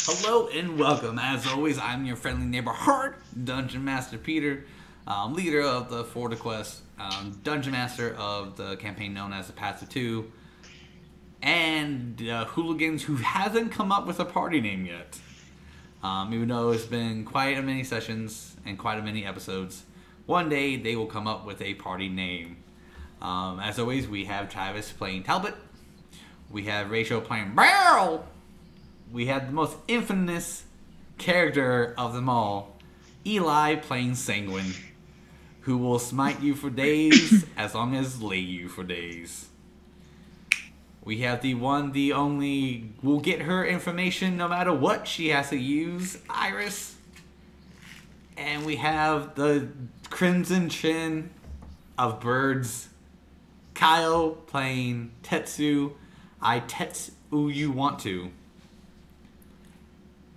Hello and welcome. As always, I'm your friendly neighborhood Dungeon Master Peter, leader of the For the Quest, Dungeon Master of the campaign known as the Path to Two, and hooligans who hasn't come up with a party name yet. Even though it's been quite a many sessions and quite a many episodes, one day they will come up with a party name. As always, we have Travis playing Talbot. We have Rachel playing Beryl. We have the most infamous character of them all, Eli playing Senguine, who will smite you for days as long as lay you for days. We have the one, the only, will get her information no matter what she has to use, Iris. And we have the Crimson Chin of Birds, Kyle playing Tetsu. I Tetsu you want to.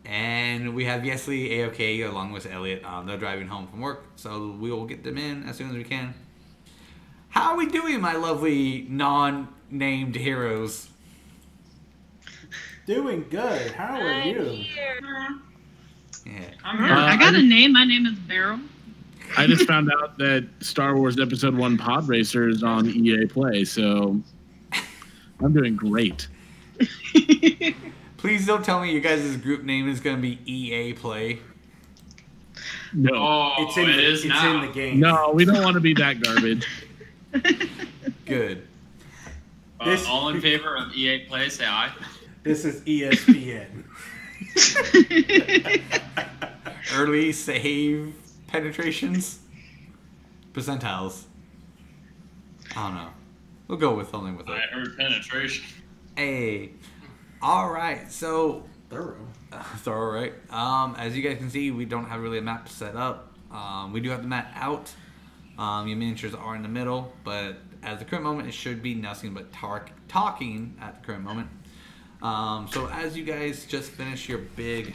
And we have Yeslie A along with Elliott. They're driving home from work, so we will get them in as soon as we can. How are we doing, my lovely non-named heroes? Doing good. How are you? Yeah. I got a name. My name is Beryl. I just found out that Star Wars Episode 1 Pod Racer is on EA Play, so I'm doing great. Please don't tell me you guys' group name is going to be EA Play. No. Oh, It's in the game. No, we don't want to be that garbage. Good. All in favor of EA Play, say aye. This is ESPN. Early save penetrations? Percentiles. I don't know. We'll go with something with I it. heard penetration. Hey. Alright, so... Thorough. Thorough, right? As you guys can see, we don't have really a map set up. We do have the map out. Your miniatures are in the middle, but at the current moment, it should be nothing but talking at the current moment. So as you guys just finished your big,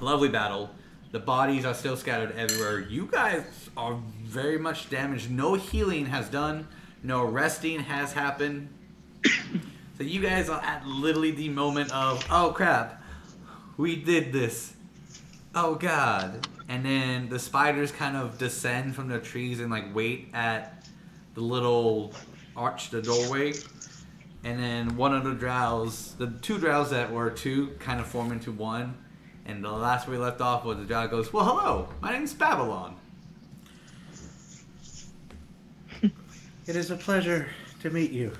lovely battle, the bodies are still scattered everywhere. You guys are very much damaged. No healing has done. No resting has happened. So you guys are at literally the moment of, oh crap, we did this. Oh god. And then the spiders kind of descend from the trees and like wait at the little arch, the doorway. And then one of the drows, the two drows that were two, kind of form into one. And the last we left off was the drow goes, well hello, my name's Babylon. It is a pleasure to meet you.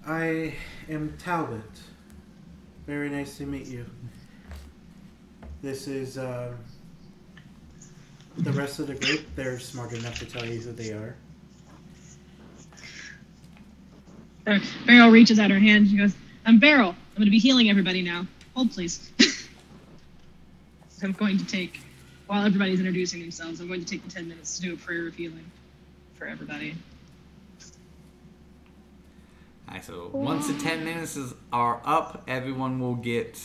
I am Talbot. Very nice to meet you. This is the rest of the group. They're smart enough to tell you who they are. Beryl reaches out her hand. She goes, I'm Beryl. I'm going to be healing everybody now. Hold, please. I'm going to take, while everybody's introducing themselves, I'm going to take the 10 minutes to do a prayer of healing for everybody. Alright, so once the 10 minutes are up, everyone will get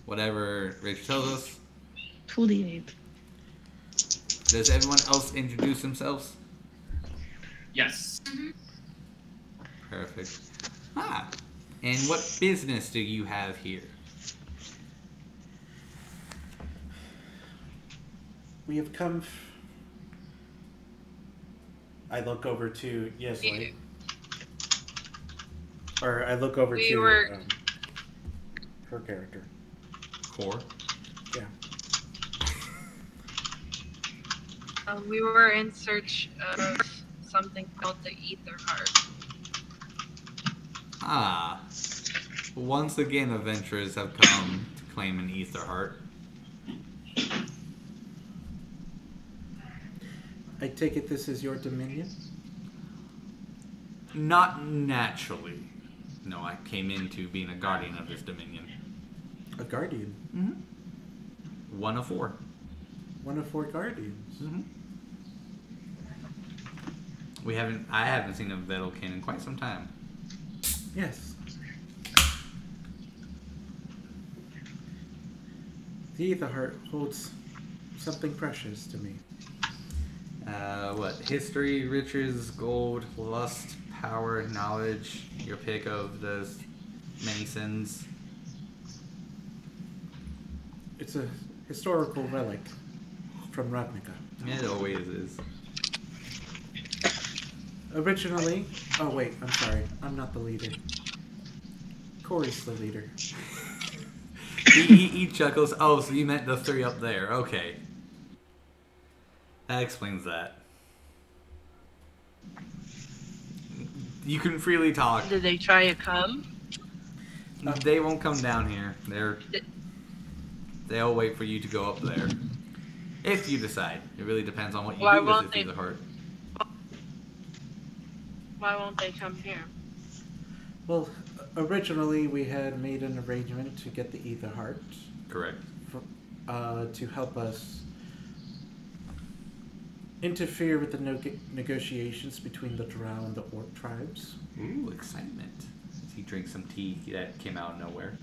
whatever Rachel tells us. 28. Does everyone else introduce themselves? Yes. Perfect. Ah, and what business do you have here? We have come... I look over to Yeslie. Or I look over to her character. Core? Yeah. We were in search of something called the Ether Heart. Ah. Once again, adventurers have come to claim an Ether Heart. I take it this is your dominion? Not naturally. No, I came into being a guardian of this dominion. A guardian? Mm-hmm. 1 of 4. 1 of 4 guardians? Mm-hmm. I haven't seen a Vedalken in quite some time. Yes. The Ether Heart holds something precious to me. What? History, riches, gold, lust, power, knowledge, your pick of the many sins. It's a historical relic from Ravnica. It always is. Originally... Oh, wait. I'm sorry. I'm not the leader. Corey's the leader. he chuckles. Oh, so you meant the three up there. Okay. That explains that. You can freely talk. Did they try to come? They won't come down here. They'll wait for you to go up there. If you decide. It really depends on what you do with the heart. Why won't they come here? Well, originally we had made an arrangement to get the Ether Heart. Correct. To help us interfere with the negotiations between the Drow and the Orc tribes. Ooh, excitement. As he drinks some tea that came out of nowhere.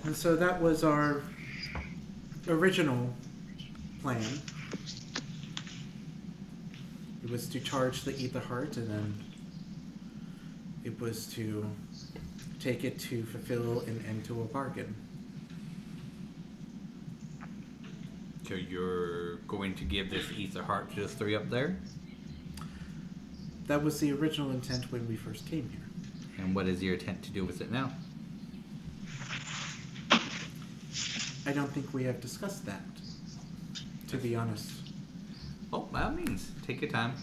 And so that was our original plan. It was to charge the Ether Heart, and then it was to take it to fulfill an end to a bargain. So you're going to give this Ether Heart to the three up there? That was the original intent when we first came here. And what is your intent to do with it now? I don't think we have discussed that, to be honest. Oh, by all means, take your time.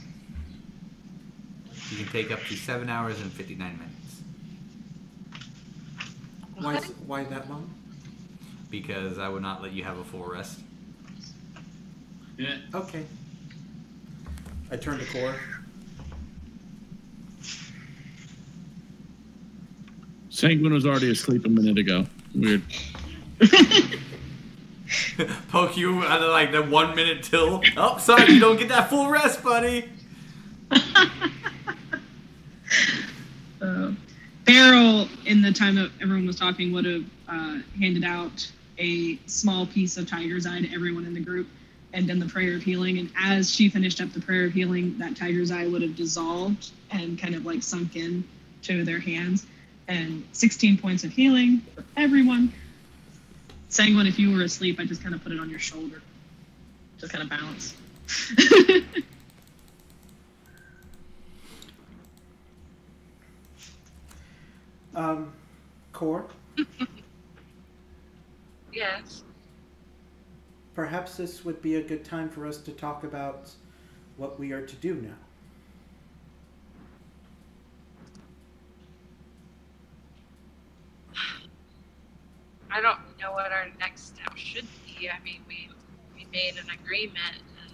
You can take up to 7 hours and 59 minutes. Why that long? Because I would not let you have a full rest. Yeah. Okay. I turn to Core. Senguine was already asleep a minute ago. Weird. Poke you out of like the 1 minute till. Oh, sorry, you don't get that full rest, buddy. Beryl, in the time that everyone was talking, would have handed out a small piece of tiger's eye to everyone in the group and done the prayer of healing. And as she finished up the prayer of healing, that tiger's eye would have dissolved and kind of like sunk in to their hands. And 16 points of healing for everyone. Senguine, if you were asleep, I just kind of put it on your shoulder. Just kind of balance. Core, Yes. perhaps this would be a good time for us to talk about what we are to do now. I don't know what our next step should be. I mean, we made an agreement, and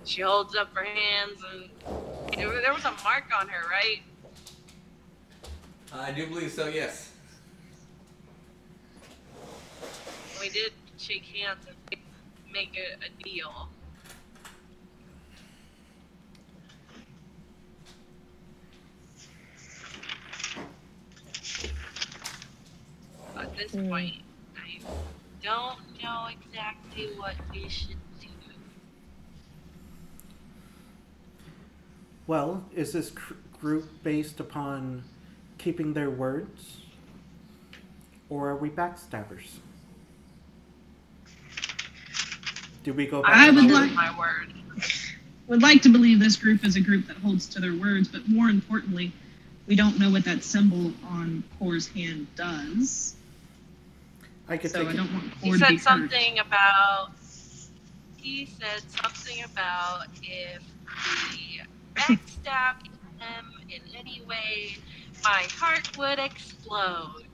she holds up her hands, and there was a mark on her, right? I do believe so, yes. We did shake hands and make a deal. At this point, I don't know exactly what we should do. Well, is this group based upon keeping their words? Or are we backstabbers? Do we go back I would to like my word. Would like to believe this group is a group that holds to their words, but more importantly, we don't know what that symbol on Core's hand does. I could So take I don't want He Core to be said hurt. something about if we backstabbed them in any way, my heart would explode.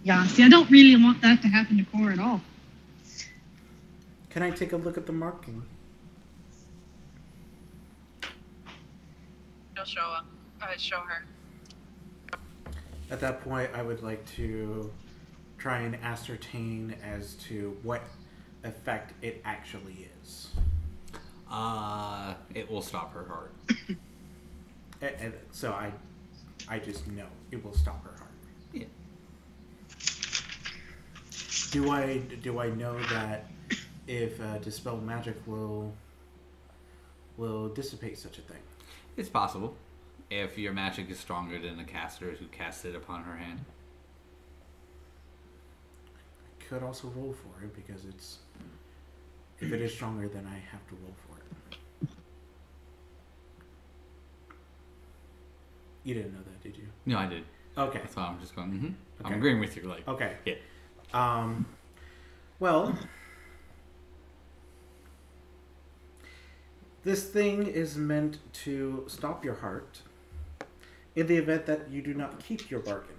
Yeah, see, I don't really want that to happen to Core at all. Can I take a look at the marking? You'll show her. At that point, I would like to try and ascertain as to what effect it actually is. It will stop her heart. And so I just know it will stop her heart. Yeah. Do I know that if dispel magic will dissipate such a thing? It's possible. if your magic is stronger than the caster who casts it upon her hand. I could also roll for it because it's... If it is stronger, then I have to roll for it. You didn't know that, did you? No, I did. Okay. That's why I'm just going, okay. I'm Okay. agreeing with you, like, Okay. yeah. Well, this thing is meant to stop your heart in the event that you do not keep your bargain.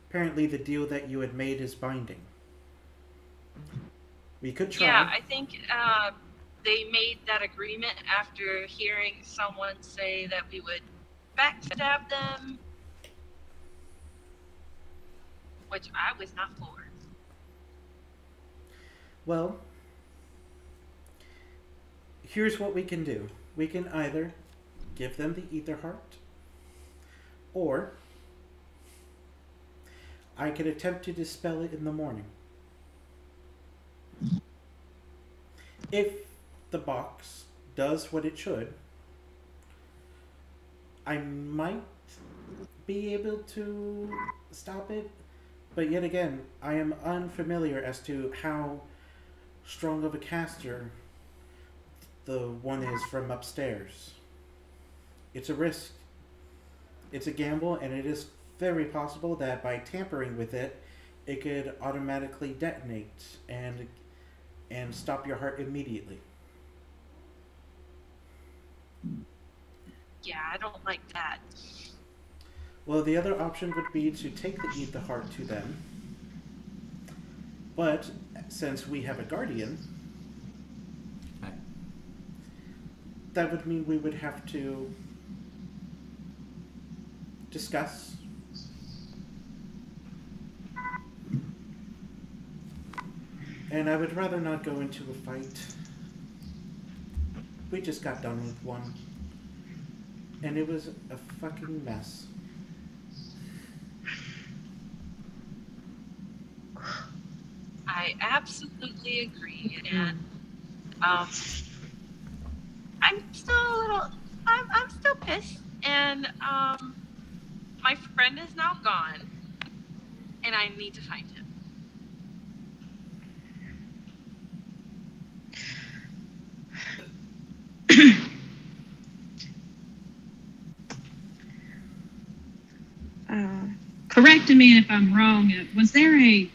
Apparently, the deal that you had made is binding. We could try. Yeah, I think they made that agreement after hearing someone say that we would backstab them, which I was not for. Well, here's what we can do. We can either give them the ether heart, or I could attempt to dispel it in the morning. If the box does what it should, I might be able to stop it, but yet again, I am unfamiliar as to how strong of a caster the one is from upstairs. It's a risk. It's a gamble, and it is very possible that by tampering with it, it could automatically detonate and stop your heart immediately. Yeah, I don't like that. Well, the other option would be to take the ether heart to them, but since we have a guardian, Okay. that would mean we would have to discuss. And I would rather not go into a fight. We just got done with one. And it was a fucking mess. I absolutely agree, and I'm still a little, I'm still pissed, and my friend is now gone, and I need to find him. Correct me if I'm wrong. Was there a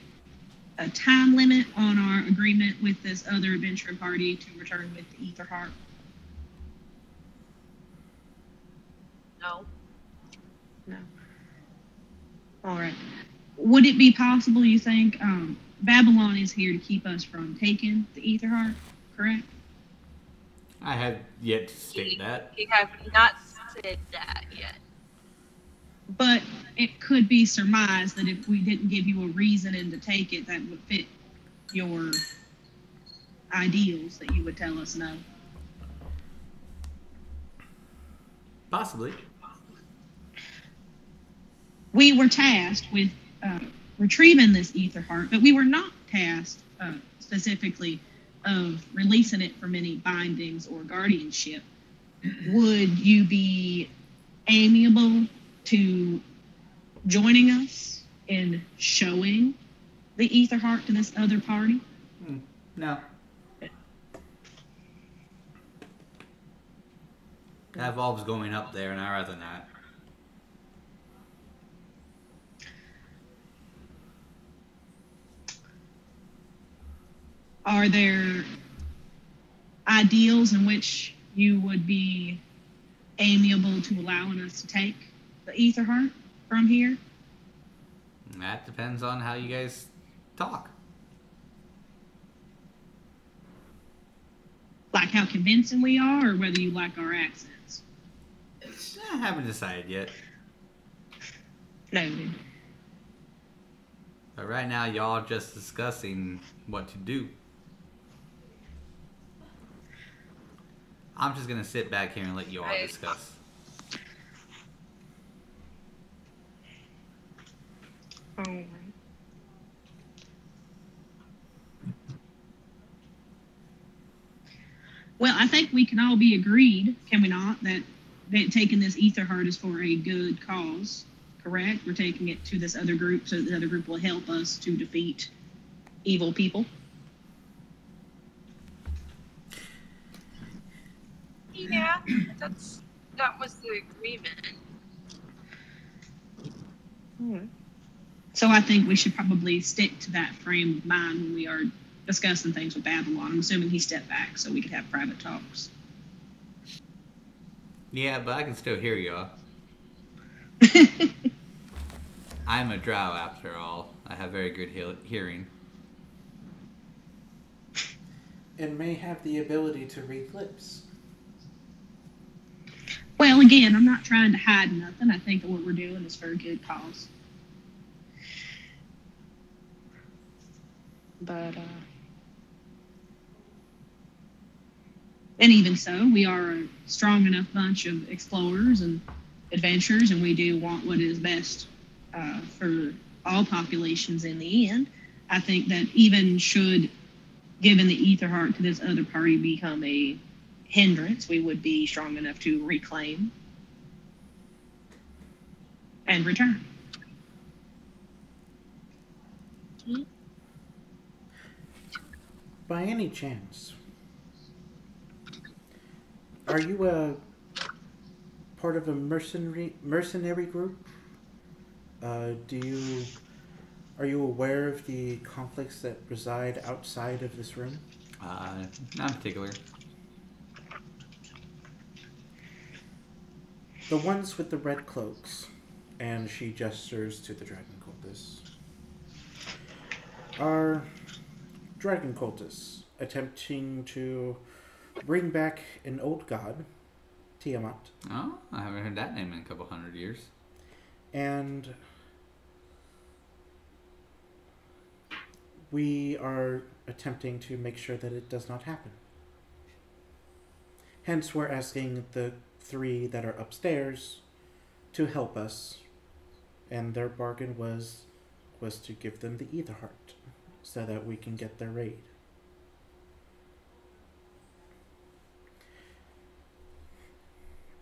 time limit on our agreement with this other adventure party to return with the ether heart? No. No. All right. Would it be possible, you think, Babylon is here to keep us from taking the ether heart, correct? I have yet to state that. He have not said that yet. But it could be surmised that if we didn't give you a reason to take it, that would fit your ideals, that you would tell us no. Possibly. We were tasked with retrieving this ether heart, but we were not tasked specifically of releasing it from any bindings or guardianship. Would you be amiable to joining us in showing the ether heart to this other party? No. That involves going up there, and I'd rather not. Are there ideals in which you would be amiable to allowing us to take the ether heart from here? That depends on how you guys talk. Like how convincing we are, or whether you like our accents? I haven't decided yet. Noted. But right now, y'all are just discussing what to do. I'm just gonna sit back here and let you all discuss. Oh. Well, I think we can all be agreed, can we not, that taking this ether heart is for a good cause, correct? We're taking it to this other group so that the other group will help us to defeat evil people. Yeah, that was the agreement. So I think we should probably stick to that frame of mind when we are discussing things with Babylon. I'm assuming he stepped back so we could have private talks. Yeah, but I can still hear y'all. I'm a drow after all. I have very good hearing. And may have the ability to read lips. Well, again, I'm not trying to hide nothing. I think that what we're doing is for a good cause. But, and even so, we are a strong enough bunch of explorers and adventurers, and we do want what is best for all populations in the end. I think that even should giving the ether heart to this other party become a hindrance, we would be strong enough to reclaim and return. By any chance, are you a part of a mercenary group? Are you aware of the conflicts that reside outside of this room? Not in particular. The ones with the red cloaks, and she gestures to the dragon cultists, are dragon cultists attempting to bring back an old god, Tiamat. Oh, I haven't heard that name in a couple hundred years. And we are attempting to make sure that it does not happen. Hence, we're asking the 3 that are upstairs to help us, and their bargain was to give them the ether heart so that we can get their aid.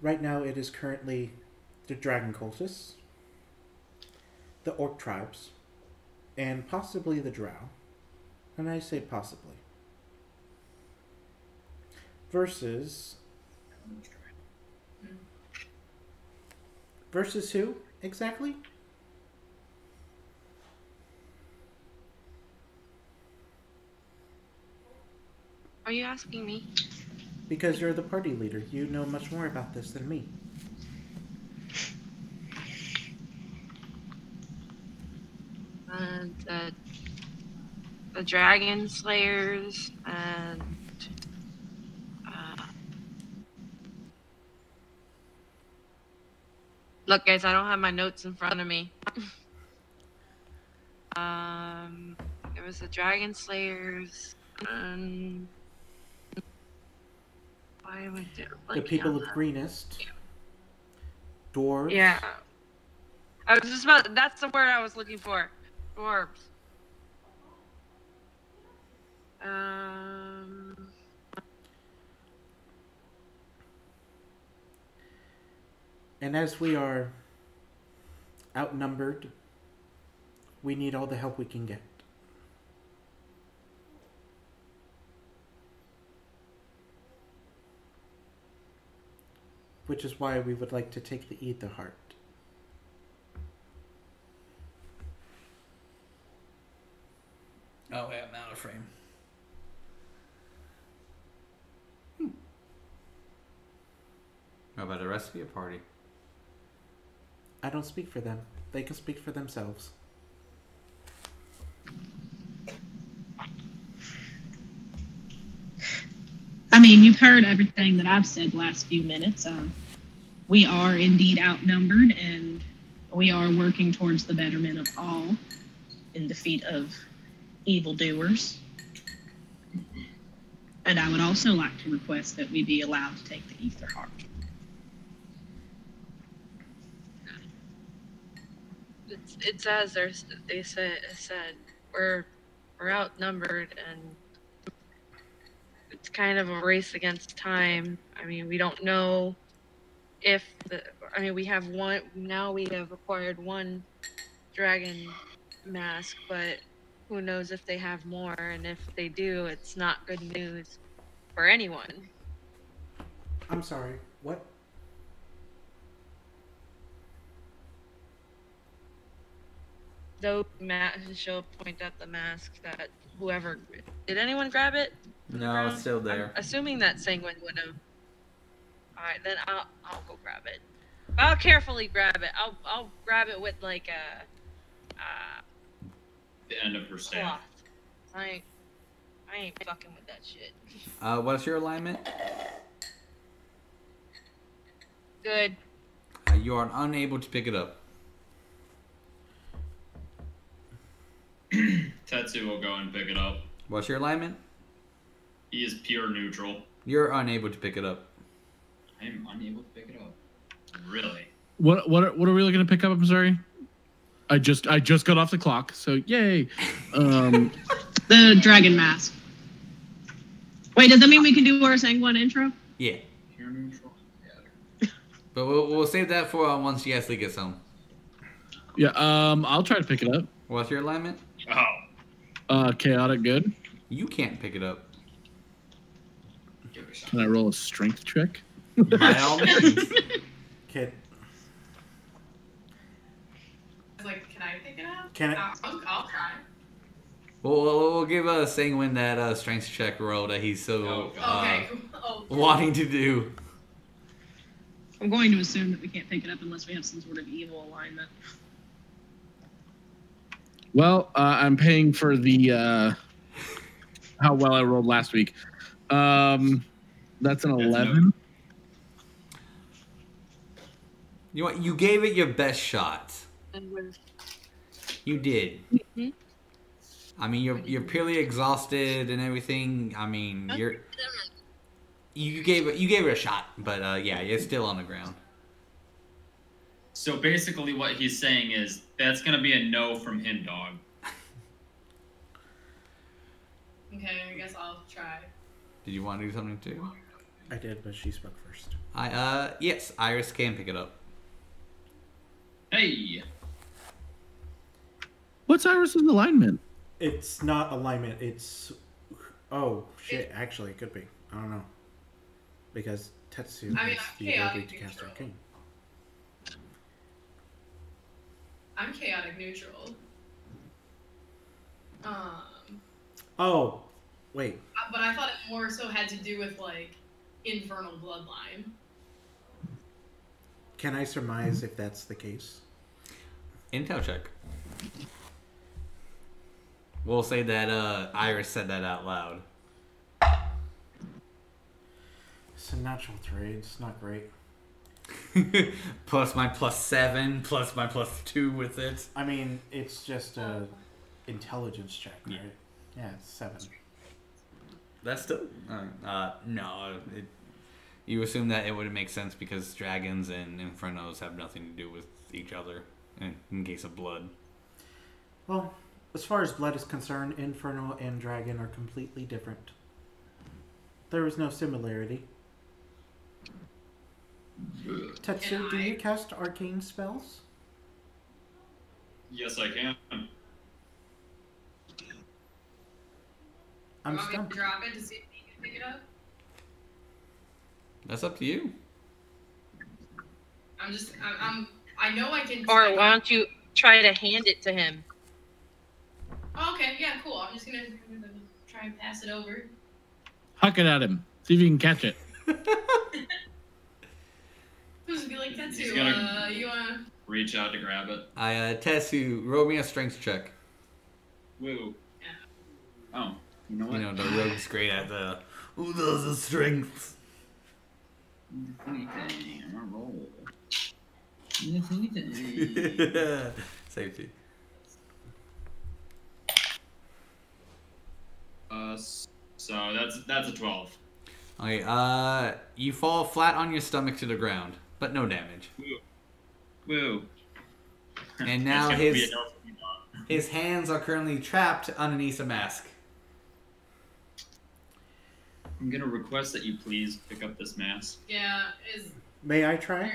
Right now, it is currently the dragon cultists, the orc tribes, and possibly the drow. And I say possibly. Versus who exactly? Are you asking me? Because you're the party leader. You know much more about this than me. The dragon slayers and look, guys, I don't have my notes in front of me. There was the dragon slayers and why am I the people of Greenest, dwarves. Yeah, I was just about. That's the word I was looking for. Dwarves. And as we are outnumbered, we need all the help we can get. Which is why we would like to take the ether heart. Oh, yeah, I'm out of frame. How about the rest of your party? I don't speak for them. They can speak for themselves. I mean, you've heard everything that I've said the last few minutes. We are indeed outnumbered, and we are working towards the betterment of all in defeat of evildoers. And I would also like to request that we be allowed to take the ether heart. It's as they said we're outnumbered, and it's kind of a race against time. I mean, we don't know if the, I mean, we have one now. We have acquired one dragon mask, but who knows if they have more? And if they do, it's not good news for anyone. I'm sorry. What? Though she'll point at the mask that whoever did anyone grab it? No, it's still there. I'm assuming that Senguine would have. All right, then I'll go grab it. But I'll carefully grab it. I'll grab it with like a The end of her staff. cloth. I ain't fucking with that shit. What's your alignment? Good. You are unable to pick it up. Tetsu will go and pick it up. What's your alignment? He is pure neutral. You're unable to pick it up. I am unable to pick it up. Really? What are we looking to pick up? I'm sorry. I just got off the clock, so yay. The dragon mask. Wait, does that mean we can do our Senguine intro? Yeah. Pure neutral. But we'll save that for once Yeslie gets home. Yeah. I'll try to pick it up. What's your alignment? Oh. Chaotic good. You can't pick it up. Give it a shot. Can I roll a strength check? By all means. Kid. I was like, can I pick it up? Can I? I'll try. We'll give Senguine that strength check roll that he's so Okay. Oh, wanting to do. I'm going to assume that we can't pick it up unless we have some sort of evil alignment. Well, I'm paying for the how well I rolled last week. That's an 11. You know what? You gave it your best shot. You did. Mhm. I mean, you're purely exhausted and everything. I mean, you gave it a shot, but yeah, you're still on the ground. So basically what he's saying is, that's going to be a no from him, dog. Okay, I guess I'll try. Did you want to do something too? I did, but she spoke first. Yes, Iris can pick it up. Hey! What's Iris's alignment? It's not alignment. It's... Oh, shit. Actually, it could be. I don't know. Because Tetsu I mean, has the chaotic ability to cast neutral. Arcane. I'm chaotic neutral. Oh, wait. But I thought it more so had to do with like infernal bloodline. Can I surmise if that's the case? Intel check. We'll say that Iris said that out loud. It's a natural 3. It's not great. Plus my +7, plus my +2 with it. I mean, it's just a intelligence check, right? Yeah, it's 7. That's still no. You assume that it would make sense because dragons and infernos have nothing to do with each other in case of blood. Well, as far as blood is concerned, Inferno and Dragon are completely different. There is no similarity. Tetsu, do you cast arcane spells? Yes, I can. I'm You want me stumped. to drop it to see if he can pick it up? That's up to you. I know I can. Or why don't you try to hand it to him? Oh, okay, yeah, cool. I'm gonna try and pass it over. Huck it at him. See if you can catch it. Just be like, Tetsu, He's gonna- you wanna... Reach out to grab it. Tetsu, roll me a strength check. Woo. Yeah. Oh, you know what? You know, the rogue's great at the, ooh, those are strengths. Funny thing, I'm gonna roll. Safety. So that's a 12. Okay, you fall flat on your stomach to the ground, but no damage. Woo. And now It's gonna be a no for me, dog. his hands are currently trapped underneath a mask. I'm gonna request that you please pick up this mask. Yeah, May I try?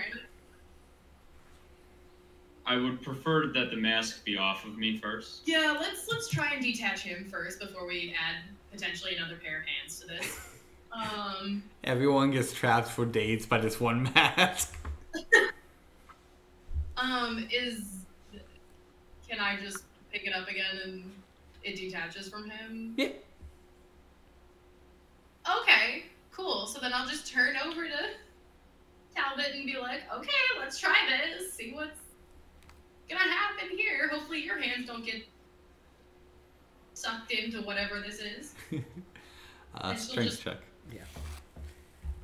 I would prefer that the mask be off of me first. Yeah, let's try and detach him first before we add potentially another pair of hands to this. Everyone gets trapped for dates by this one mask. Can I just pick it up again and it detaches from him? Yeah. Okay, cool. So then I'll just turn over to Talbot and be like, okay, let's try this. See what's gonna happen here. Hopefully your hands don't get sucked into whatever this is. Strength check. Yeah.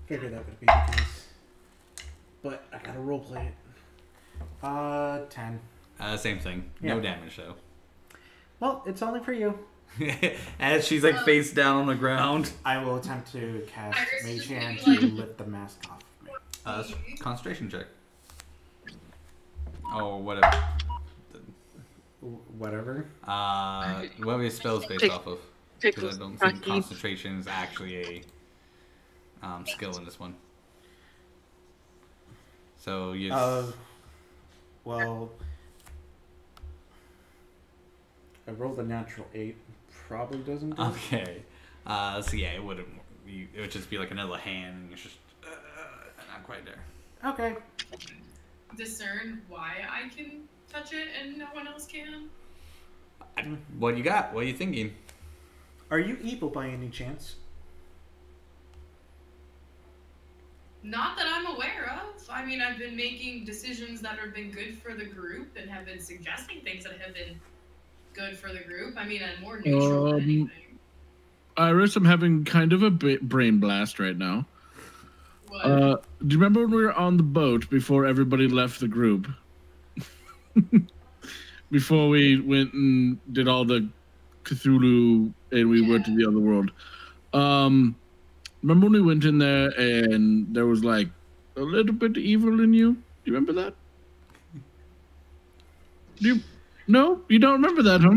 Figured that would be the case. But I gotta roleplay it. 10. Same thing. Yeah. No damage though. Well, it's only for you. As she's like face down on the ground. I will attempt to cast Iris Mage is Hand gonna to be lift the mask off of me. Concentration check. Oh, whatever. Whatever. What are your spells based off of? Because I don't think concentration is actually a skill in this one. So you. Well, I rolled a natural 8. Probably doesn't do it. Okay. So yeah, it wouldn't. It would just be like another hand, and it's just not quite there. Okay. Discern why I can touch it and no one else can. What you got? What are you thinking? Are you evil by any chance? Not that I'm aware of. I mean, I've been making decisions that have been good for the group and have been suggesting things that have been good for the group. I mean, I'm more neutral than anything. Iris, I'm having kind of a brain blast right now. What? Do you remember when we were on the boat before everybody left the group? Before we went and did all the Cthulhu and we went to the other world. Remember when we went in there and there was like a little bit of evil in you? Do you remember that? No? You don't remember that, huh?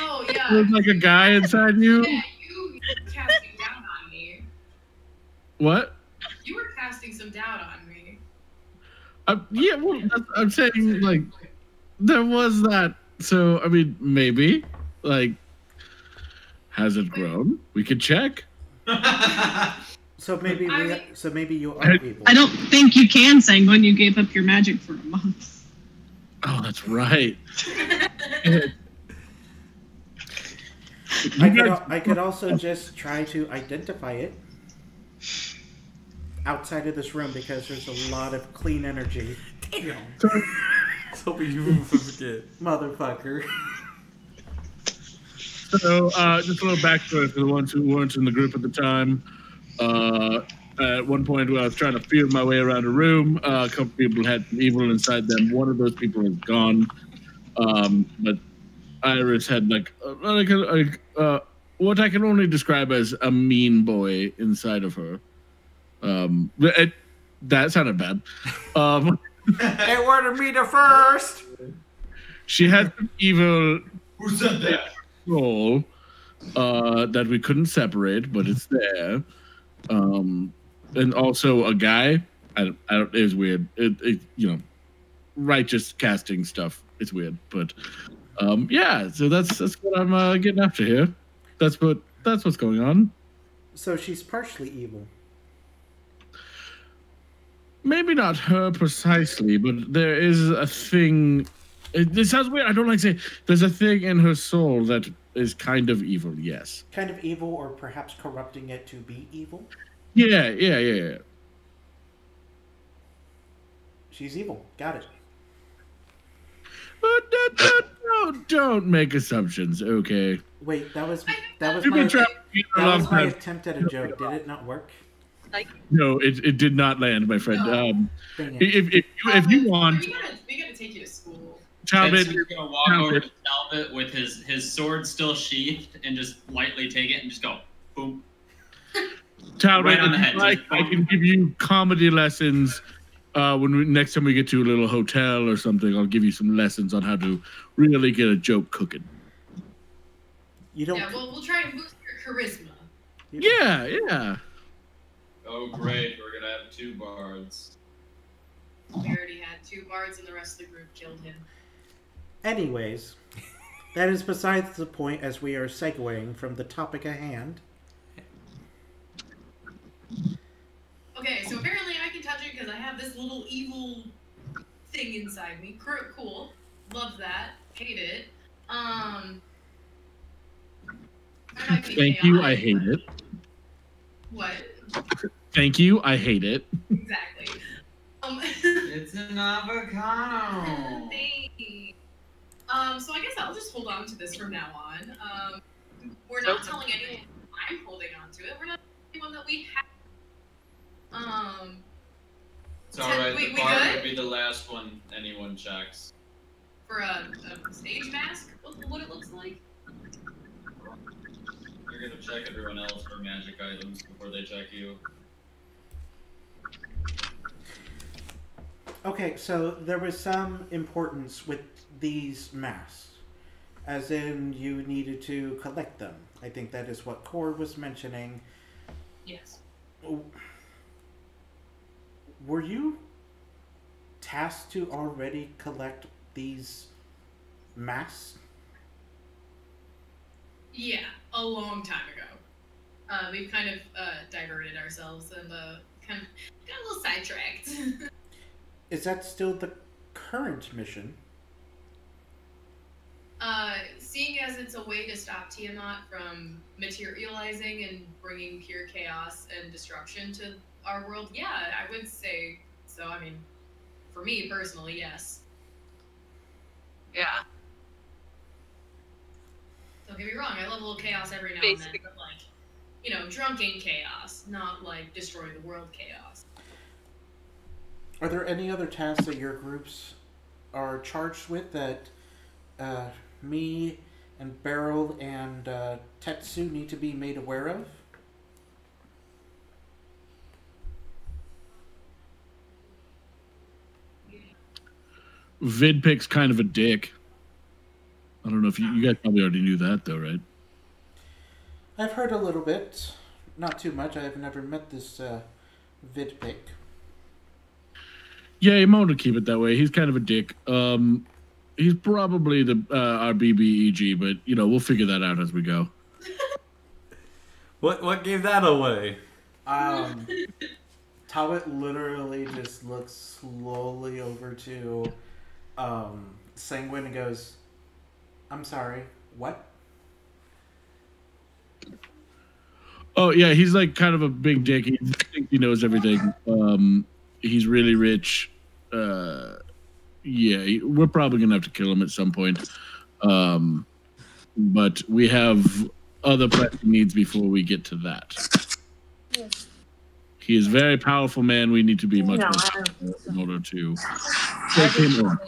Oh, yeah. There was like a guy inside you? Yeah, you casting doubt on me. What? You were casting some doubt on me. Yeah, well, I'm saying, like, there was that. So, I mean, maybe. Like, has it grown? We could check. So maybe you are evil. I don't think you can, Senguine. You gave up your magic for a month. Oh, that's right. I could also just try to identify it outside of this room because there's a lot of clean energy. Damn. I was hoping you would forget. Motherfucker. So, just a little backstory for the ones who weren't in the group at the time. At one point where I was trying to feel my way around a room, a couple people had some evil inside them. One of those people is gone. But Iris had what I can only describe as a mean boy inside of her. That sounded bad. It wanted me to first. She had some evil. Who said that? Role that we couldn't separate, but it's there. And also a guy. I don't. It was weird. It righteous casting stuff. It's weird, but yeah. So that's what I'm getting after here. That's what's going on. So she's partially evil. Maybe not her precisely, but there is a thing. It sounds weird. I don't like to say. There's a thing in her soul that is kind of evil. Yes. Kind of evil, or perhaps corrupting it to be evil. Yeah. She's evil. Got it. But don't make assumptions, okay? Wait, that was my attempt at a joke. Did it not work? No, it did not land, my friend. Dang it. If you want, we gotta take you to school. Talbot, Tetsu's gonna walk over to Talbot with his sword still sheathed and just lightly take it and just go boom. Talbot, Right on the head. I can give you comedy lessons. Next time we get to a little hotel or something, I'll give you some lessons on how to really get a joke cooking. You don't. Yeah, well, we'll try and boost your charisma. Yeah. Oh, great. We're going to have 2 bards. We already had 2 bards and the rest of the group killed him. Anyways, that is besides the point as we are segueing from the topic at hand. Okay, so apparently I can touch it because I have this little evil thing inside me. Cool. Love that. Hate it. Thank you, I hate it. What? Thank you, I hate it. Exactly. It's an avocado. So I guess I'll just hold on to this from now on. We're not telling anyone I'm holding on to it. We're not telling anyone that we have. It's alright, the bard would be the last one anyone checks. For a stage mask? What it looks like? You're gonna check everyone else for magic items before they check you. Okay, so there was some importance with these masks. As in, you needed to collect them. I think that is what Core was mentioning. Yes. Were you tasked to already collect these masks? Yeah, a long time ago. We've kind of diverted ourselves and kind of got a little sidetracked. Is that still the current mission? Seeing as it's a way to stop Tiamat from materializing and bringing pure chaos and destruction to our world, yeah, I would say so. I mean, for me personally, yes. Yeah. Don't get me wrong, I love a little chaos every now and then, but like, drunken chaos, not like destroy the world chaos. Are there any other tasks that your groups are charged with that me and Beryl and Tetsu need to be made aware of? Vidpic's kind of a dick. I don't know if you guys probably already knew that, though, right? I've heard a little bit. Not too much. I have never met this Vidpic. Yeah, you might want to keep it that way. He's kind of a dick. He's probably our BBEG, but, we'll figure that out as we go. What gave that away? Talbot literally just looks slowly over to Senguine and goes, "I'm sorry, what?" Oh, yeah, he's like kind of a big dick. He thinks he knows everything. He's really rich. Yeah, we're probably going to have to kill him at some point. But we have other pressing needs before we get to that. He is a very powerful man. We need to be much more powerful in order to take him on.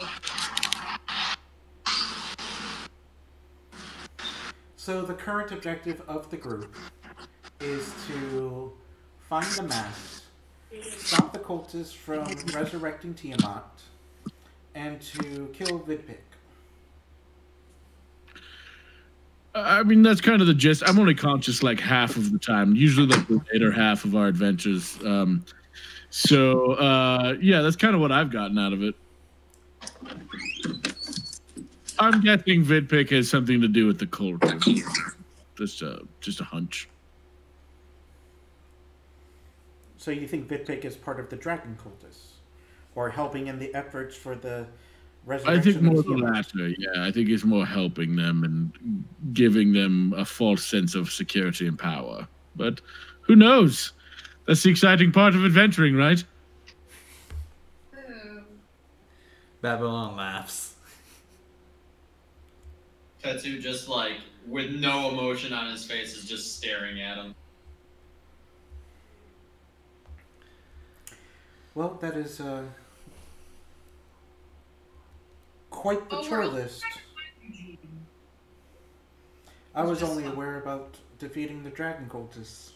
So the current objective of the group is to find the mask, stop the cultists from resurrecting Tiamat, and to kill Vidpic. I mean, that's kind of the gist. I'm only conscious like half of the time, usually like the later half of our adventures. Yeah, that's kind of what I've gotten out of it. I'm guessing Vidpic has something to do with the cult. Just a hunch. So you think Vidpic is part of the dragon cultists? Or helping in the efforts for the resurrection? I think more of the Tiamat? latter, yeah. I think it's more helping them and giving them a false sense of security and power. But who knows? That's the exciting part of adventuring, right? Babylon laughs. Tetsu just like, with no emotion on his face, is just staring at him. Well, that is quite the chore list. I was only aware about defeating the dragon cultists.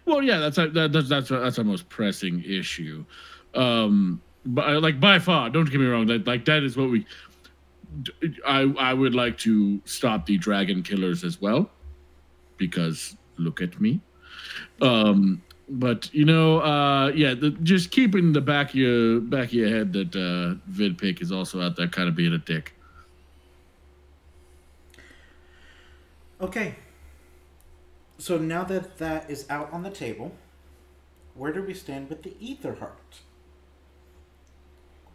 Well, yeah, that's our most pressing issue. But like by far, don't get me wrong. That is what we. I would like to stop the dragon killers as well. because look at me. But just keep in the back of your head that Vidpick is also out there kind of being a dick. Okay. So now that that is out on the table, where do we stand with the Ether Heart?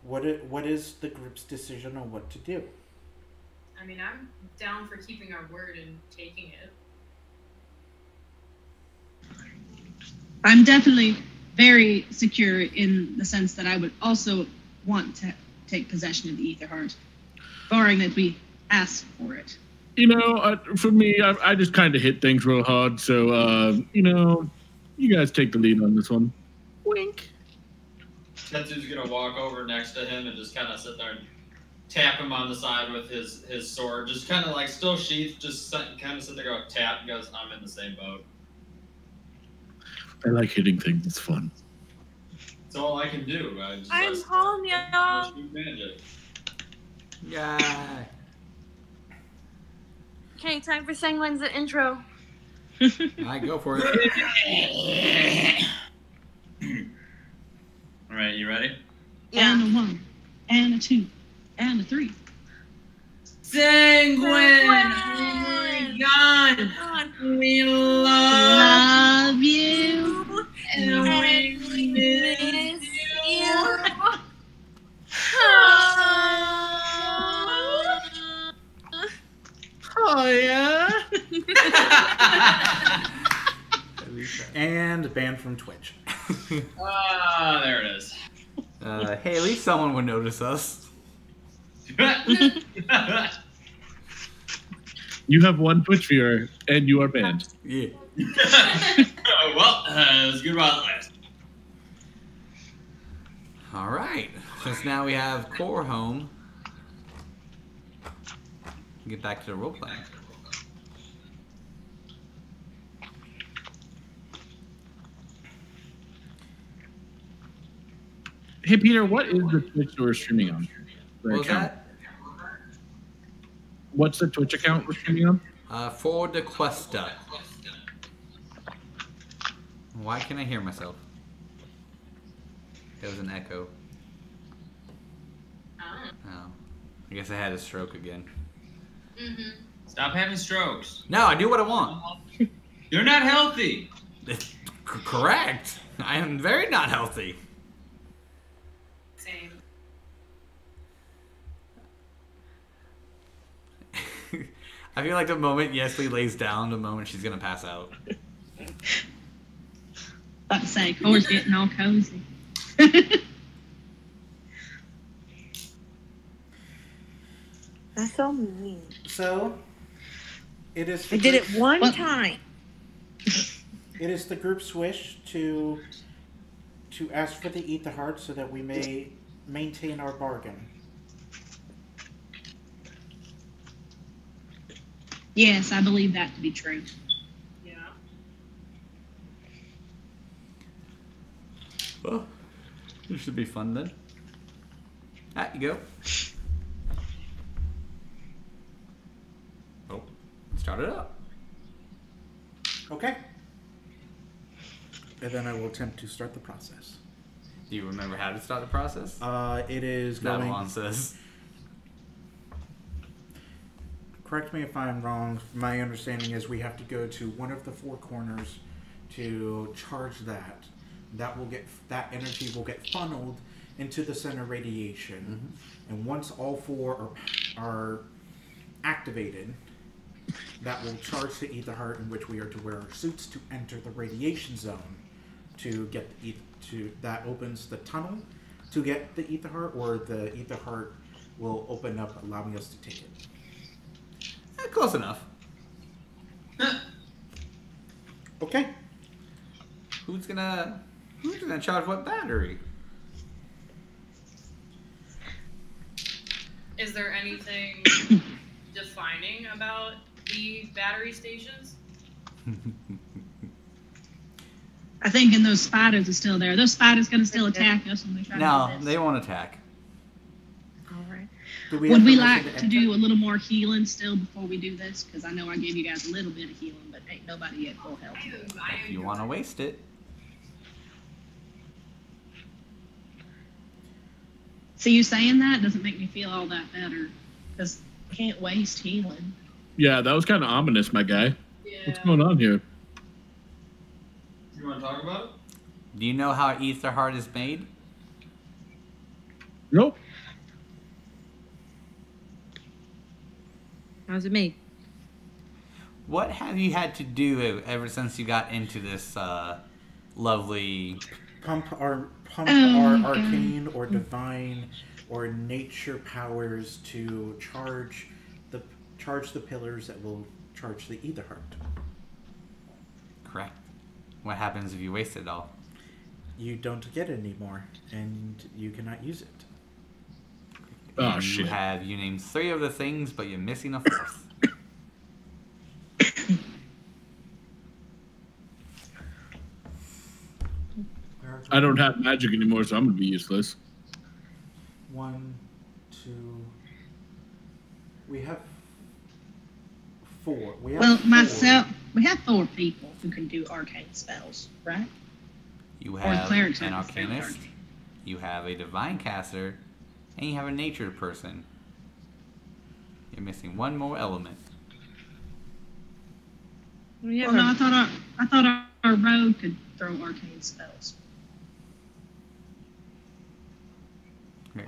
What is the group's decision on what to do? I mean, I'm down for keeping our word and taking it. I'm definitely very secure in the sense that I would also want to take possession of the Ether Heart, barring that we ask for it. You know, for me, I just kind of hit things real hard. So, you guys take the lead on this one. Wink. Tetsu's gonna walk over next to him and just kind of sit there and tap him on the side with his sword. Just kind of like still sheathed, just kind of sit there, go tap, and goes, I'm in the same boat. I like hitting things. It's fun. That's all I can do. I'm home, y'all. Magic. Yeah. Okay, time for Senguine's intro. Alright, go for it. All right, you ready? Yeah. And a 1, and a 2, and a 3. Senguine! Oh my God! We love you. and we miss you. Oh, yeah? And banned from Twitch. Ah, there it is. Hey, at least someone would notice us. You have one Twitch viewer, and you are banned. Yeah. Well, it was good while it lasted. Alright. Since now we have Core home. Get back to the role playing. Hey, Peter, what is the Twitch we're streaming on? What was that? What's the Twitch account we're streaming on? For the Questa. Why can't I hear myself? There was an echo. Oh. I guess I had a stroke again. Mm-hmm. Stop having strokes. No, I do what I want. You're not healthy. Correct. I am very not healthy. Same. I feel like the moment Yeslie lays down, the moment she's gonna pass out. About to say, Core's getting all cozy. That's so mean. So, it is. I did it one Well- time. It is the group's wish to ask for the Ether Heart so that we may maintain our bargain. Yes, I believe that to be true. Yeah. Well, this should be fun then. Ah, you go. Oh, start it up. Okay. And then I will attempt to start the process. Do you remember how to start the process? It is That going. one says. Correct me if I'm wrong. My understanding is we have to go to one of the four corners to charge that. That energy will get funneled into the center radiation, and once all four are activated, that will charge the Ether Heart, in which we are to wear our suits to enter the radiation zone to get the that opens the tunnel to get the Ether Heart, or the Ether Heart will open up, allowing us to take it. Close enough. Okay. Who's gonna charge what battery? Is there anything defining about the battery stations? I think and those spiders are still there. Those spiders gonna still attack us when we try to No, do this. they won't attack. All right. Do Would have we permission like to enter? do a little more healing still before we do this? Because I know I gave you guys a little bit of healing, but ain't nobody at full health. If you want to waste it. So you saying that doesn't make me feel all that better. Because I can't waste healing. Yeah, that was kind of ominous, my guy. Yeah. What's going on here? You want to talk about it? Do you know how ether heart is made? Nope. How's it made? What have you had to do ever since you got into this lovely... Pump our God. arcane or divine or nature powers to charge the pillars that will charge the ether heart. Correct. What happens if you waste it all? You don't get it anymore, and you cannot use it. Oh, And shit. You named 3 of the things, but you're missing a 4th. I don't have magic anymore, so I'm gonna be useless. 1, 2. We have 4. We have Well, 4. myself, we have 4 people who can do arcane spells, right? You Or have clerics an are the same arcanist, arcane. you have a divine caster, and you have a nature person. You're missing one more element. We have Well, no, I thought our rogue could throw arcane spells.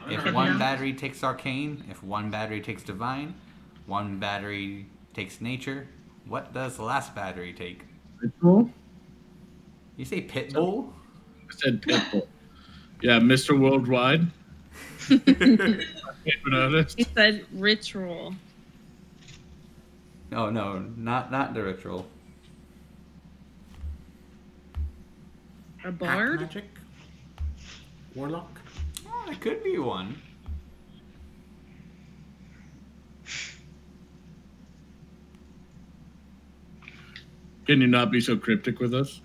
If Okay. one battery takes arcane, if one battery takes divine, one battery takes nature, what does the last battery take? Pitbull? You say pitbull? I said Pitbull. Yeah, Mr. Worldwide. Favorite artist. He said ritual. No, not the ritual. A Pack bard? magic? Warlock? Oh, it could be one. Mm-hmm. Can you not be so cryptic with us?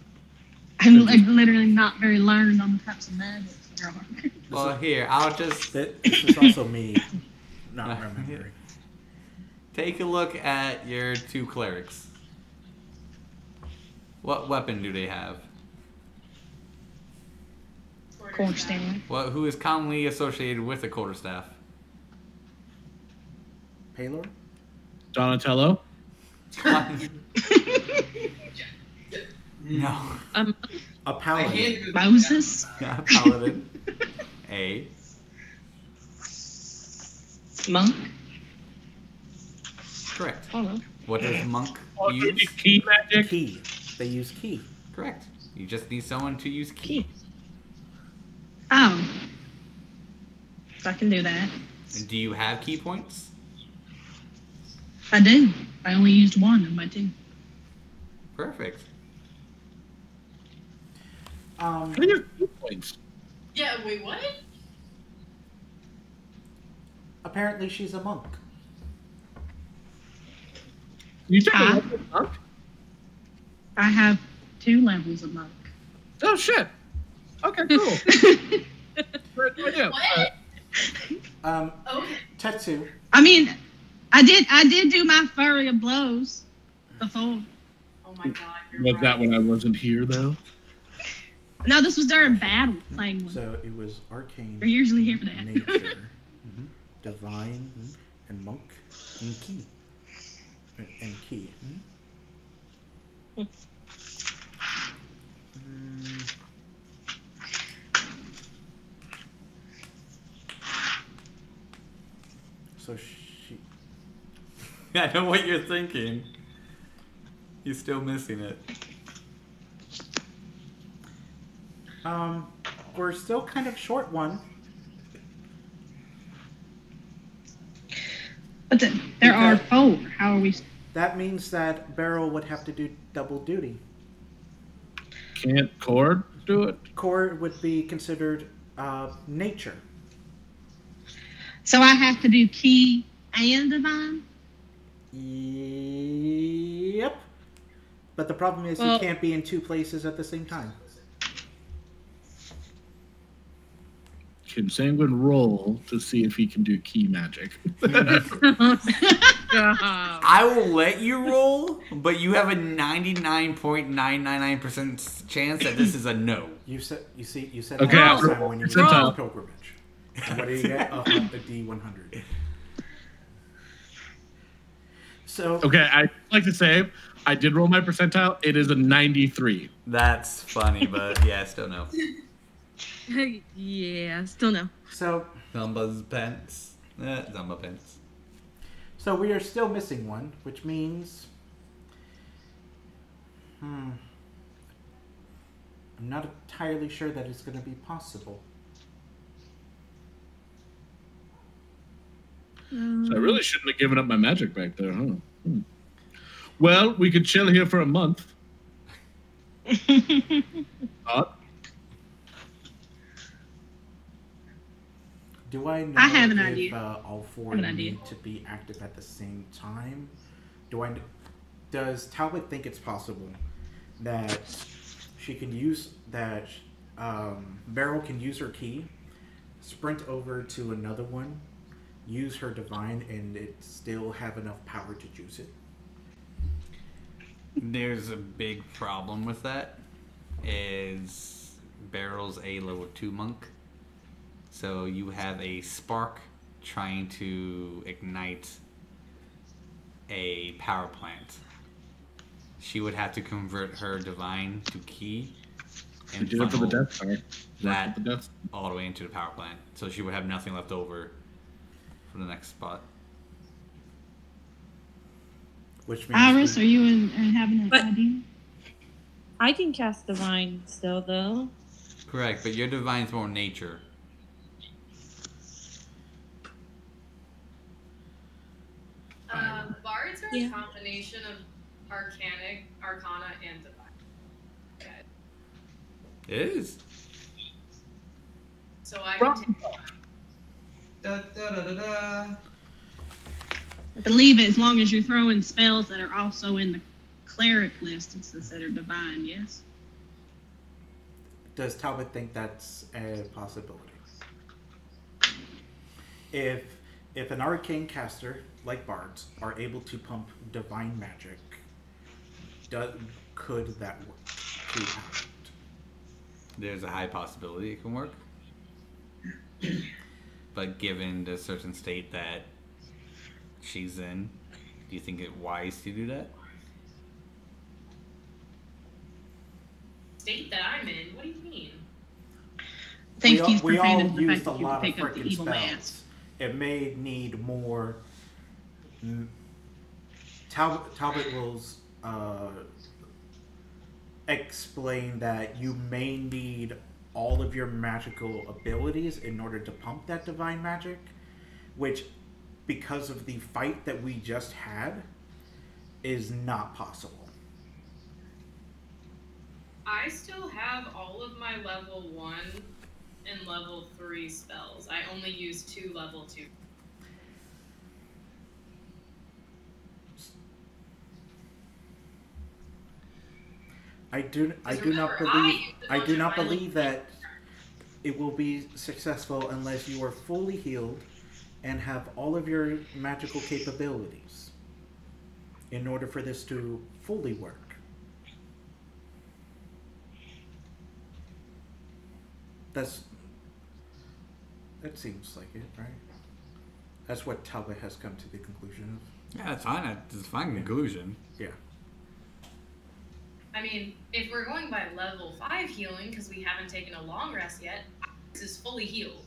I'm like, literally not very learned on the types of magic there are. Well, here, I'll just This is also me not remembering. take a look at your 2 clerics. What weapon do they have? Quartzshaper. Who is commonly associated with a quarterstaff? Palor? Donatello? No. A I paladin. hate Moses? Not a paladin. A. Monk? Correct. I don't know. What does monk Oh, use? key magic? Key. They use key. Correct. You just need someone to use key. Key. Oh. So I can do that. And do you have key points? I do. I only used 1 of my 2. Perfect. How do you have 2 points? Yeah, wait, what? Apparently she's a monk. You took a Huh? level monk? I have 2 levels of monk. Oh, shit. Okay, cool. Yeah. What? Okay. Tetsu. I mean, I did do my flurry of blows before. Oh my god, you're Was right. that when I wasn't here, though? No, this was during battle playing one. So it was arcane. We're usually here for that. Nature. Divine. And monk. And key. And key. So she. I know what you're thinking. You're still missing it. We're still kind of short one. But there are 4. How are we? That means that Beryl would have to do double duty. Can't Cord do it? Core would be considered nature. So I have to do key and divine. Yep. But the problem is you Well- can't be in 2 places at the same time. Can Senguine roll to see if he can do key magic? I will let you roll, but you have a 99.999% chance that this is a no. You said Okay, that I'll last time roll. when you were Percentile. on pilgrimage. And what do you get? A D100. So Okay, I'd like to say I did roll my percentile. It is a 93. That's funny, but yeah, still no. Yeah, still no. so Zumba's pence. Zumba pence. so we are still missing one, which means I'm not entirely sure that it's going to be possible. So I really shouldn't have given up my magic back there, huh? Well, we could chill here for a month. Do I know I have an if idea. all four I have an idea. need to be active at the same time? Does Talbot think it's possible that she can use that Beryl can use her key, sprint over to another one, use her divine, and it still have enough power to juice it? There's a big problem with that. Is Beryl's a level 2 monk. So you have a spark trying to ignite a power plant. She would have to convert her divine to key She and did it for the funnel Death Star. that The Death all the way into the power plant. So she would have nothing left over for the next spot. Which means Iris, are you having an But- idea? I can cast divine still, though. Correct, but your divine's more nature. Bards are Yeah. a combination of arcana, and divine. Okay. It is. So I can take Da, da, da, da, da. I believe as long as you're throwing spells that are also in the cleric list, it's considered divine, yes? does Talbot think that's a possibility? If an arcane caster like bards are able to pump divine magic, could that work to Talbot? There's a high possibility it can work. But given the certain state that she's in, do you think it wise to do that? state that I'm in. What do you mean? I think we he's all profaning the used fact a that you lot can of pick up the freaking evil spells. mask. It may need more. Talbot will explain that you may need all of your magical abilities in order to pump that divine magic, which, because of the fight that we just had, is not possible. I still have all of my level 1 and level 3 spells. I only use 2 level 2. I do not believe that it will be successful unless you are fully healed and have all of your magical capabilities in order for this to fully work. That seems like it, right? That's what Talbot has come to the conclusion of. Yeah, that's fine. It's a fine conclusion. Yeah. I mean, if we're going by level 5 healing, because we haven't taken a long rest yet, this is fully healed.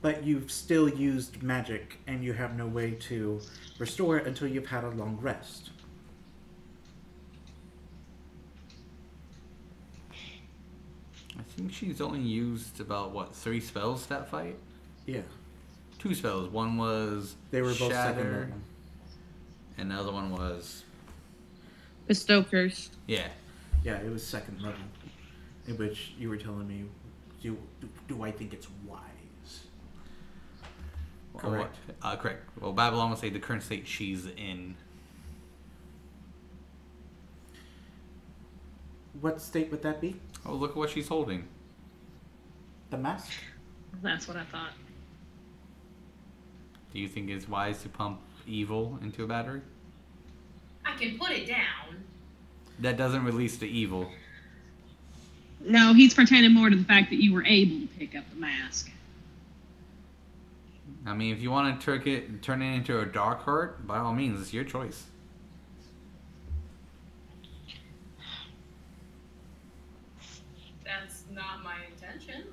But you've still used magic, and you have no way to restore it until you've had a long rest. I think she's only used about, 3 spells that fight? Yeah. 2 spells. One was They were both second Shatter, level. and the other one was... Bestow curse. Yeah. Yeah, it was second level. In which you were telling me, do I think it's wise? Correct. Correct. Well, Babylon will say the current state she's in. What state would that be? Oh, look at what she's holding. The mask? That's what I thought. Do you think it's wise to pump evil into a battery? I can put it down. That doesn't release the evil. No, he's pertaining more to the fact that you were able to pick up the mask. I mean, if you want to turn it into a dark heart, by all means, it's your choice. That's not my intention.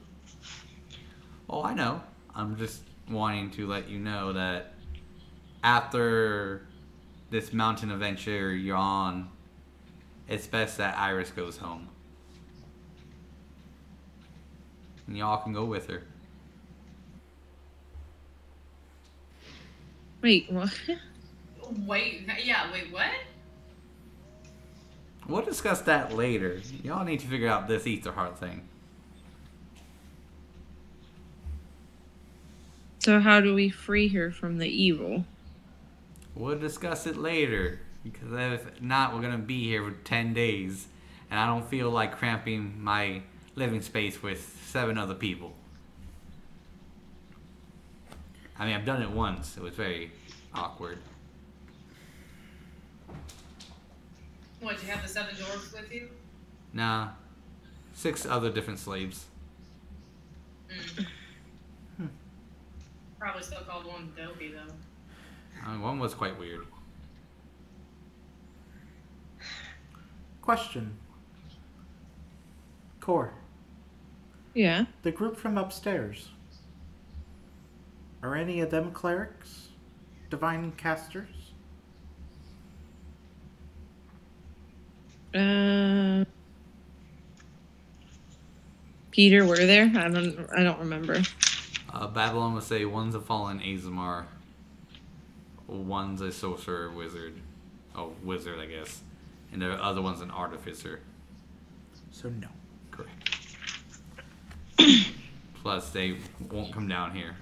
Oh, I know. I'm just wanting to let you know that after this mountain adventure you're on, it's best that Iris goes home. And y'all can go with her. Wait, what? Wait, what? We'll discuss that later. Y'all need to figure out this ether heart thing. So how do we free her from the evil? We'll discuss it later. Because if not, we're going to be here for 10 days. And I don't feel like cramping my living space with 7 other people. I mean, I've done it once. It was very awkward. What, you have the 7 dwarves with you? Nah. 6 other different slaves. Probably still called one Dopey, though. One was quite weird. Question. Core, Yeah. the group from upstairs. Are any of them clerics? Divine casters? Peter, were there? I don't remember. Babylon would say one's a fallen Azamar. One's a sorcerer wizard. Oh, wizard, I guess. And the other one's an artificer. So no. Correct. Plus, they won't come down here.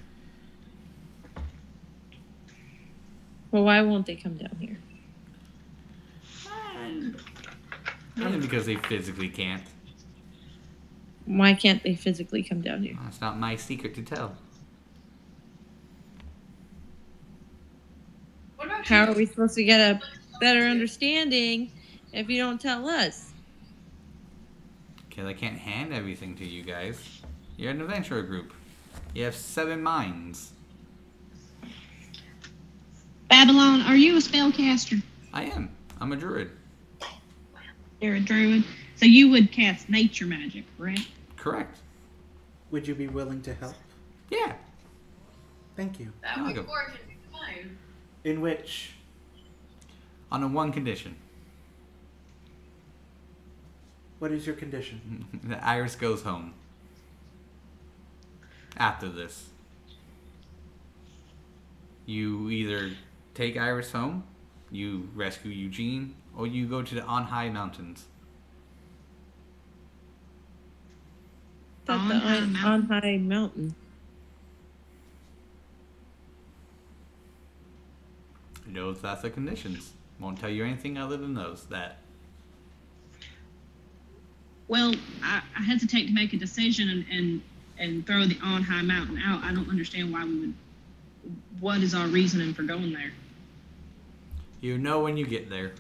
Well, why won't they come down here? Mainly because they physically can't. Why can't they physically come down here? That's not my secret to tell. What about How you? are we supposed to get a better understanding if you don't tell us? Because I can't hand everything to you guys. You're an adventurer group. You have 7 minds. Babylon, are you a spellcaster? I am. I'm a druid. You're a druid. So you would cast nature magic, right? Correct. Would you be willing to help? Yeah. Thank you. That I'll way go. Core can be fine. In which, On a one condition. what is your condition? That Iris goes home. After this. You either take Iris home, you rescue Eugene, or you go to the On High Mountains. That's the on high mountain. That's the conditions. Won't tell you anything other than those. That. Well, I hesitate to make a decision and throw the on high mountain out. I don't understand why we would. What is our reasoning for going there? You know when you get there.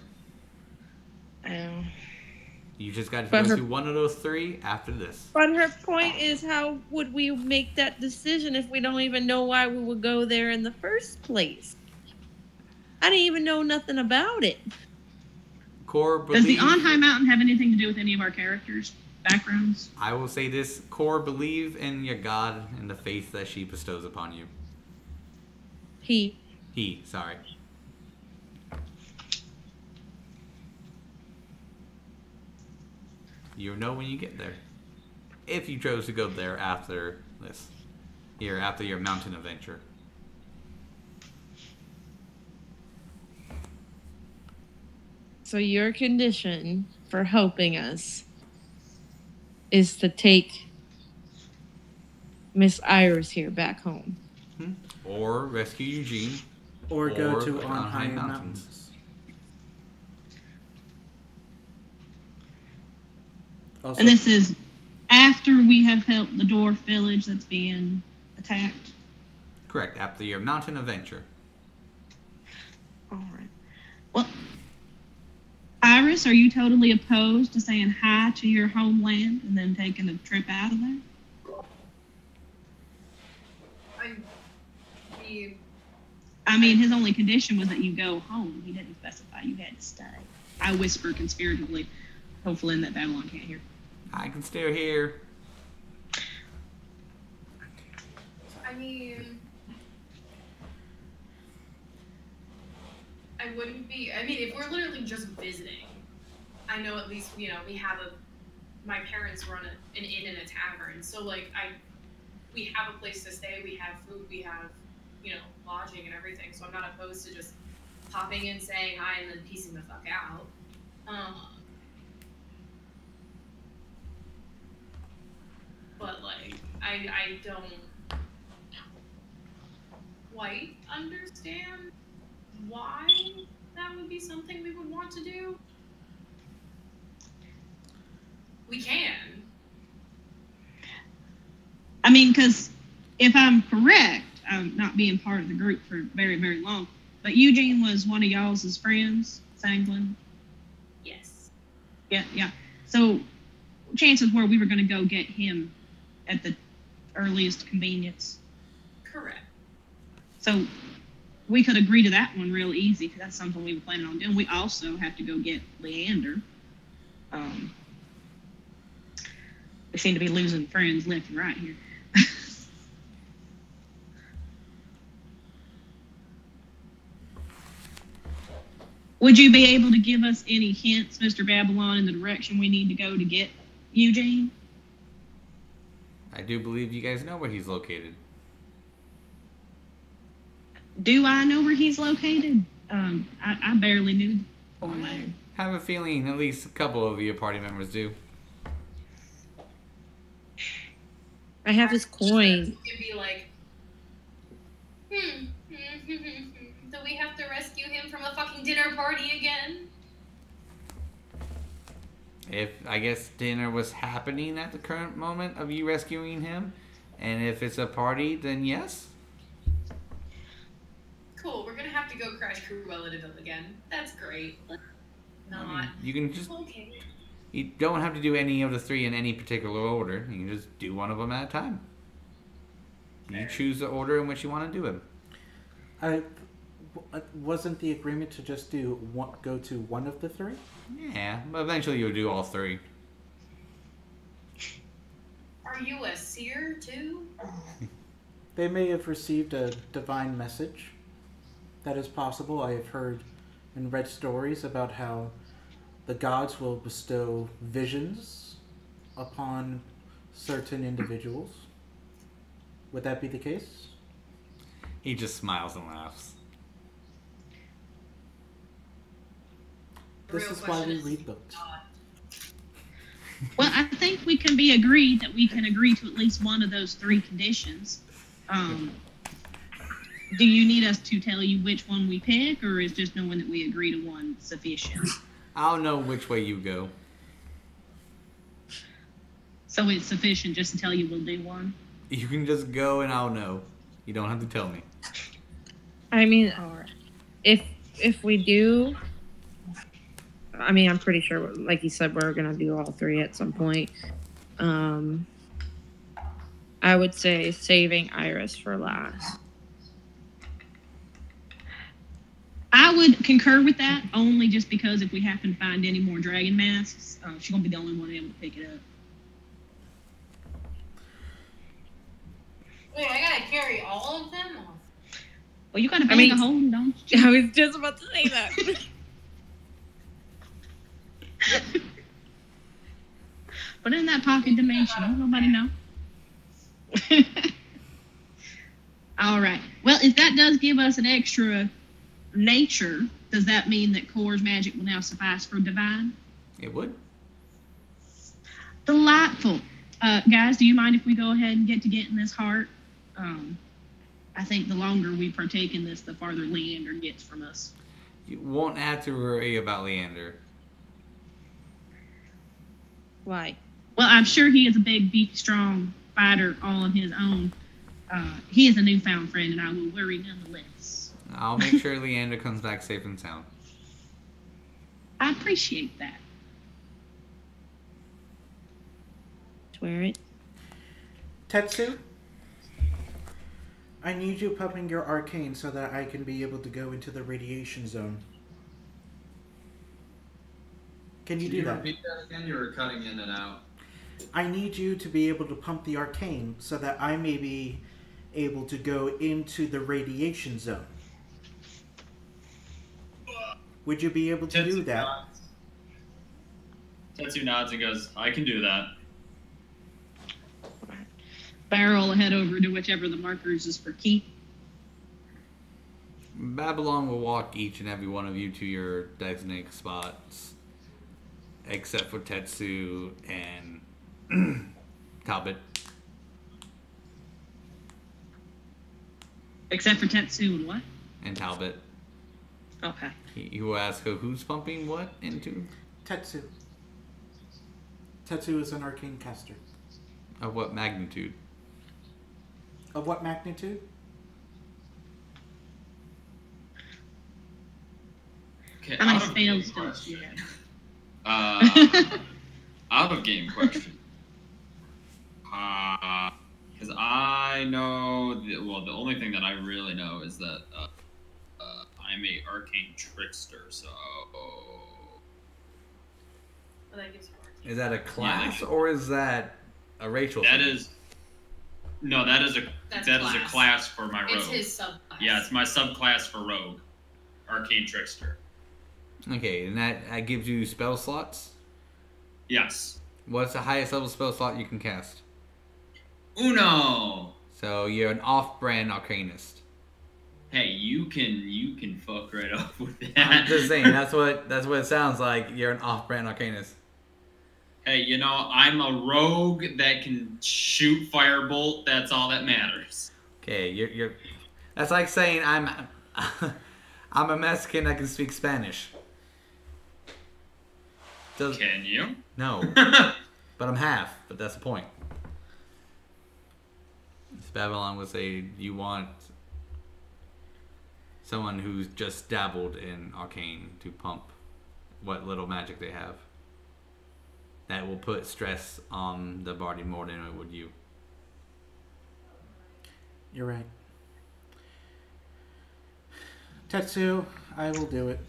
You just got to But go her- through one of those 3 after this. But her point is, how would we make that decision if we don't even know why we would go there in the first place? I didn't even know nothing about it. Core Does the believe. on high mountain have anything to do with any of our characters' backgrounds? I will say this: Core, believe in your God and the faith that she bestows upon you. He. Sorry. You'll know when you get there. If you chose to go there after this. After your mountain adventure. So your condition for helping us is to take Miss Iris here back home. Or rescue Eugene. Or go to the On High Mountains. Also, And this is after we have helped the dwarf village that's being attacked. Correct, after your mountain adventure. All right. Well, Iris, are you totally opposed to saying hi to your homeland and then taking a trip out of there? I mean, his only condition was that you go home. He didn't specify you had to stay. I whisper conspiratively, hopefully that Babylon can't hear. I can still hear. I mean, I wouldn't be. I mean, if we're literally just visiting, I know at least we have my parents run an inn and a tavern, so like we have a place to stay, we have food, we have lodging and everything. So I'm not opposed to just popping in, saying hi, and then piecing the fuck out. But like I don't quite understand why that would be something we would want to do. We can. I mean, because if I'm correct, I'm not being part of the group for very, very long, but Eugene was one of y'all's friends, Senguine? Yes. Yeah. So chances were we were going to go get him at the earliest convenience. Correct. So we could agree to that one real easy, because that's something we were planning on doing. We also have to go get Leander. We seem to be losing friends left and right here. Would you be able to give us any hints, Mr. Babylon, in the direction we need to go to get Eugene? I do believe you guys know where he's located. Do I know where he's located? I barely knew. I have a feeling at least a couple of your party members do. I have his coin. It'd be like, do we have to rescue him from a fucking dinner party again? If, I guess, dinner was happening at the current moment of you rescuing him, and if it's a party, then yes. Cool, we're gonna have to go crash Cruella de Vil again. That's great. Let's not. I mean, you can just... Okay. You don't have to do any of the three in any particular order. You can just do one of them at a time. You choose the order in which you want to do them. Wasn't the agreement to just go to one of the three? Yeah, but eventually you'll do all three. Are you a seer too? They may have received a divine message. That is possible. I have heard and read stories about how the gods will bestow visions upon certain individuals. Would that be the case? He just smiles and laughs. This is why we read books. Well, I think we can be agreed that we can agree to at least one of those three conditions. Do you need us to tell you which one we pick, or is just knowing that we agree to one sufficient? I'll know which way you go. So it's sufficient just to tell you we'll do one? You can just go and I'll know. You don't have to tell me. I mean, if we do, I mean, I'm pretty sure, like you said, we're gonna do all three at some point. I would say saving Iris for last. I would concur with that, only just because if we happen to find any more dragon masks, she's gonna be the only one able to pick it up. Wait, I gotta carry all of them? Well, you got a bag of holding, don't you? I was just about to say that. Put it in that pocket dimension. Don't nobody know. All right. Well, if that does give us an extra nature, does that mean that Core's magic will now suffice for divine? It would. Delightful. Guys, do you mind if we go ahead and get to getting this heart? I think the longer we partake in this, the farther Leander gets from us. You won't have to worry about Leander. Why? Well, I'm sure he is a big, beefy, strong fighter all on his own. He is a newfound friend, and I will worry nonetheless. I'll make sure Leander comes back safe and sound. I appreciate that. Swear it. Tetsu, I need you pumping your arcane so that I can be able to go into the radiation zone. Can you do that? Repeat that again? You were cutting in and out. I need you to be able to pump the arcane so that I may be able to go into the radiation zone. Would you be able to do that? Tetsu nods and goes, I can do that. Beryl will head over to whichever the markers is for Keith. Babylon will walk each and every one of you to your designated spots, except for Tetsu and Talbot. Except for Tetsu and what? And Talbot. Okay. He will ask who's pumping what into? Tetsu. Tetsu is an arcane caster. Of what magnitude? Of what magnitude? Okay, How many out of game spells does she question. have? Out of game question. Because I know, the only thing that I really know is that I'm a arcane trickster, so... Well, that gives you more. Is that a class or is that a racial That thing? is... No, that is a class for my rogue. It's his subclass. Yeah, it's my subclass for rogue. Arcane trickster. Okay, and that gives you spell slots? Yes. What's the highest level spell slot you can cast? Uno! So you're an off-brand arcanist. Hey, you can fuck right up with that. I'm just saying, that's what it sounds like. You're an off-brand arcanist. Hey, you know, I'm a rogue that can shoot firebolt. That's all that matters. Okay, you're. That's like saying I'm a Mexican that can speak Spanish. Can you? No, but I'm half. But that's the point. Babylon would say you want someone who's just dabbled in arcane to pump what little magic they have. That will put stress on the party more than it would you. You're right. Tetsu, I will do it.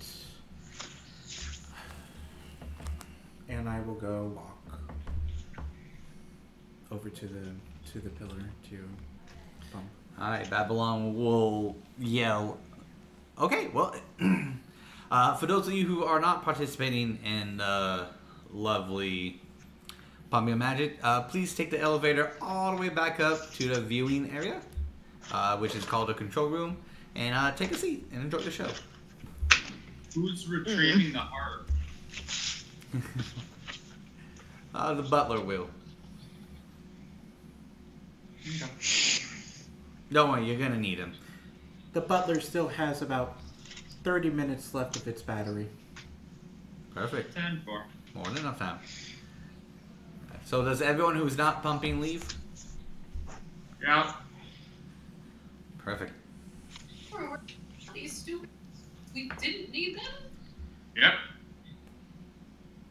And I will go walk over to the pillar to pump. Alright, Babylon will yell. Okay, well, for those of you who are not participating in lovely pumping of magic, please take the elevator all the way back up to the viewing area, which is called the control room, and take a seat and enjoy the show. Who's retrieving the heart? The butler will. Don't worry, you're gonna need him. The butler still has about 30 minutes left of its battery. Perfect. 10-4. More than enough time. So does everyone who's not pumping leave? Yeah. Perfect. Are these stupid? We didn't need them? Yep.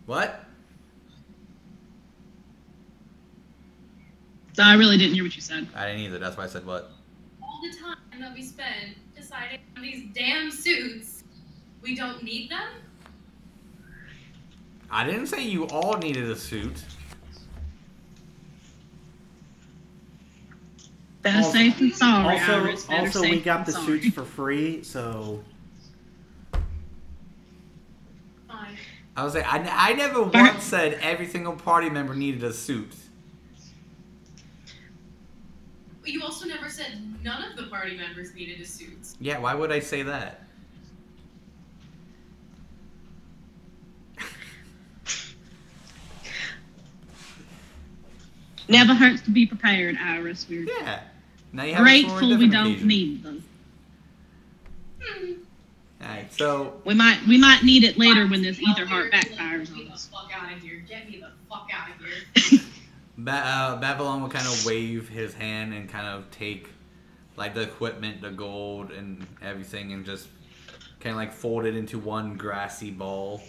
What? I really didn't hear what you said. I didn't either. That's why I said what. All the time that we spend deciding on these damn suits, we don't need them? I didn't say you all needed a suit. Better safe than sorry, Iris. Better Also, safe we got the than sorry. suits for free, so Fine. I was like, I never once said every single party member needed a suit. But you also never said none of the party members needed a suit. Yeah, why would I say that? Never hurts to be prepared, Iris. We're Yeah. Now you have it for a grateful we different don't occasion. need them. Alright, so We might need it later when this ether heart backfires on Get me the us. fuck out of here. Get me the fuck out of here. Babylon will kind of wave his hand and kind of take like the equipment, the gold, and everything, and just kind of like fold it into one grassy ball,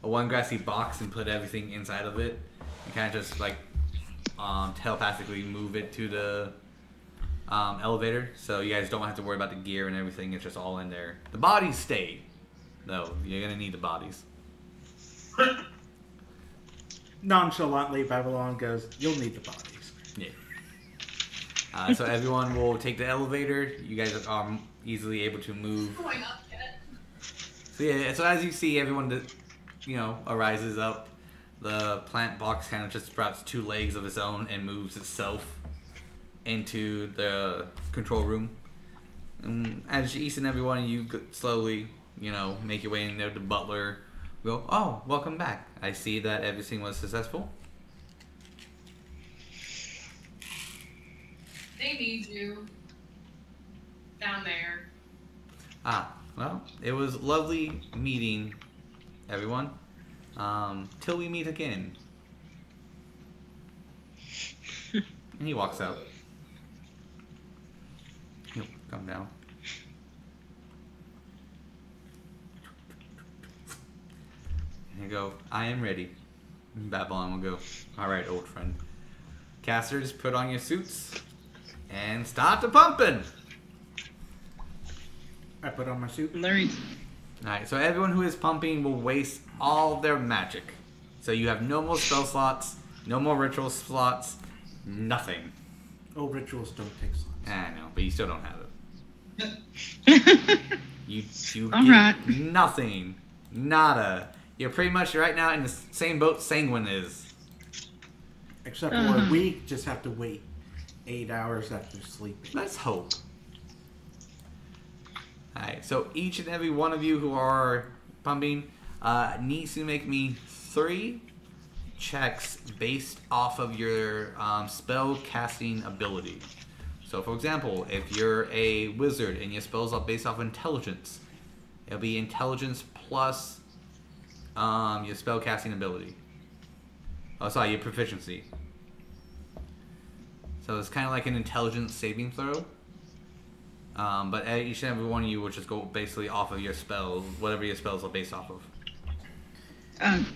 or one grassy box, and put everything inside of it, and kind of just like telepathically move it to the elevator, so you guys don't have to worry about the gear and everything. It's just all in there. The bodies stay, though. You're gonna need the bodies. Nonchalantly, Babylon goes, "You'll need the bodies." Yeah. So everyone will take the elevator. You guys are easily able to move. Going up yet? So yeah. So as you see, everyone, arises up. The plant box kind of just sprouts 2 legs of its own and moves itself into the control room. And as each and every one of you slowly, make your way in there, the butler will go, "Oh, welcome back. I see that everything was successful." They need you down there. Well, it was lovely meeting everyone. Till we meet again. And he walks out. He'll come down. And he'll go, "I am ready." And Babylon will go, "All right, old friend. Casters, put on your suits and start the pumping." I put on my suit. Larry. Alright, so everyone who is pumping will waste all of their magic. So you have no more spell slots, no more ritual slots, nothing. Oh, rituals don't take slots. I know, but you still don't have it. You All get right. nothing. Nada. You're pretty much right now in the same boat Senguine is. Except for we just have to wait 8 hours after sleeping. Let's hope. Alright, so each and every one of you who are pumping needs to make me 3 checks based off of your spell casting ability. So, for example, if you're a wizard and your spells are based off intelligence, it'll be intelligence plus your spell casting ability. Oh, sorry, your proficiency. So it's kind of like an intelligence saving throw. But each and every one of you will just go basically off of your spells, whatever your spells are based off of. Am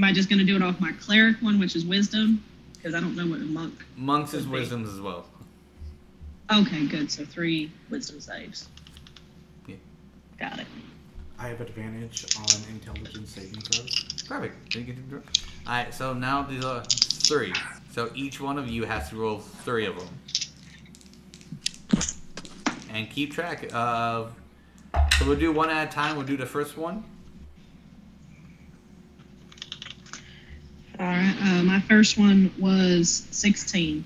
I just going to do it off my cleric one, which is wisdom? Because I don't know what a monk. Monks is wisdoms as well. Okay, good. So 3 wisdom saves. Yeah. Got it. I have advantage on intelligence saving throws. Perfect. Alright, so now these are 3. So each one of you has to roll 3 of them. And keep track of... So we'll do one at a time. We'll do the first one. Alright, my first one was 16.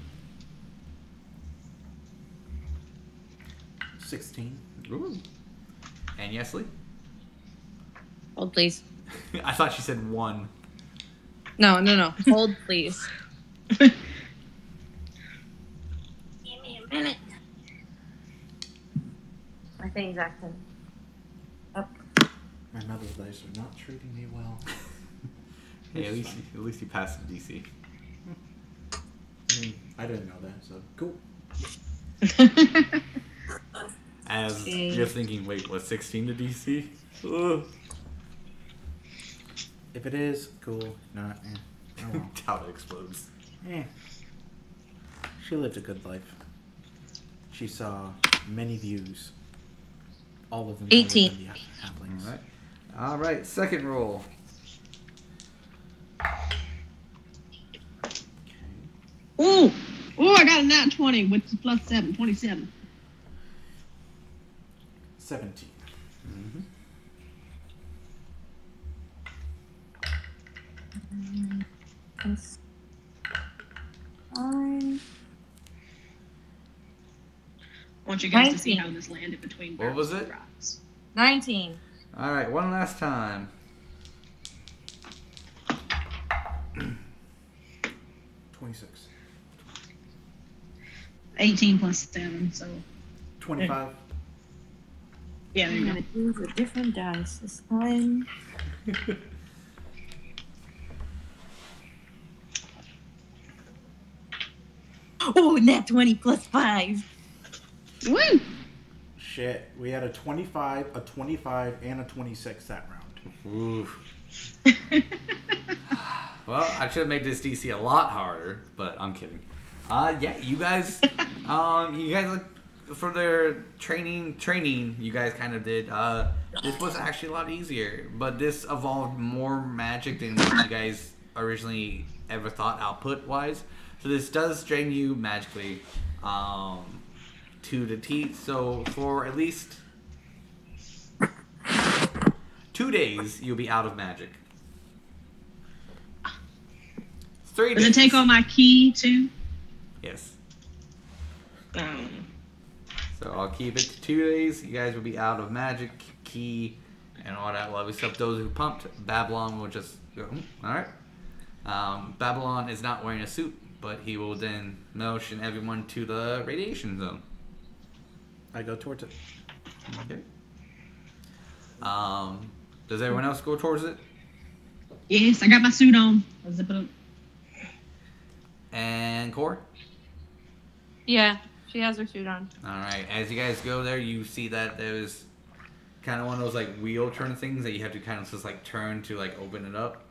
16. Ooh. And Yeslie? Hold, please. I thought she said 1. No. Hold, please. Give me a minute. My thing's acting up. My metal dice are not treating me well. Hey, at least you passed the DC. I mean, I didn't know that, so cool. As Okay. you're thinking, wait, was 16 the DC? Ugh. If it is, cool. Not, oh well. Talbot explodes. She lived a good life. She saw many views. All of them. 18. other than the halflings. Alright, second roll. Ooh! Ooh, I got a nat 20, which is plus 7, 27. 17. Plus 5. I want you guys to see 19. how this landed between What was barrels it? and rocks. 19. Alright, one last time. 26. 18 plus 7, so 25. yeah, there I'm you going go. to use a different dice this time. Oh, nat 20 plus 5. Woo! Shit, we had a 25, a 25, and a 26 that round. Oof. Well, I should have made this DC a lot harder, but I'm kidding. Yeah, you guys, like, for their training, you guys kind of did. This was actually a lot easier, but this evolved more magic than what you guys originally ever thought output-wise. So this does drain you magically, to the teeth. So for at least 2 days, you'll be out of magic. 3 days. Does it take all my key too? Yes. Oh. So I'll keep it to 2 days. You guys will be out of magic, key, and all that lovely stuff. Those who pumped, Babylon will just go, alright. Babylon is not wearing a suit, but he will then motion everyone to the radiation zone. I go towards it. Okay. Does everyone else go towards it? Yes, I got my suit on. I'll zip it up. And Core? Yeah, she has her suit on. Alright, as you guys go there, you see that there's kind of one of those like wheel turn things that you have to kind of just like turn to like open it up.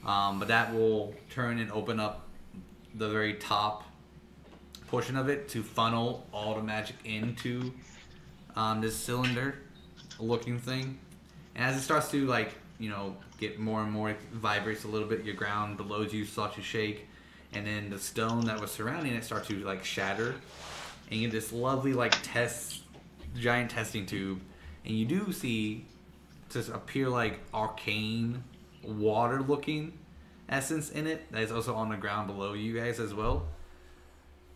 But that will turn and open up the very top portion of it to funnel all the magic into this cylinder looking thing. And as it starts to like, get more and more, it vibrates a little bit, your ground below you starts to shake. And then the stone that was surrounding it starts to like shatter, and you get this lovely like giant testing tube, and you do see just appear like arcane water looking essence in it that is also on the ground below you guys as well.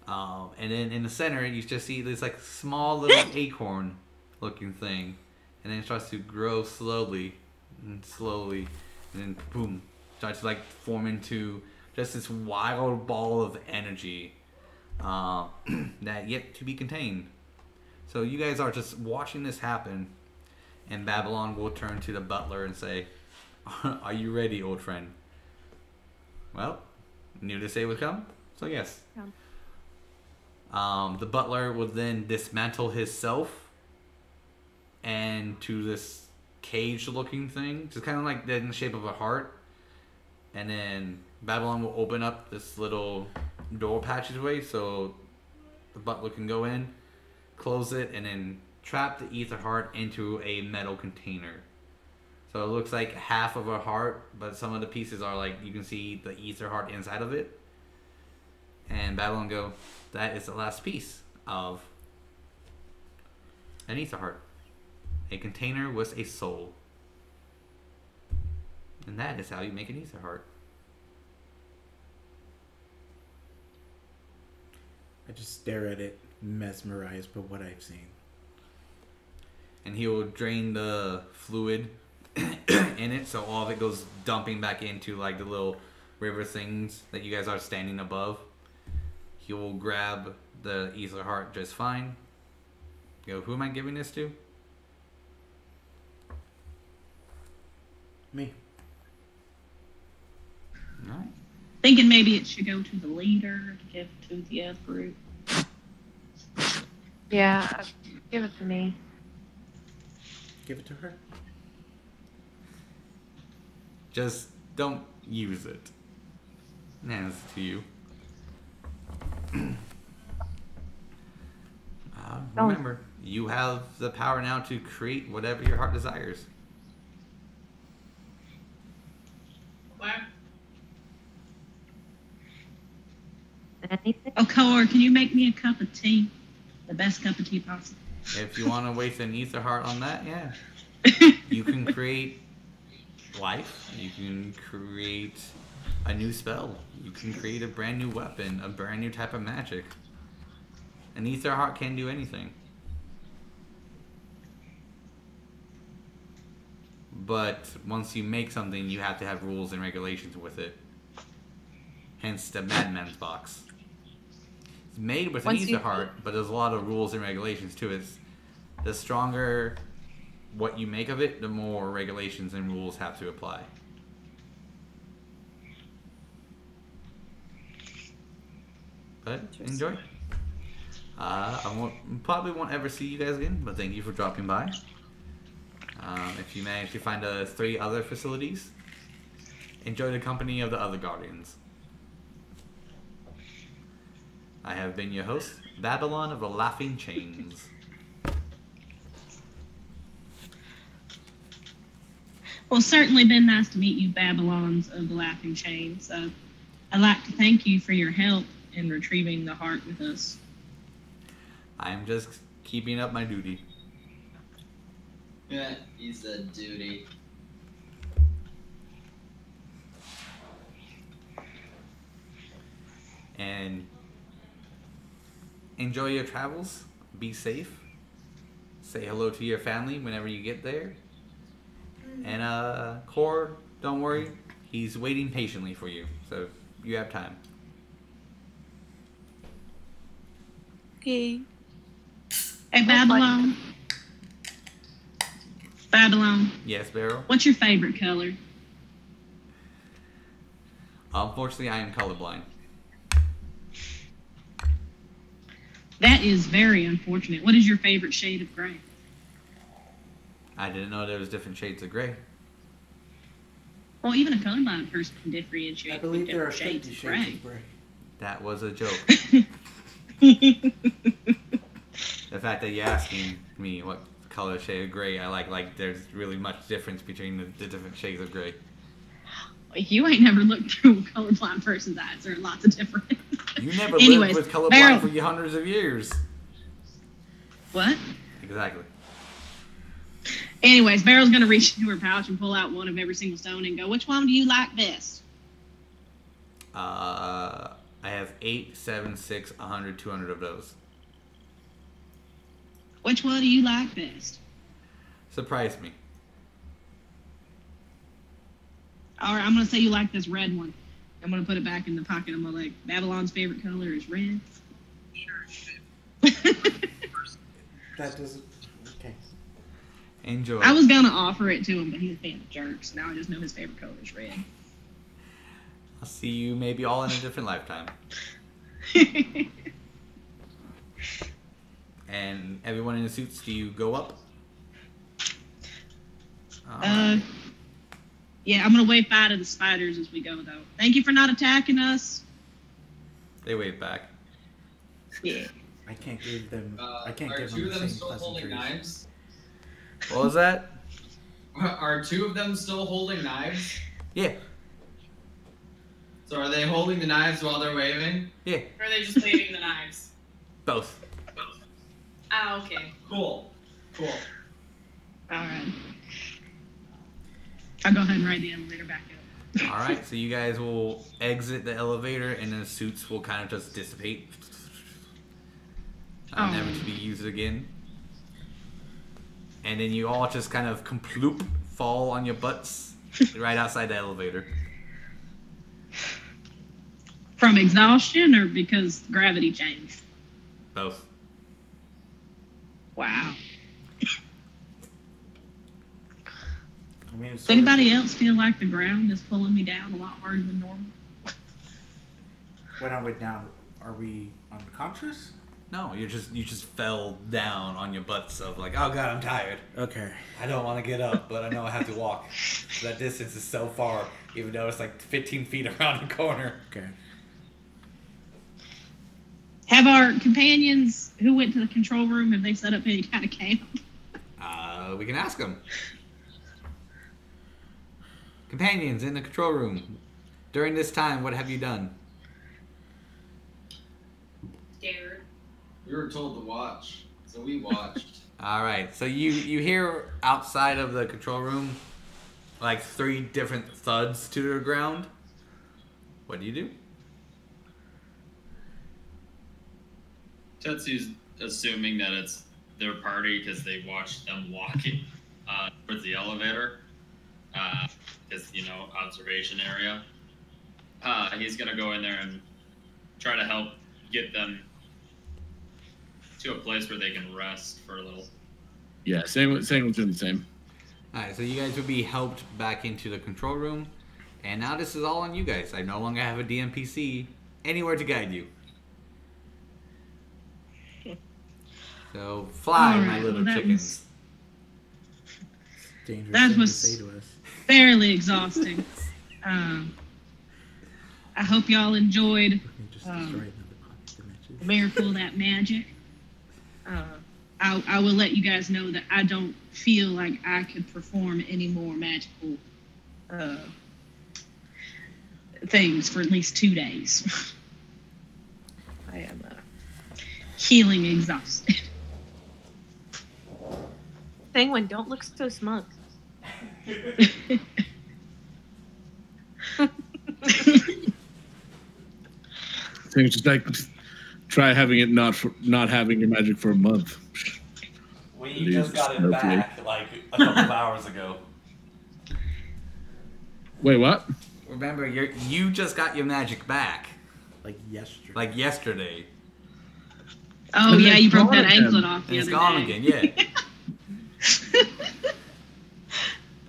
And then in the center you just see this like small little acorn looking thing, and then it starts to grow slowly, and then boom, starts to like form into just this wild ball of energy that yet to be contained. So you guys are just watching this happen, and Babylon will turn to the butler and say, "Are you ready, old friend?" Well, knew this day would come, so yes. Yeah. The butler will then dismantle himself and to this cage-looking thing, just kind of like in the shape of a heart, and then Babylon will open up this little door passageway so the butler can go in, close it, and then trap the ether heart into a metal container. So it looks like half of a heart, but some of the pieces are like, you can see the ether heart inside of it. And Babylon go, that is the last piece of an ether heart. A container with a soul. And that is how you make an ether heart. I just stare at it, mesmerized by what I've seen. And he will drain the fluid in it, so all of it goes dumping back into like the little river things that you guys are standing above. He will grab the ether heart just fine. Go, who am I giving this to? Me. Alright. Thinking maybe it should go to the leader to give to the other group. Yeah, give it to me. Give it to her. Just don't use it. Nah, it's to you. Remember, you have the power now to create whatever your heart desires. What? Anything? Oh, Cor, can you make me a cup of tea? The best cup of tea possible. If you want to waste an ether heart on that, yeah. You can create life. You can create a new spell. You can create a brand new weapon, a brand new type of magic. An ether heart can do anything. But once you make something, you have to have rules and regulations with it. Hence the Madman's box. It's made with an ether heart, but there's a lot of rules and regulations to it. The stronger what you make of it, the more regulations and rules have to apply. But enjoy. Probably won't ever see you guys again, but thank you for dropping by. If you manage to find 3 other facilities, enjoy the company of the other Guardians. I have been your host, Babylon of the Laughing Chains. Well, it's certainly been nice to meet you, Babylons of the Laughing Chains. I'd like to thank you for your help in retrieving the heart with us. I'm just keeping up my duty. Yeah, he said duty. And enjoy your travels. Be safe. Say hello to your family whenever you get there. And Core, don't worry. He's waiting patiently for you. So you have time. Okay. Hey, Babylon. Babylon, Yes, Beryl? what's your favorite color? Unfortunately, I am colorblind. That is very unfortunate. What is your favorite shade of gray? I didn't know there was different shades of gray. Well, even a colorblind person can differentiate I believe between there are different 50 shades shades of of gray. That was a joke. gray. The fact that you're asking me what color shade of gray I like there's really much difference between the different shades of gray. You ain't never looked through a colorblind person's eyes. There are lots of different. You never Anyways, lived with colorblind Beryl. for hundreds of years. What? Exactly. Anyways, Beryl's gonna reach into her pouch and pull out one of every single stone and go, which one do you like best? I have 8, 7, 6, 100, 200 of those. Which one do you like best? Surprise me. All right, I'm gonna say you like this red one. I'm gonna put it back in the pocket of my leg. Babylon's favorite color is red. That doesn't. Okay. Enjoy. I was gonna offer it to him, but he's being a jerk, so now I just know his favorite color is red. I'll see you maybe all in a different lifetime. And everyone in the suits, do you go up? Alright. Yeah, I'm gonna wave bye to the spiders as we go, though. Thank you for not attacking us. They wave back. Yeah. I can't give them. I can't Are give 2 them of the them same still holding pleasantries. knives? What was that? Are 2 of them still holding knives? Yeah. So are they holding the knives while they're waving? Yeah. Or are they just waving the knives? Both. Ah, okay. Cool. Cool. Alright. I'll go ahead and ride the elevator back up. Alright, so you guys will exit the elevator and the suits will kind of just dissipate. Never to be used again. And then you all just kind of comploop, fall on your butts right outside the elevator. From exhaustion or because gravity changed? Both. Wow. I mean, Does anybody else feel like the ground is pulling me down a lot harder than normal? When I went down, are we unconscious? No, you just fell down on your butts of like, oh god, I'm tired. Okay. I don't want to get up, but I know I have to walk. That distance is so far, even though it's like 15 feet around the corner. Okay. Have our companions who went to the control room, have they set up any kind of camp? We can ask them. Companions in the control room. During this time, what have you done? Scared. We were told to watch, so we watched. Alright, so you hear outside of the control room like 3 different thuds to the ground. What do you do? Tetsu's assuming that it's their party because they watched them walking towards the elevator. Because, observation area. He's going to go in there and try to help get them to a place where they can rest for a little. Yeah, same was doing the same. Alright, so you guys would be helped back into the control room. And now this is all on you guys. I no longer have a DMPC anywhere to guide you. So fly, All my right, little well, chickens. Dangerous That thing was- to say to us. fairly exhausting. I hope y'all enjoyed We just destroyed another pocket dimension. the miracle of that magic. I will let you guys know that I don't feel like I could perform any more magical things for at least 2 days. I am healing exhausted. Senguine, don't look so smug. So it's just like try having it not having your magic for a month. We just got it back like a couple of hours ago. Wait, what? Remember, you just got your magic back Like yesterday. like yesterday. Oh And yeah, it's you broke gone that again. anklet off the And it's other gone day. again,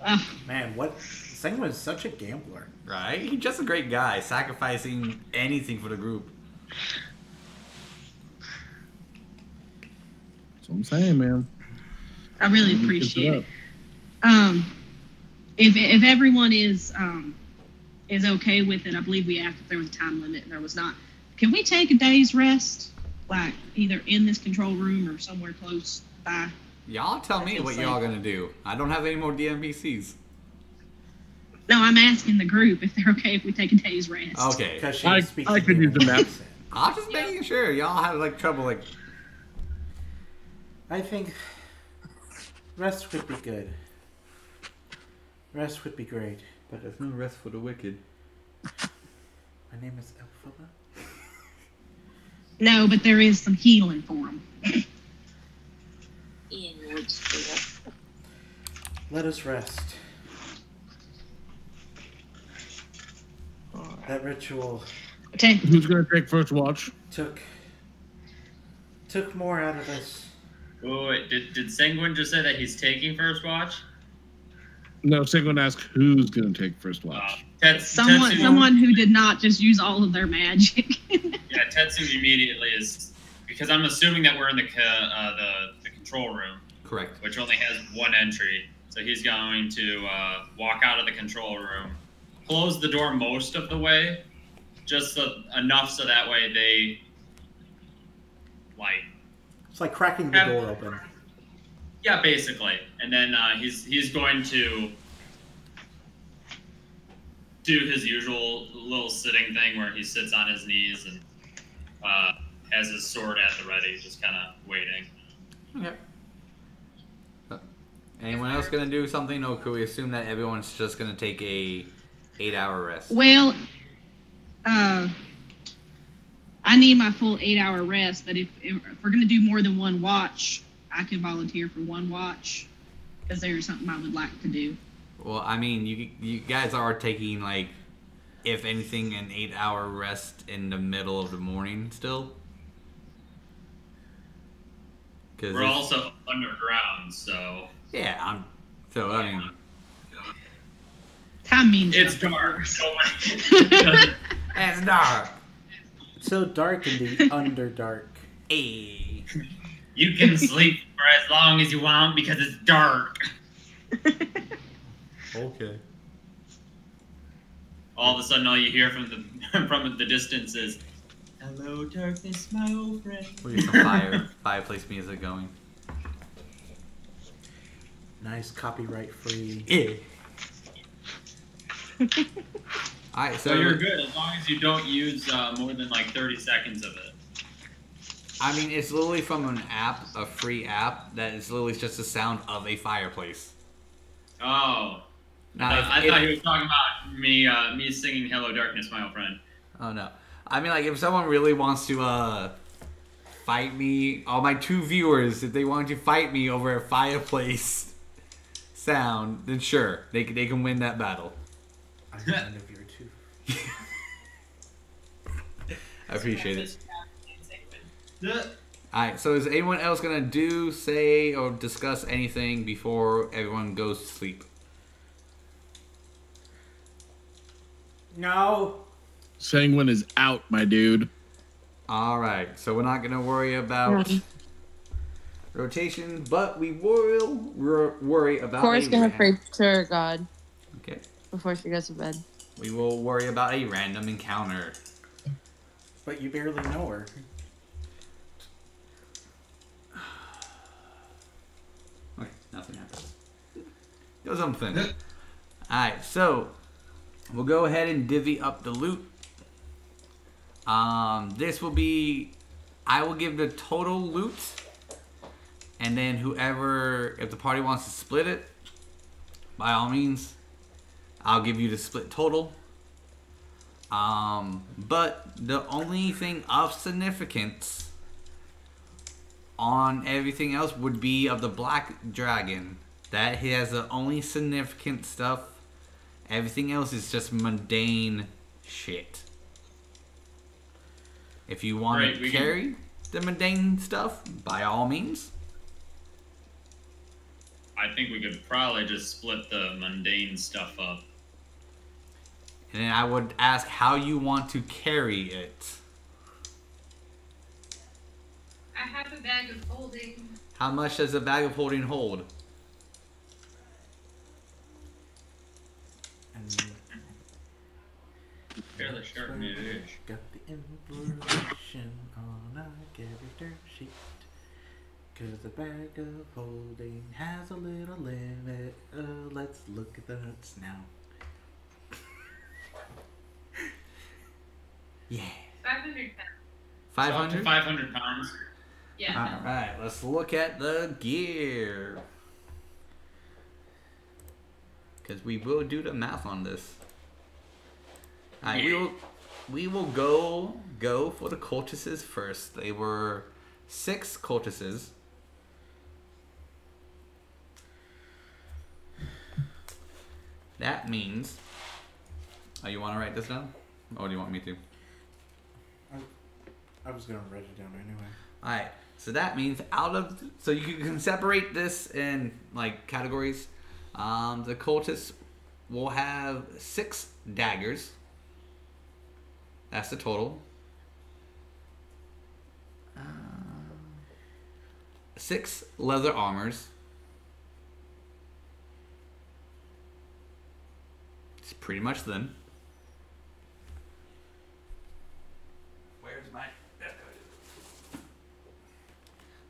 yeah. Man, what? Senguine's such a gambler. Right? He's just a great guy, sacrificing anything for the group. That's what I'm saying, man. I really appreciate it. If everyone is okay with it, I believe we asked if there was a time limit, and there was not. Can we take a day's rest, like either in this control room or somewhere close by? Y'all tell me what y'all gonna do. I don't have any more DMVCs. No, I'm asking the group if they're okay if we take a day's rest. Okay. Because she I was speaking could use the map. I'm just making sure. Y'all have like trouble like I think rest would be good. Rest would be great. but there's no rest for the wicked. My name is Elphaba. No, but there is some healing for them. Let us rest. That ritual Who's gonna take first watch? took more out of us. Oh, wait, did Senguine just say that he's taking first watch? No, someone ask who's gonna take first watch. Tetsu, Someone who did not just use all of their magic. Yeah, Tetsu immediately is, because I'm assuming that we're in the control room, Correct. which only has one entry. So he's going to walk out of the control room, close the door most of the way, just enough so that way they, like, It's like cracking the door open. yeah, basically. And then he's going to do his usual little sitting thing where he sits on his knees and has his sword at the ready, just kind of waiting. Okay. Anyone else gonna do something, or could we assume that everyone's just gonna take a 8-hour rest? Well, I need my full 8-hour rest, but if we're going to do more than one watch, I can volunteer for one watch, because there's something I would like to do. Well, I mean, you guys are taking, like, if anything, an 8-hour rest in the middle of the morning still? We're also underground, so Yeah, I mean... Time means it's nothing. dark. So It's dark! So dark in the underdark. Hey. you can sleep for as long as you want because it's dark. Okay. All of a sudden, all you hear from the distance is, "Hello, darkness, my old friend." We'll get some fireplace music going. Nice copyright free. Yeah. Alright, So you're good as long as you don't use more than like 30 seconds of it. I mean, it's literally from an app, a free app, that is literally just the sound of a fireplace. Oh. Now, I thought he was talking about me singing "Hello, Darkness, My Old Friend." Oh no. I mean, like, if someone really wants to fight me, all my 2 viewers, if they want to fight me over a fireplace sound, then sure, they can win that battle. I'm one of your 2. I appreciate it. Alright, so is anyone else gonna do, say, or discuss anything before everyone goes to sleep? No. Sanguine is out, my dude. Alright, so we're not gonna worry about rotation, but we will worry about Cora's a gonna pray to her God Okay. before she goes to bed. We will worry about a random encounter. But you barely know her. Okay, nothing happens. Do something. Alright, so we'll go ahead and divvy up the loot. This will be, I will give the total loot, and then whoever, if the party wants to split it, by all means, I'll give you the split total. But the only thing of significance on everything else would be of the black dragon. That he has the only significant stuff. Everything else is just mundane shit. If you want to carry the mundane stuff, by all means. I think we could probably just split the mundane stuff up. And then I would ask how you want to carry it. I have a bag of holding. How much does a bag of holding hold? Fairly sharp-ish. Got the information on a character sheet. Cause the bag of holding has a little limit. Let's look at the notes now. Yeah. 500 pounds. 500? 500 pounds. Yeah. Alright, let's look at the gear. Because we will do the math on this. Alright, we will go for the cultists first. They were 6 cultists. That means... Oh, you want to write this down? Or do you want me to? I was gonna write it down anyway. Alright, so that means so you can separate this in like categories. The cultists will have 6 daggers. That's the total. 6 leather armors. It's pretty much them. Where's my...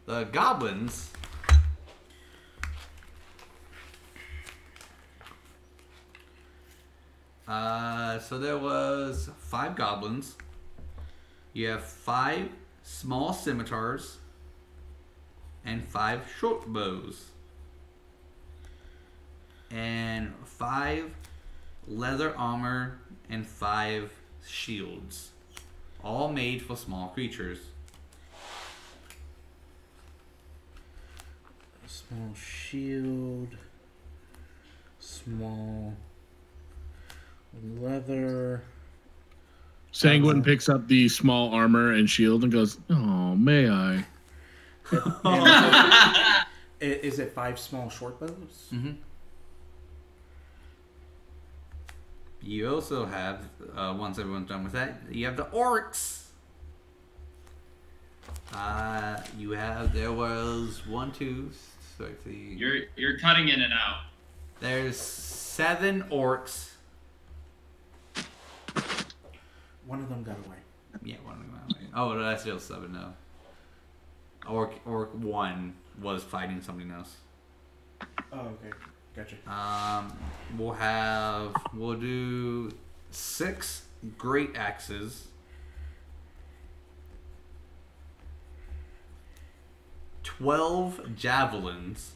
The goblins so there was 5 goblins. You have 5 small scimitars and 5 short bows and 5 leather armor and 5 shields, all made for small creatures. Small shield, small leather. Sanguine picks up the small armor and shield and goes, "Oh, may I?" Is it 5 small short bows? Mm-hmm. You also have, once everyone's done with that, you have the orcs. There was 1, 2, 3. You're cutting in and out. There's 7 orcs. One of them got away. Yeah, one of them got away. Oh, that's still 7 now. Orc 1 was fighting something else. Oh, okay. Gotcha. We'll do 6 great axes. 12 javelins.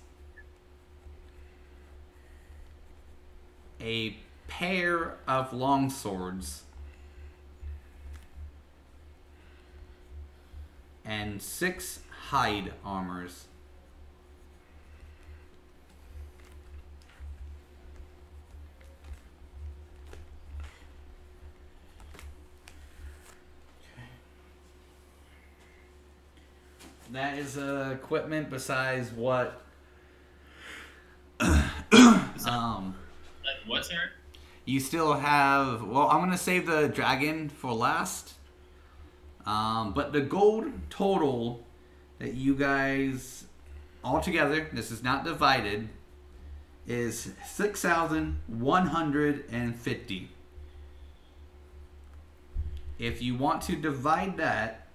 A pair of longswords. And 6 hide armors. That is equipment besides what What's there? you still have. Well, I'm gonna save the dragon for last. But the gold total that you guys altogether, this is not divided, is 6,150. If you want to divide that,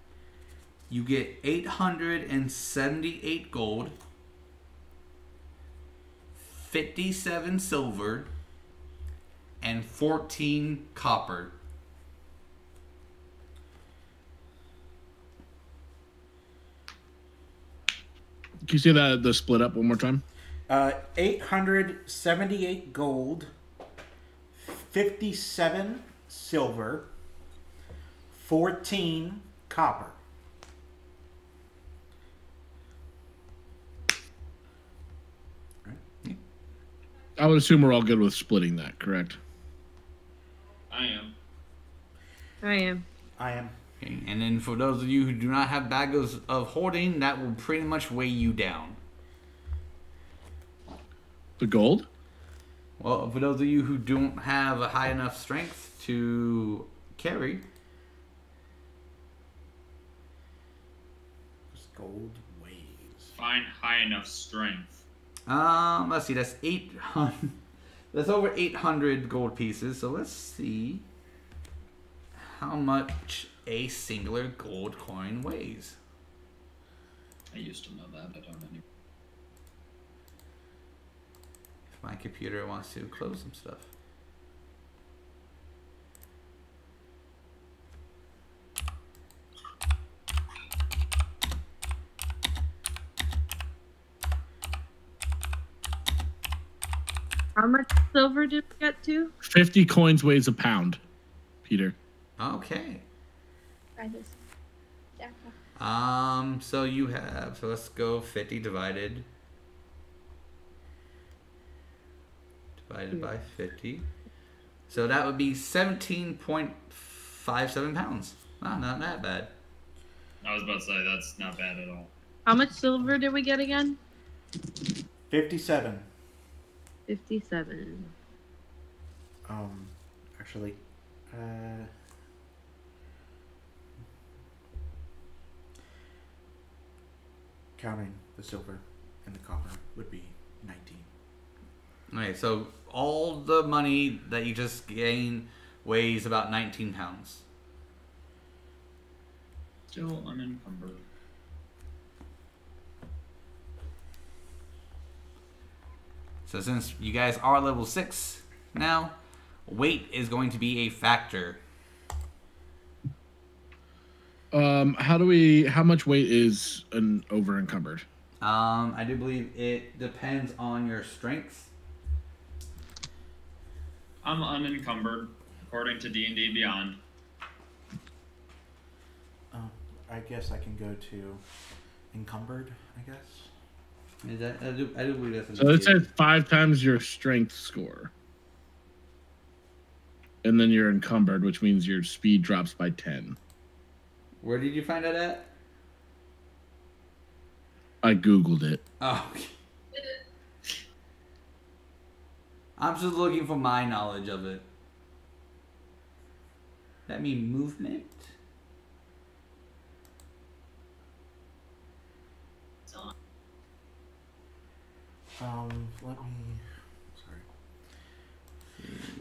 you get 878 gold, 57 silver, and 14 copper. Can you say that the split up one more time? 878 gold, 57 silver, 14 copper. I would assume we're all good with splitting that, correct? I am. I am. I am. Okay, and then for those of you who do not have bags of hoarding, that will pretty much weigh you down. The gold? Well, for those of you who don't have a high enough strength to carry, Gold weighs. Find high enough strength. let's see, that's 800. That's over 800 gold pieces. So let's see how much a singular gold coin weighs. I used to know that. I don't anymore. If my computer wants to close some stuff. How much silver did we get to? 50 coins weighs a pound, Peter. Okay. I just. So you have, so let's go 50 divided by 50. So that would be 17.57 pounds. Not that bad. I was about to say that's not bad at all. How much silver did we get again? 57. 57. Actually, counting the silver and the copper would be 19. Okay, so all the money that you just gained weighs about 19 pounds. Still unencumbered. So since you guys are level 6 now, weight is going to be a factor. How much weight is an over encumbered? I do believe it depends on your strength. I'm unencumbered, according to D&D Beyond. I guess I can go to encumbered, I guess. Is that, I do believe that's So it says 5 times your strength score. And then you're encumbered, which means your speed drops by 10. Where did you find that at? I Googled it. Oh, okay. I'm just looking for my knowledge of it. That mean movement?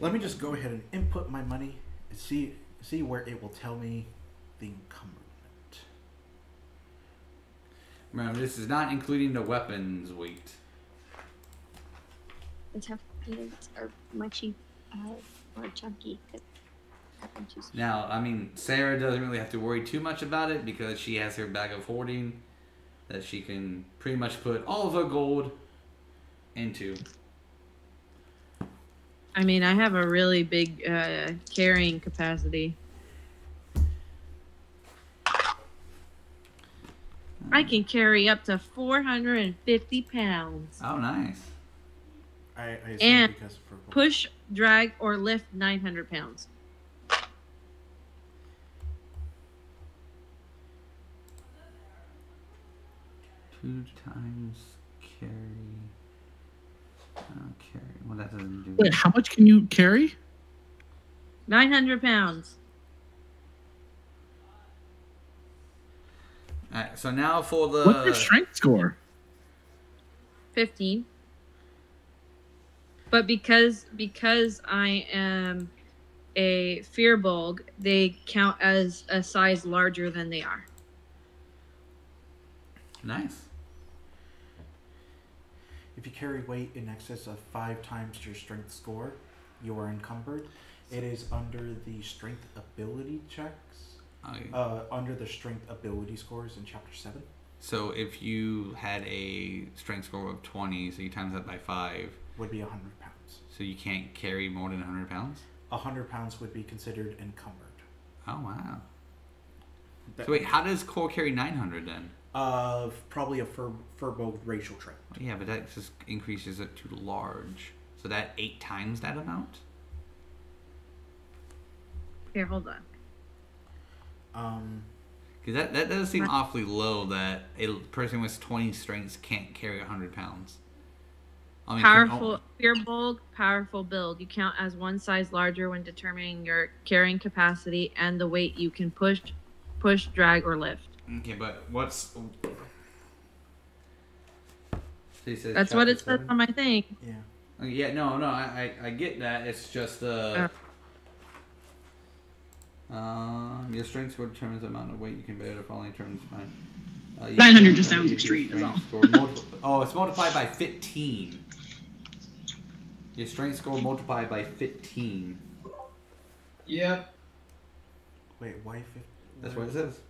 Let me just go ahead and input my money and see where it will tell me the encumberment. Remember, this is not including the weapons weight. The tough beads are muchy or chunky. Now, I mean, Sarah doesn't really have to worry too much about it because she has her bag of hoarding that she can pretty much put all of her gold into. I mean, I have a really big carrying capacity. I can carry up to 450 pounds. Oh, nice. I assume And because for push, drag, or lift 900 pounds. 2 times carry. Carry. Well, that doesn't do. Wait, how much can you carry? 900 pounds. Alright, so now for the. What's your strength score? 15. But because I am a fearbulg, they count as a size larger than they are. Nice. If you carry weight in excess of 5 times your strength score, you are encumbered. It is under the strength ability checks. Under the strength ability scores in chapter 7. So if you had a strength score of 20, so you times that by 5, would be 100 pounds. So you can't carry more than 100 pounds? 100 pounds would be considered encumbered. Oh, wow. So wait, how does Core carry 900 then? Probably a furbolg racial trait. Yeah, but that just increases it to large. So that 8 times that amount? Here, hold on. Because that does seem awfully low that a person with 20 strengths can't carry 100 pounds. I mean, Powerful fearbulg, powerful build. You count as one size larger when determining your carrying capacity and the weight you can push, drag, or lift. Okay, but what's... That's what it says on my thing. Yeah. Yeah, no, I get that. It's just your strength score determines the amount of weight you can bear the following terms. 900 just sounds extreme, is all. It's multiplied by 15. Your strength score multiplied by 15. Yep. Wait, why 15? That's what it says.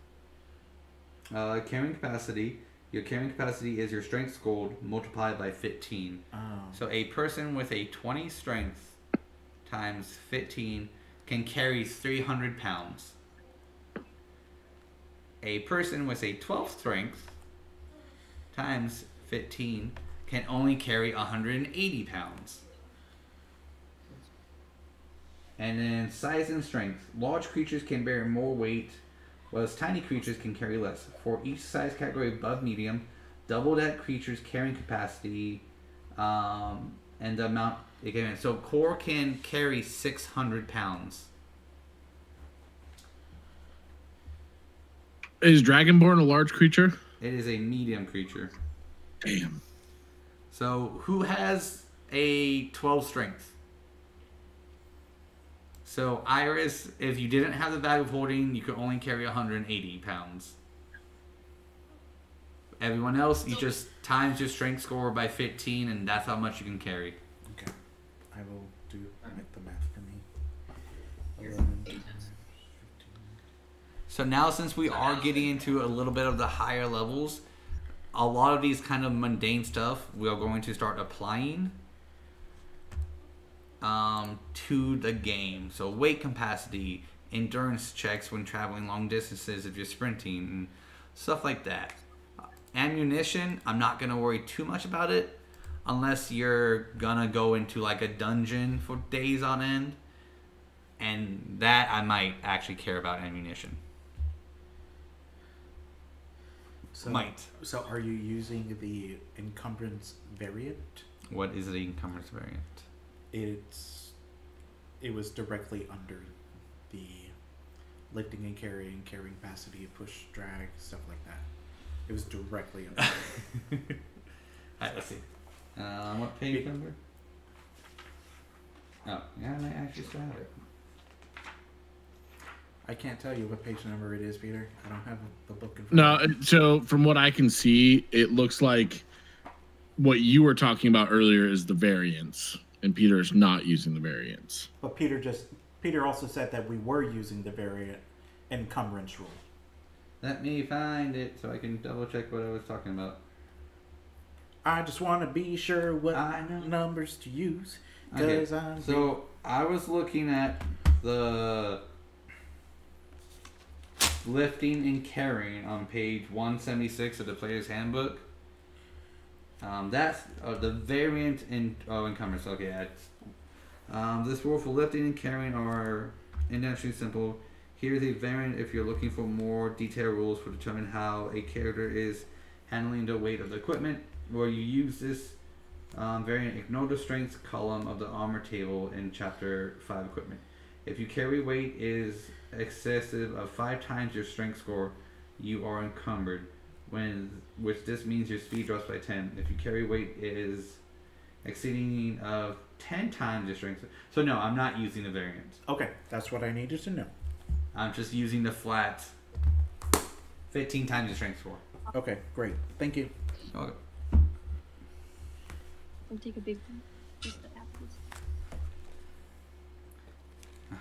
Carrying capacity. Your carrying capacity is your strength score multiplied by 15. Oh. So a person with a 20 strength times 15 can carry 300 pounds. A person with a 12 strength times 15 can only carry 180 pounds. And then size and strength. Large creatures can bear more weight, whereas tiny creatures can carry less. For each size category above medium, double that creature's carrying capacity and the amount it can. So Core can carry 600 pounds. Is Dragonborn a large creature? It is a medium creature. Damn. So who has a 12 strength? So Iris, if you didn't have the bag of holding, you could only carry 180 pounds. Everyone else, you just times your strength score by 15, and that's how much you can carry. Okay. I will make the math for me. 11, 15. So now, since we are getting into a little bit of the higher levels, a lot of these kind of mundane stuff we are going to start applying to the game. So weight capacity, endurance checks when traveling long distances if you're sprinting, and stuff like that. Ammunition, I'm not going to worry too much about it unless you're going to go into like a dungeon for days on end. And that I might actually care about ammunition. So are you using the encumbrance variant? What is the encumbrance variant? It was directly under the lifting and carrying capacity, push, drag, stuff like that. It was directly under. Alright, let's see. What page number? Oh, yeah, I actually still have it. I can't tell you what page number it is, Peter. I don't have the book in front of me. No, so from what I can see, it looks like what you were talking about earlier is the variance, and Peter is not using the variance. But Peter also said that we were using the variant encumbrance rule. Let me find it so I can double check what I was talking about. I just want to be sure what numbers to use. Okay, so I was looking at the lifting and carrying on page 176 of the player's handbook. That's the variant in encumbrance. Okay, this rule for lifting and carrying are intentionally simple. Here's a variant if you're looking for more detailed rules for determining how a character is handling the weight of the equipment. Where you use this variant, ignore the strength column of the armor table in chapter 5 equipment. If your carry weight is excessive of 5 times your strength score, you are encumbered. which this means your speed drops by 10. If your carry weight is exceeding of 10 times your strength. So no, I'm not using the variant. Okay, that's what I needed to know. I'm just using the flat 15 times your strength score. Okay, great. Thank you. Okay. I'll take a big one. Just the apples.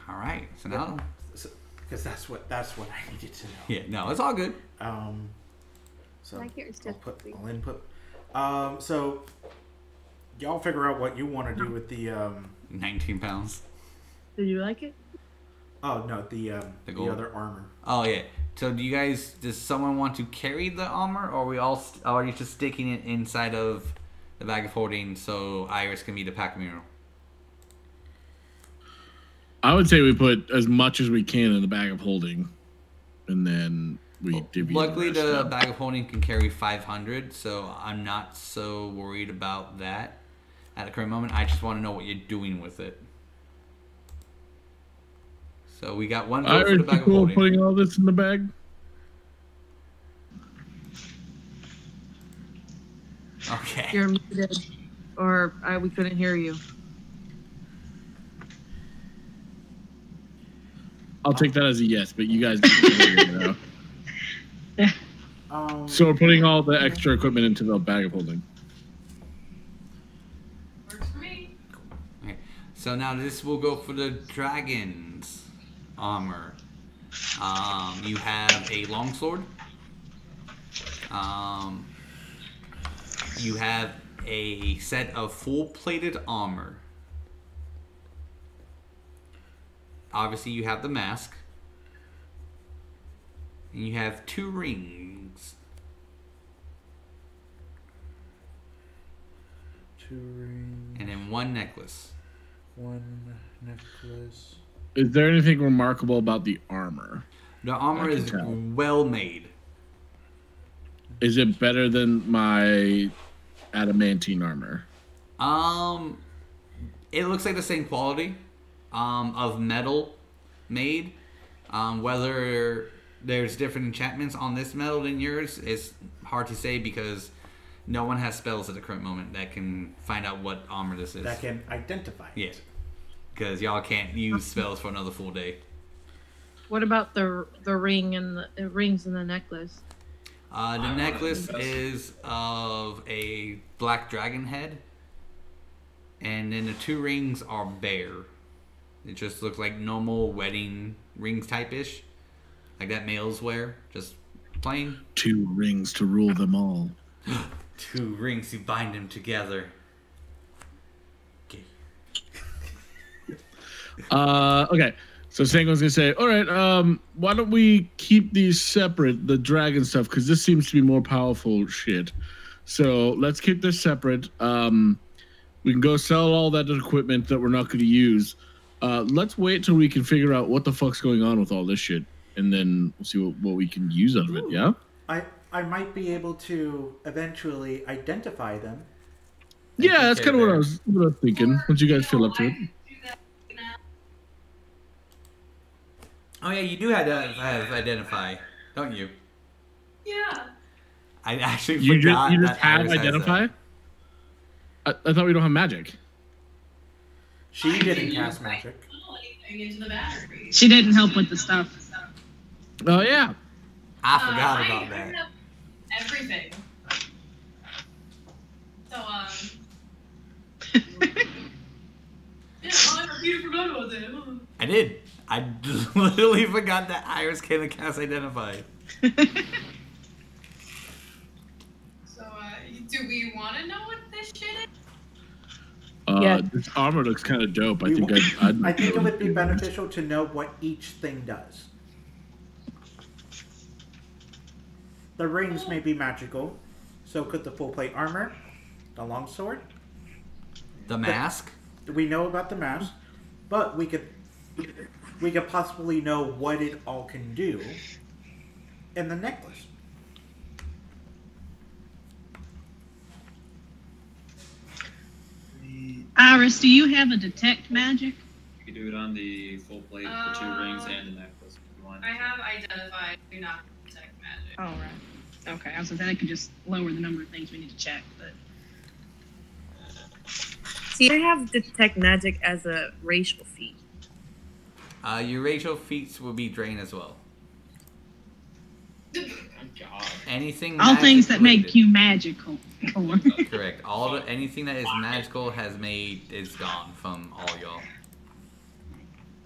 All right. So now, Because that's what I needed to know. yeah, no, it's all good. So My hair is definitely. I'll input. So y'all figure out what you want to do with the 19 pounds. Did you like it? Oh no, the other armor. Oh yeah. So does someone want to carry the armor, or are we all are you just sticking it inside of the bag of holding so Iris can be the pack mule? I would say we put as much as we can in the bag of holding, and then we divvy. Luckily, the the rest up. bag of holding can carry 500, so I'm not so worried about that at the current moment. I just want to know what you're doing with it. So we got one vote for Iris, the bag you of cool holding. putting all this in the bag? Okay. You're muted, or we couldn't hear you. I'll take that as a yes, but you guys can figure it out. So we're putting all the extra equipment into the bag of holding. Works for me. Okay. So now this will go for the dragon's armor. You have a longsword. You have a set of full-plated armor. Obviously, you have the mask. And you have 2 rings. 2 rings. And then 1 necklace. 1 necklace. Is there anything remarkable about the armor? The armor is well made. Is it better than my adamantine armor? It looks like the same quality of metal made. Whether there's different enchantments on this metal than yours is hard to say because no one has spells at the current moment that can find out what armor this is. That can identify it. Yes. Because y'all can't use spells for another full day. What about the ring and the rings and the necklace? The necklace is of a black dragon head. And then the 2 rings are bare. It just looks like normal wedding rings type-ish. Like that males wear. Just plain. 2 rings to rule them all. 2 rings to bind them together. Okay. Okay. So Senguine's gonna say, all right, why don't we keep these separate, the dragon stuff, because this seems to be more powerful shit. So let's keep this separate. We can go sell all that equipment that we're not going to use. Let's wait till we can figure out what the fuck's going on with all this shit, and then we'll see what we can use out of it, yeah? I might be able to eventually identify them. Yeah, that's kind of what I was thinking, once you guys feel up to it. Oh yeah, you do have identify, don't you? Yeah. I actually You forgot just that have Iris has identify? I thought we don't have magic. She didn't cast magic. Anything into the battery. She didn't help with the stuff. Oh, yeah. I forgot I about that. have everything. So, yeah, you forgot about that. I did. I literally forgot that Iris can cast identify. So, do we want to know what this shit is? Yeah. This armor looks kind of dope. I We think wa- I'd I think it would be beneficial to know what each thing does. The rings may be magical, so could the full plate armor, the longsword. The mask. We know about the mask, but we could possibly know what it all can do in the necklace. Iris, do you have a detect magic? You can do it on the full plate, the 2 rings, and the necklace if you want. I have identified, do not detect magic. All right. Okay, I was gonna say that could just lower the number of things we need to check, but See, I have detect magic as a racial feat. Your racial feats will be drained as well. Oh, God. Anything all things that make magic-related. you magical. Correct. Anything that is magical is gone from all y'all.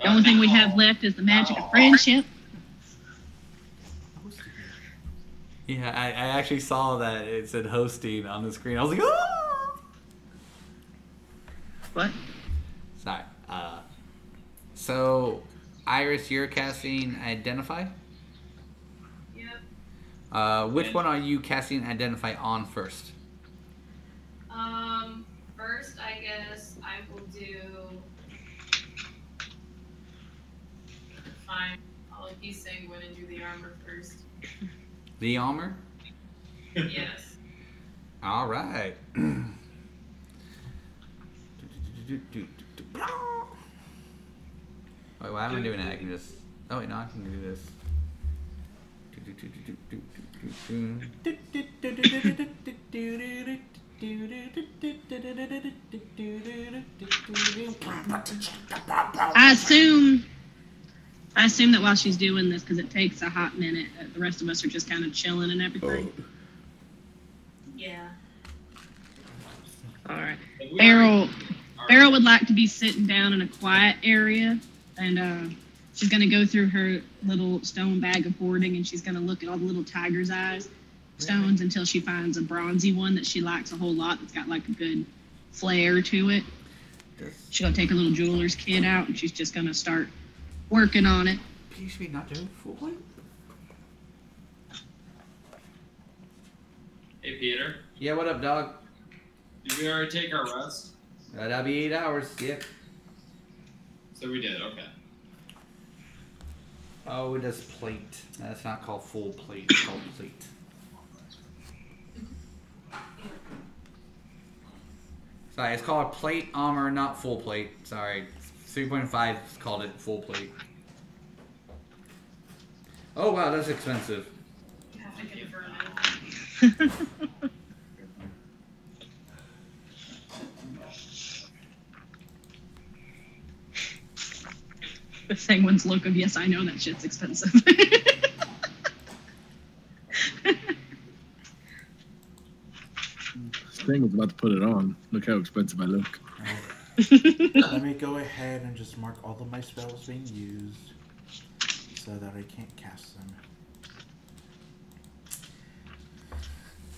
The only thing we have left is the magic of friendship. Yeah, I actually saw that it said hosting on the screen. I was like, oh! What? Sorry. So, Iris, you're casting Identify? Yep. Which one are you casting Identify on first? First, I guess I will do. Fine. I'll be sanguine and do the armor first. The armor? Yes. All right. Wait, why am I doing that? I can just. Oh wait, no, I can do this. I assume that while she's doing this, because it takes a hot minute, the rest of us are just kind of chilling and everything. Yeah. All right. Beryl would like to be sitting down in a quiet area, and she's going to go through her little stone bag of hoarding, and she's going to look at all the little tiger's eyes stones until she finds a bronzy one that she likes a whole lot that's got like a good flair to it. She's going to take her little jeweler's kit out, and she's just going to start working on it. Please be not doing full one. Hey, Peter. Yeah, what up, dog? Did we already take our rest? That'll be 8 hours. Yep. So we did. Okay. Oh, it does plate. That's not called full plate. It's called plate. Sorry, it's called plate armor, not full plate. Sorry. 3.5 called it full plate. Oh, wow, that's expensive. You have to confirm it. The Senguine's look of, yes, I know that shit's expensive. Thing was about to put it on. Look how expensive I look. Let me go ahead and just mark all of my spells being used so that I can't cast them.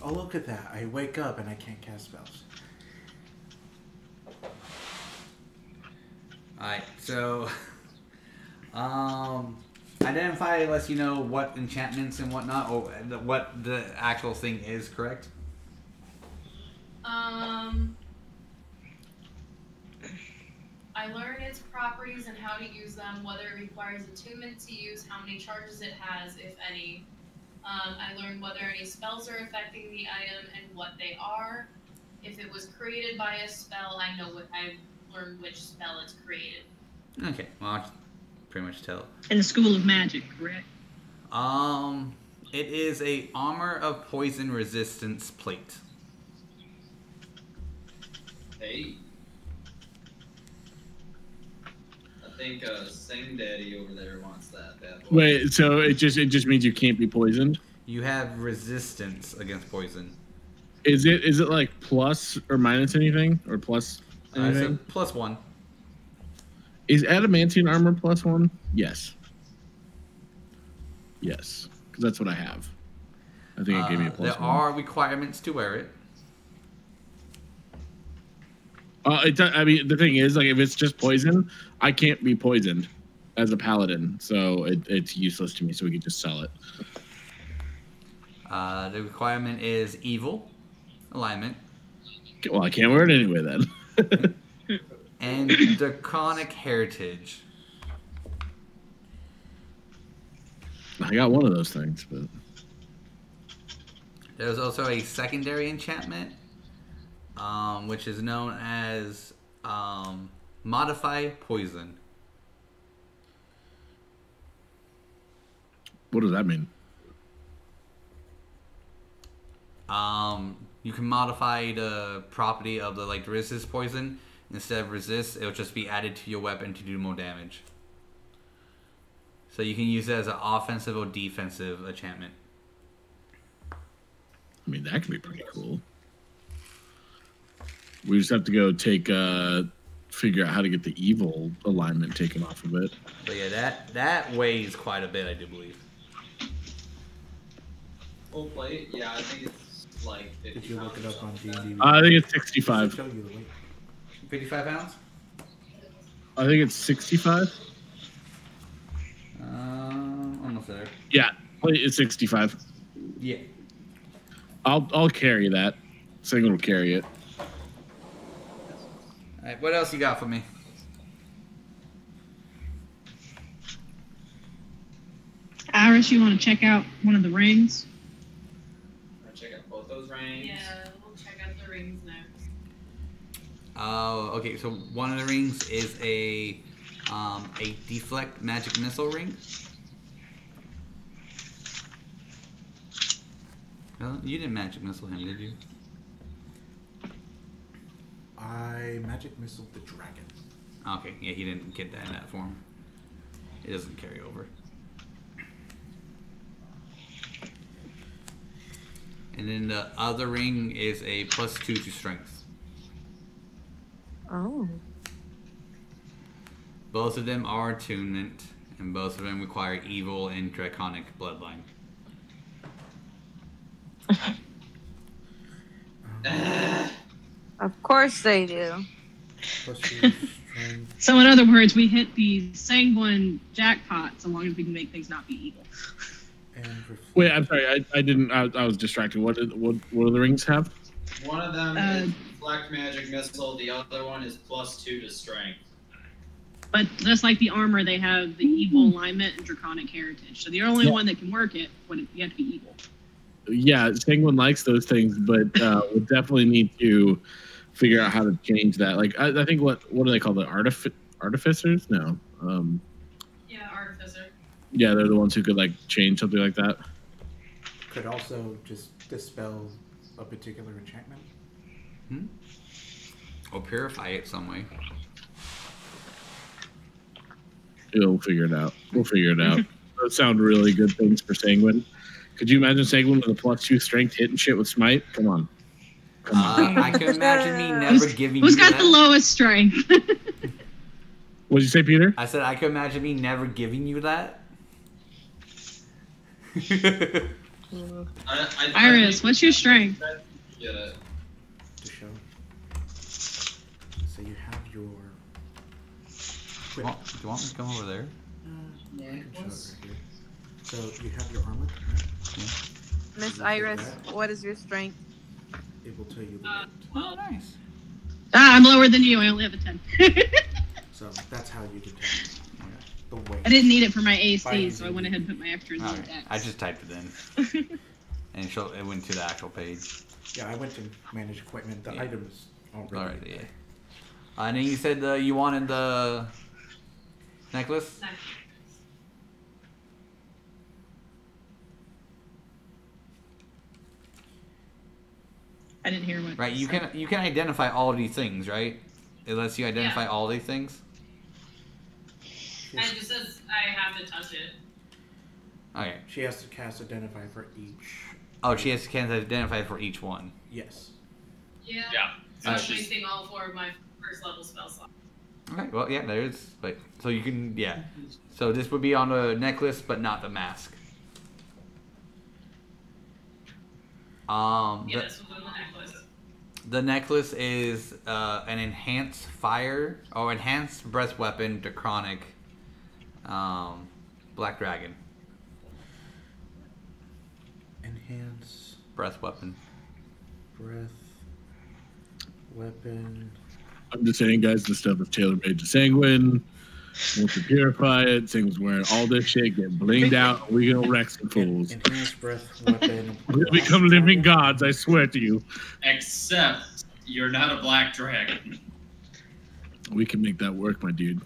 Oh, look at that. I wake up and I can't cast spells. Alright, so identify lets you know what enchantments and whatnot, or what the actual thing is, correct? I learn its properties and how to use them, whether it requires attunement to use, how many charges it has, if any. I learn whether any spells are affecting the item and what they are. If it was created by a spell, I learned which spell it's created. Okay, well, I can pretty much tell. In the School of Magic, correct? It is a armor of poison resistance plate. Hey. I think Sing Daddy over there wants that bad boy. Wait, so it just means you can't be poisoned? You have resistance against poison. Is it like plus or minus anything, or plus anything? So +1. Is adamantine armor +1? Yes. Yes, because that's what I have. I think it gave me a +1. There are requirements to wear it. I mean, the thing is, like, if it's just poison, I can't be poisoned as a paladin, so it's useless to me. So we could just sell it. The requirement is evil alignment. Well, I can't wear it anyway then. And draconic heritage. I got one of those things, but There's also a secondary enchantment, which is known as modify poison. what does that mean? You can modify the property of the resist poison. Instead of resist, it'll just be added to your weapon to do more damage. So you can use it as an offensive or defensive enchantment. I mean, that could be pretty cool. We just have to go figure out how to get the evil alignment taken off of it. But yeah, that weighs quite a bit, I do believe. Full plate? Yeah, I think it's like 50 Did you look it up on D&D? I think it's 65. Show you the weight. 55 pounds? I think it's 65. Almost there. Yeah, it's 65. Yeah. I'll carry that. Senguine will carry it. Alright, what else you got for me? Iris, you want to check out one of the rings? Check out both those rings. Yeah, we'll check out the rings next. Okay, so one of the rings is a deflect magic missile ring. Well, you didn't magic missile him, did you? I magic missile the dragon. Okay, yeah, he didn't get that in that form. It doesn't carry over. And then the other ring is a +2 to strength. Oh. Both of them are attunement, and both of them require evil and draconic bloodline. Of course they do. Plus 2 strength. So in other words, we hit the sanguine jackpot so long as we can make things not be evil. And reflect. Wait, I'm sorry. I didn't. I was distracted. What do the rings have? One of them is Black Magic Missile, the other one is +2 to strength. But just like the armor, they have the evil alignment and draconic heritage. So the only one that can work it, you have to be evil. Yeah, Senguine likes those things, but we'll definitely need to figure out how to change that. Like, I think what do they call the artificers? No. Yeah, Artificer. Yeah, they're the ones who could like change something like that. Could also just dispel a particular enchantment. Or purify it some way. We'll figure it out. Those sound really good things for Senguine. Could you imagine Senguine with a +2 strength hitting shit with smite? Come on. I can imagine me never giving Who's you got that. the lowest strength? What did you say, Peter? I said I can imagine me never giving you that. Iris, what's your strength? Get it. To show. So you have your. Do you want me to come over there? I can show it right here. So you have your armor. Right? Miss Iris, what is your strength? It will tell you the weight. Oh, nice. I'm lower than you. I only have a 10. So that's how you determine the weight. I didn't need it for my By AC, using so I went ahead and put my extra in the Okay. dex. I just typed it in. And it went to the actual page. Yeah, I went to manage equipment. The Yeah. items already. Alright, yeah. And then you said you wanted the necklace? Nice. I didn't hear what. Right, you can identify all of these things, right? It lets you identify Yeah. all these things? And it just says I have to touch it. Okay. She has to cast identify for each. Oh, she has to identify for each one. Yes. Yeah. Yeah. So I'm It's just- wasting all 4 of my first level spell slots. Okay, well, yeah, there is. But so you can, yeah. So this would be on the necklace, but not the mask. Yeah, The, this was on the necklace. the necklace is an enhanced fire or enhanced breath weapon, Draconic, Black Dragon Enhance breath weapon. breath weapon. I'm just saying, guys, this stuff is tailor-made to Senguine. Once we purify it, Senguine's wearing all this shit, getting blinged out, we're gonna wreck some fools. Enhance breath weapon. We're gonna become living gods, I swear to you. Except you're not a black dragon. We can make that work, my dude.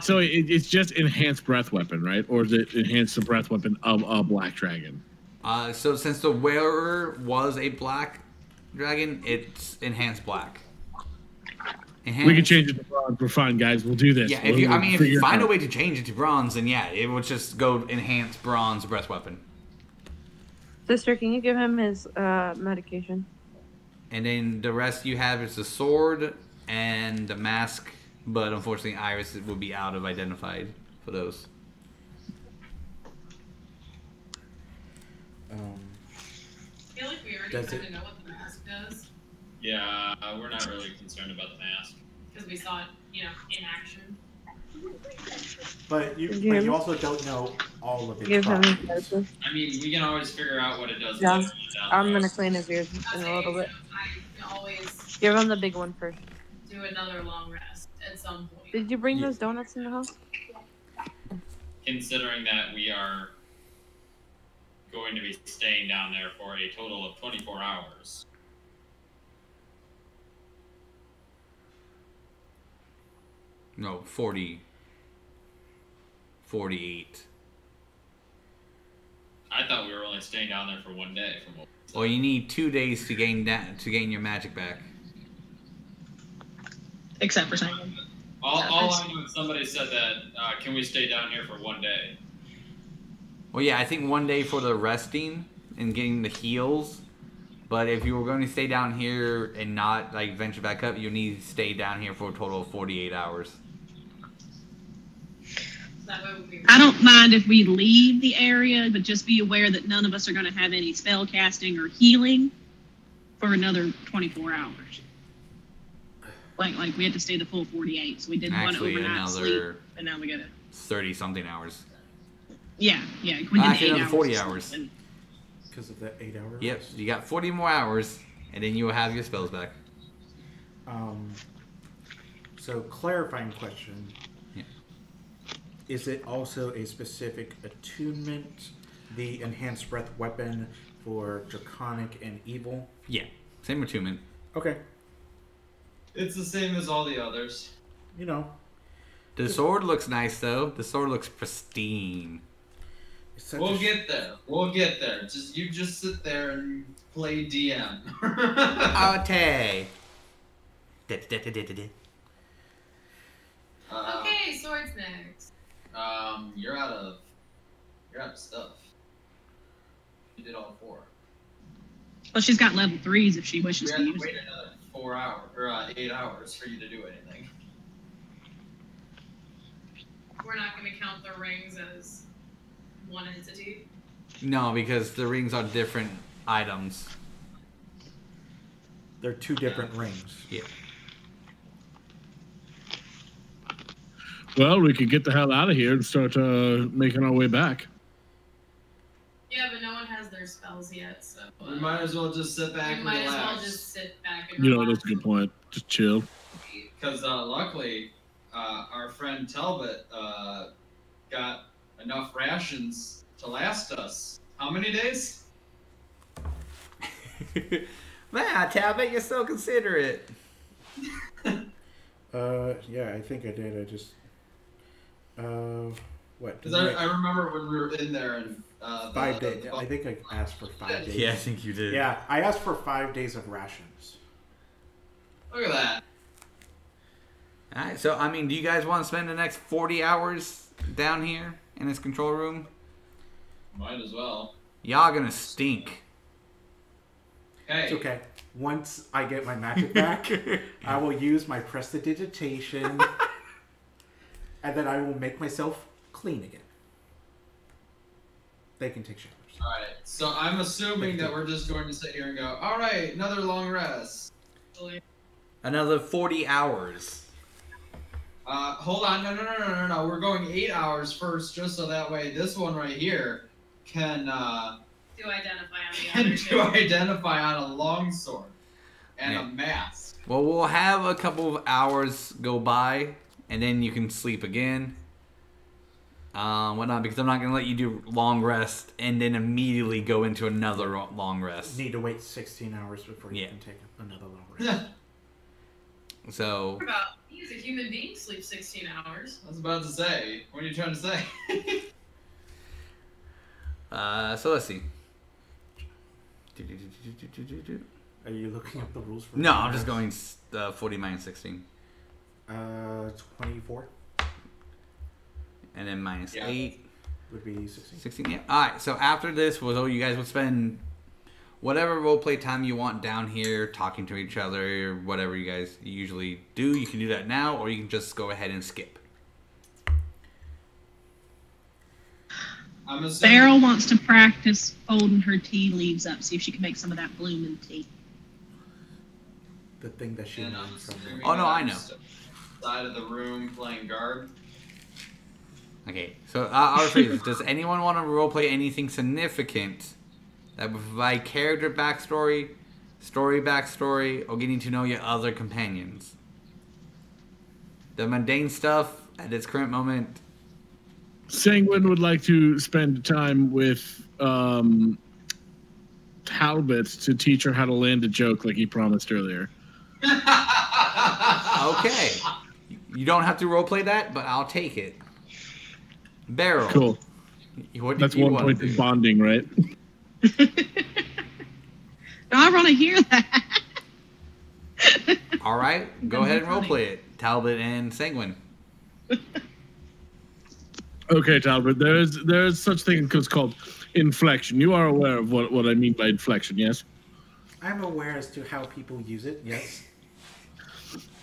So it's just enhanced breath weapon, right? Or is it enhanced the breath weapon of a black dragon? So since the wearer was a black dragon, it's enhanced black. Enhanced. We can change it to bronze. We're fine, guys. We'll do this. Yeah, We'll if you find it a out. way to change it to bronze, then yeah, it would just go enhanced bronze breast weapon. Sister, can you give him his medication? And then the rest you have is the sword and the mask, but unfortunately Iris will be out of identified for those. I feel like we already Does kind of it- know what the mask does Yeah, we're not really concerned about the mask. because we saw it, in action. But Did you also don't know all of its Give him his properties. medicine. I mean, we can always figure out what it does. Yeah, later down the I'm road. gonna clean his ears in a little bit. I can always Give him the big one first. do another long rest at some point. Did you bring those donuts in the house? Considering that we are going to be staying down there for a total of 24 hours. No, 40. 48. I thought we were only staying down there for 1 day. From what we said. Well, you need 2 days to gain your magic back. Except for Senguine. all I knew is somebody said that, can we stay down here for 1 day? Well, yeah, I think 1 day for the resting and getting the heals. But if you were going to stay down here and not venture back up, you need to stay down here for a total of 48 hours. That way we'll be I don't mind if we leave the area, but just be aware that none of us are going to have any spell casting or healing for another 24 hours. Like we had to stay the full 48, so we did Actually, one overnight another sleep, and now we got to. 30 something hours. Yeah. We did Actually, 8 another hours 40 of hours. sleep, and- Because of the 8 hours. Yep, you got 40 more hours, and then you will have your spells back. So clarifying question. Yeah. Is it also a specific attunement, the enhanced breath weapon for draconic and evil? Yeah, same attunement. Okay. It's the same as all the others. You know, The sword looks nice, though. The sword looks pristine. it's such We'll a get there. We'll get there. You just sit there and play DM. Okay. Okay, swords next. You're out of stuff. You did all 4. Well, she's got level 3s if she We wishes have to to use wait it. another 4 hours or 8 hours for you to do anything. We're not going to count the rings as one entity. No, because the rings are different items. They're 2 different rings. Yeah. Well, we could get the hell out of here and start making our way back. Yeah, but no one has their spells yet, so We might as well just sit back we and might as relax. well just sit back and You know, relax. that's a good point. Just chill. Because luckily, our friend Talbot got enough rations to last us. How many days? Man, Talbot, you're so considerate. Yeah, I think I did. I just what? Because I remember when we were in there and 5 days. I think I asked for 5 days. Yeah, I think you did. Yeah, I asked for 5 days of rations. Look at that. Alright, so, I mean, do you guys want to spend the next 40 hours down here in this control room? Might as well. Y'all gonna stink. Hey. It's okay. Once I get my magic back, I will use my prestidigitation, and then I will make myself clean again. They can take showers. Alright, so I'm assuming that we're just going to sit here and go, alright, another long rest. Another 40 hours. Hold on, no. We're going 8 hours first, just so that way this one right here can To identify on the can other to two. identify on a longsword and Yeah. a mask. Well, we'll have a couple of hours go by, and then you can sleep again. Whatnot, because I'm not going to let you do long rest and then immediately go into another long rest. Need to wait 16 hours before you Yeah. can take another long rest. So, What about you as a human being sleep 16 hours? I was about to say, what are you trying to say? so let's see. Are you looking up the rules for? No, I'm just going 40 minus 16. 24 And then minus 8 would be 16. 16. Yeah. All right. So after this, you guys would spend whatever roleplay time you want down here, talking to each other, or whatever you guys usually do. You can do that now, or you can just go ahead and skip. I'm assuming. Beryl wants to practice folding her tea leaves up, see if she can make some of that blooming tea. The thing that she And made I'm from assuming Oh, no, that I I'm know. Side of the room playing guard. Okay. So I'll rephrase this. Does anyone want to roleplay anything significant that would provide character backstory, story backstory, or getting to know your other companions? The mundane stuff at its current moment. Senguine would like to spend time with Talbot to teach her how to land a joke like he promised earlier. Okay. You don't have to roleplay that, but I'll take it. Beryl. Cool. What did That's you one want point to of do? bonding, right? I want to hear that. All right. Go That'd ahead be and funny. roleplay it. Talbot and Senguine. Okay, Talbot. There's such thing as called inflection. You are aware of what I mean by inflection, yes? I'm aware as to how people use it, yes.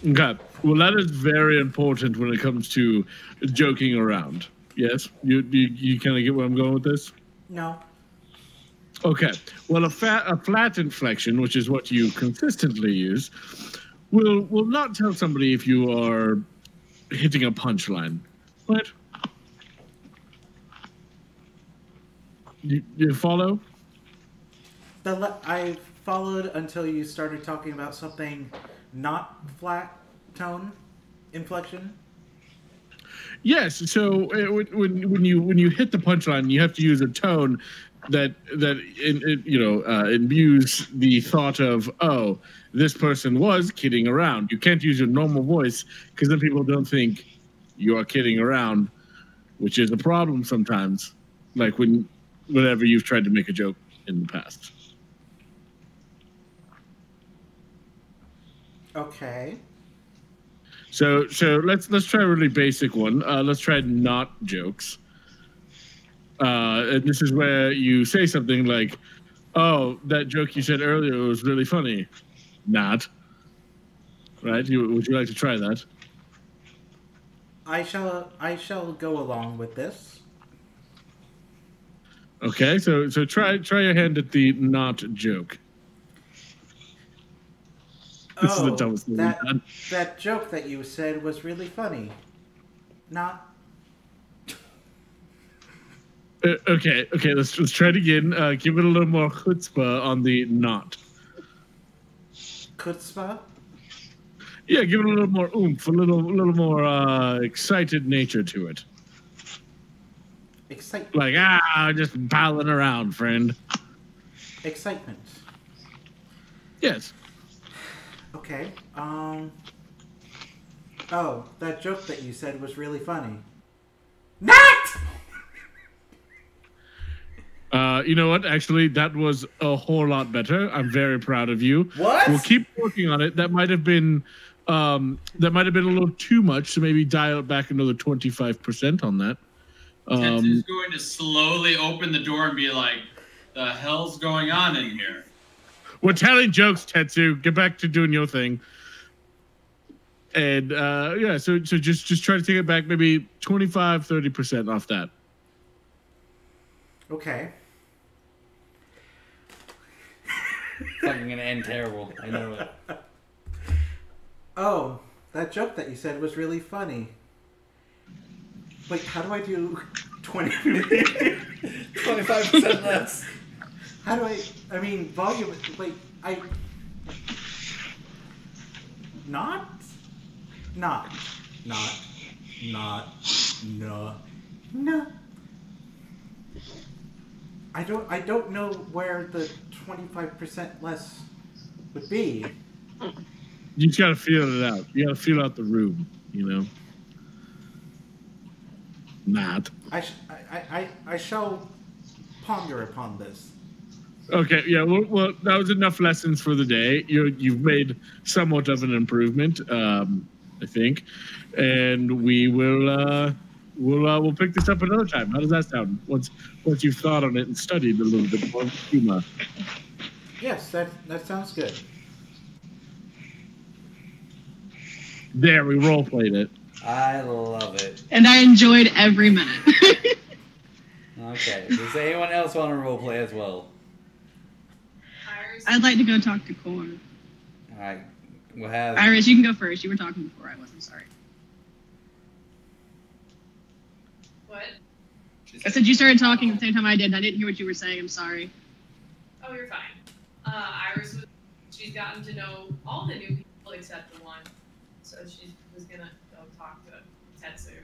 Okay. Well, that is very important when it comes to joking around. Yes? You kind of get where I'm going with this? No. Okay. Well, a flat inflection, which is what you consistently use, will not tell somebody if you are hitting a punchline. Right? You follow? I followed until you started talking about something not flat tone inflection. Yes. So when you hit the punchline, you have to use a tone that imbues the thought of, oh, this person was kidding around. You can't use your normal voice because then people don't think you are kidding around, which is a problem sometimes. Like whenever you've tried to make a joke in the past. Okay. So let's try a really basic one. Let's try not jokes. And this is where you say something like, "Oh, that joke you said earlier was really funny." Not. Right? Would you like to try that? I shall go along with this. Okay. So try your hand at the not joke. This is the dumbest thing we've done. That joke that you said was really funny. Not. Okay. Let's try it again. Give it a little more chutzpah on the not. Chutzpah? Yeah, give it a little more oomph, a little more excited nature to it. Excitement. Like just palling around, friend. Excitement. Yes. Okay. Oh, that joke that you said was really funny. Not! You know what? Actually, that was a whole lot better. I'm very proud of you. What? We'll keep working on it. That might have been a little too much, so maybe dial it back another 25% on that. Tetsu's going to slowly open the door and be like, "The hell's going on in here?" We're telling jokes, Tetsu. Get back to doing your thing. And so just try to take it back maybe 25-30% off that. Okay. It's fucking gonna end terrible. I know it. Oh, that joke that you said was really funny. Wait, how do I do 20? 25% less. How do I mean, volume, wait, no. I don't know where the 25% less would be. You just gotta feel it out. You gotta feel out the room, you know? Not. I shall ponder upon this. Okay, yeah, well, that was enough lessons for the day. You've made somewhat of an improvement, I think, and we'll pick this up another time. How does that sound? Once you've thought on it and studied a little bit more, Yuma. Yes, that sounds good. There, we role played it. I love it. And I enjoyed every minute. Okay. Does anyone else want to roleplay as well? I'd like to go talk to Core. Alright. We'll have... Iris, you can go first. You were talking before. I wasn't sorry. What? I said you started talking at the same time I did, and I didn't hear what you were saying. I'm sorry. Oh, you're fine. Iris, she's gotten to know all the new people except the one. So she was going to go talk to Tetsu.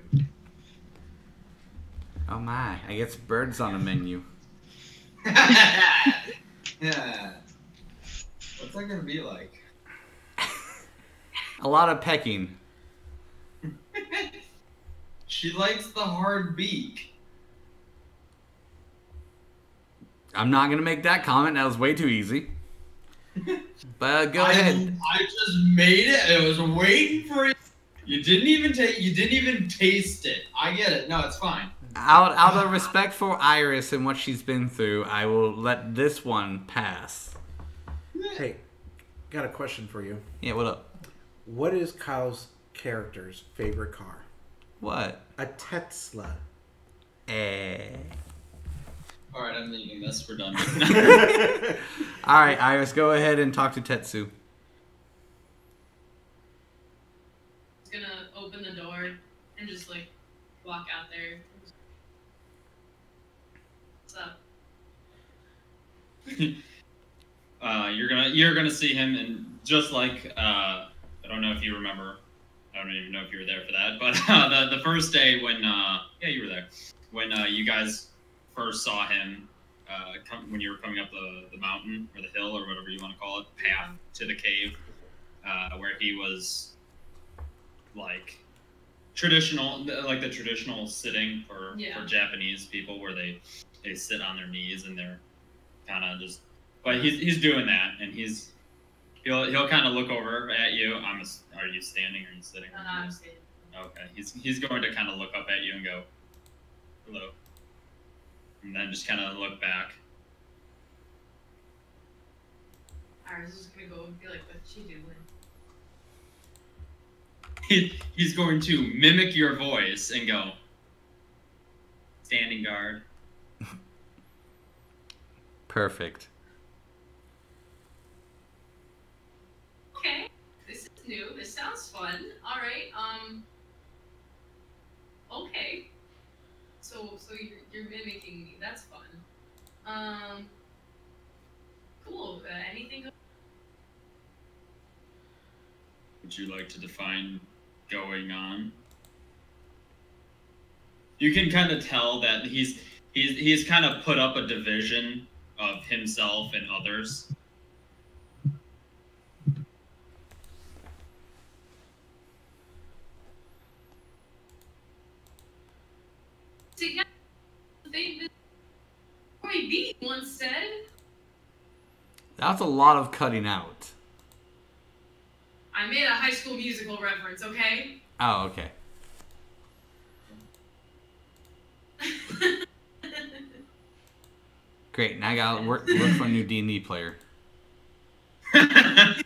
Oh my, I guess birds on the menu. Yeah. What's that gonna be like? A lot of pecking. She likes the hard beak. I'm not gonna make that comment. That was way too easy. But go ahead. I just made it. I was waiting for it. You didn't even taste it. I get it. No, it's fine. Out of respect for Iris and what she's been through, I will let this one pass. Hey, got a question for you. Yeah, what up? What is Kyle's character's favorite car? What? A Tesla. Alright, I'm leaving this. We're done. Alright, Iris, go ahead and talk to Tetsu. He's gonna open the door and just like walk out there. What's up? You're gonna see him, and just like I don't know if you remember, I don't even know if you were there for that, but the first day when yeah, you were there when you guys first saw him when you were coming up the mountain or the hill or whatever you want to call it, path to the cave, where he was like traditional, like the traditional sitting for Japanese people, where they sit on their knees and they're kind of just. But he's doing that, and he'll kind of look over at you. Are you standing or are you sitting? No, I'm standing. Okay, he's going to kind of look up at you and go, hello, and then just kind of look back. Iris is gonna go and be like, "What's she doing?" He's going to mimic your voice and go, standing guard. Perfect. Okay, this is new. This sounds fun. All right. Okay. So you're mimicking me. That's fun. Cool. Anything? Would you like to define going on? You can kind of tell that he's kind of put up a division of himself and others. Roy B once said. That's a lot of cutting out. I made a High School Musical reference, okay? Oh, okay. Great. Now I gotta look for a new D&D player. I'm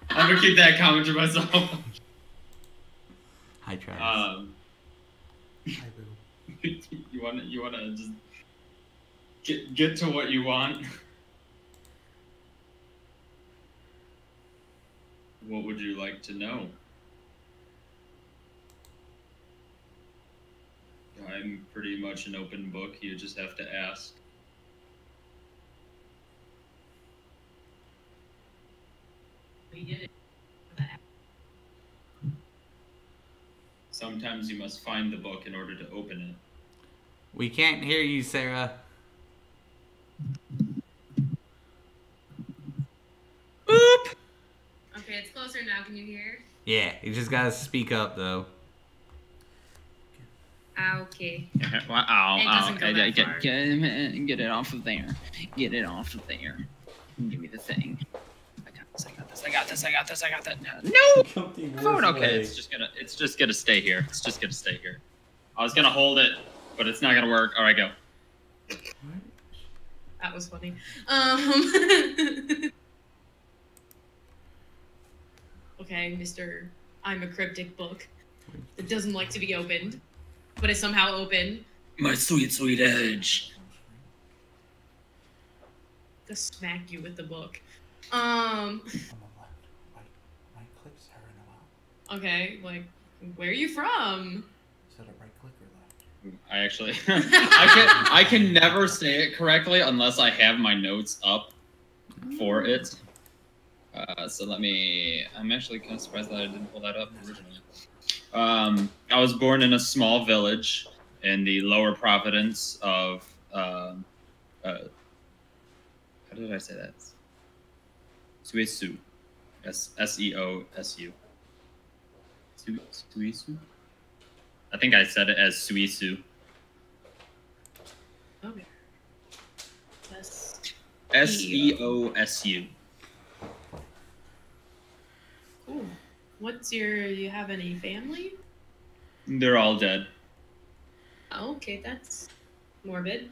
gonna keep that comment to myself. Hi, Travis. Hi, Boo. You wanna just get to what you want. What would you like to know? I'm pretty much an open book. You just have to ask. We did it. Sometimes you must find the book in order to open it. We can't hear you, Sarah. Boop! Okay, it's closer now. Can you hear? Yeah, you just gotta speak up, though. Okay. Wow. It doesn't go that far. Get it off of there. Get it off of there. Give me the thing. I got this. No. Phone. Okay, it's just gonna stay here. I was gonna hold it, but it's not gonna work. All right, go. That was funny. Okay, Mr. I'm a cryptic book that doesn't like to be opened, but is somehow open. My sweet, sweet edge. Just smack you with the book. My clicks are in a while. Okay, like, where are you from? Is that a right click or left? I actually, I can never say it correctly unless I have my notes up for it. So I'm actually kind of surprised that I didn't pull that up originally. I was born in a small village in the lower province of, how did I say that? Suesu. S-E-O-S-U. Suesu? I think I said it as Suesu. Okay. S-E-O-S-U. Cool. Do you have any family? They're all dead. Oh, okay, that's morbid.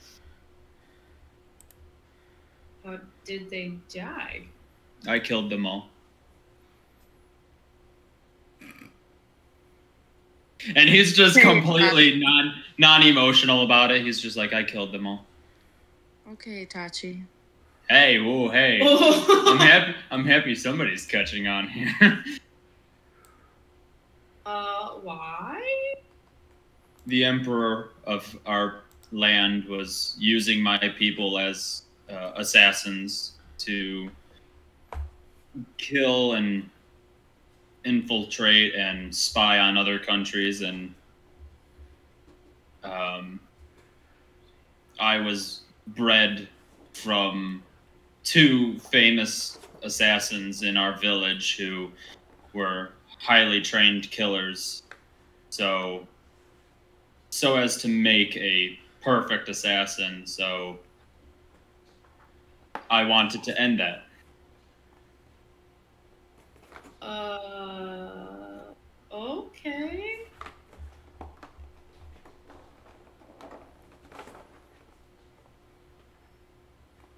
How did they die? I killed them all. And he's just completely non-emotional about it. He's just like, I killed them all. Okay, Tachi. Hey, whoa, hey. I'm happy somebody's catching on here. Why? The emperor of our land was using my people as assassins to kill and infiltrate and spy on other countries, and I was bred from 2 famous assassins in our village who were highly trained killers, so as to make a perfect assassin. So I wanted to end that. Okay.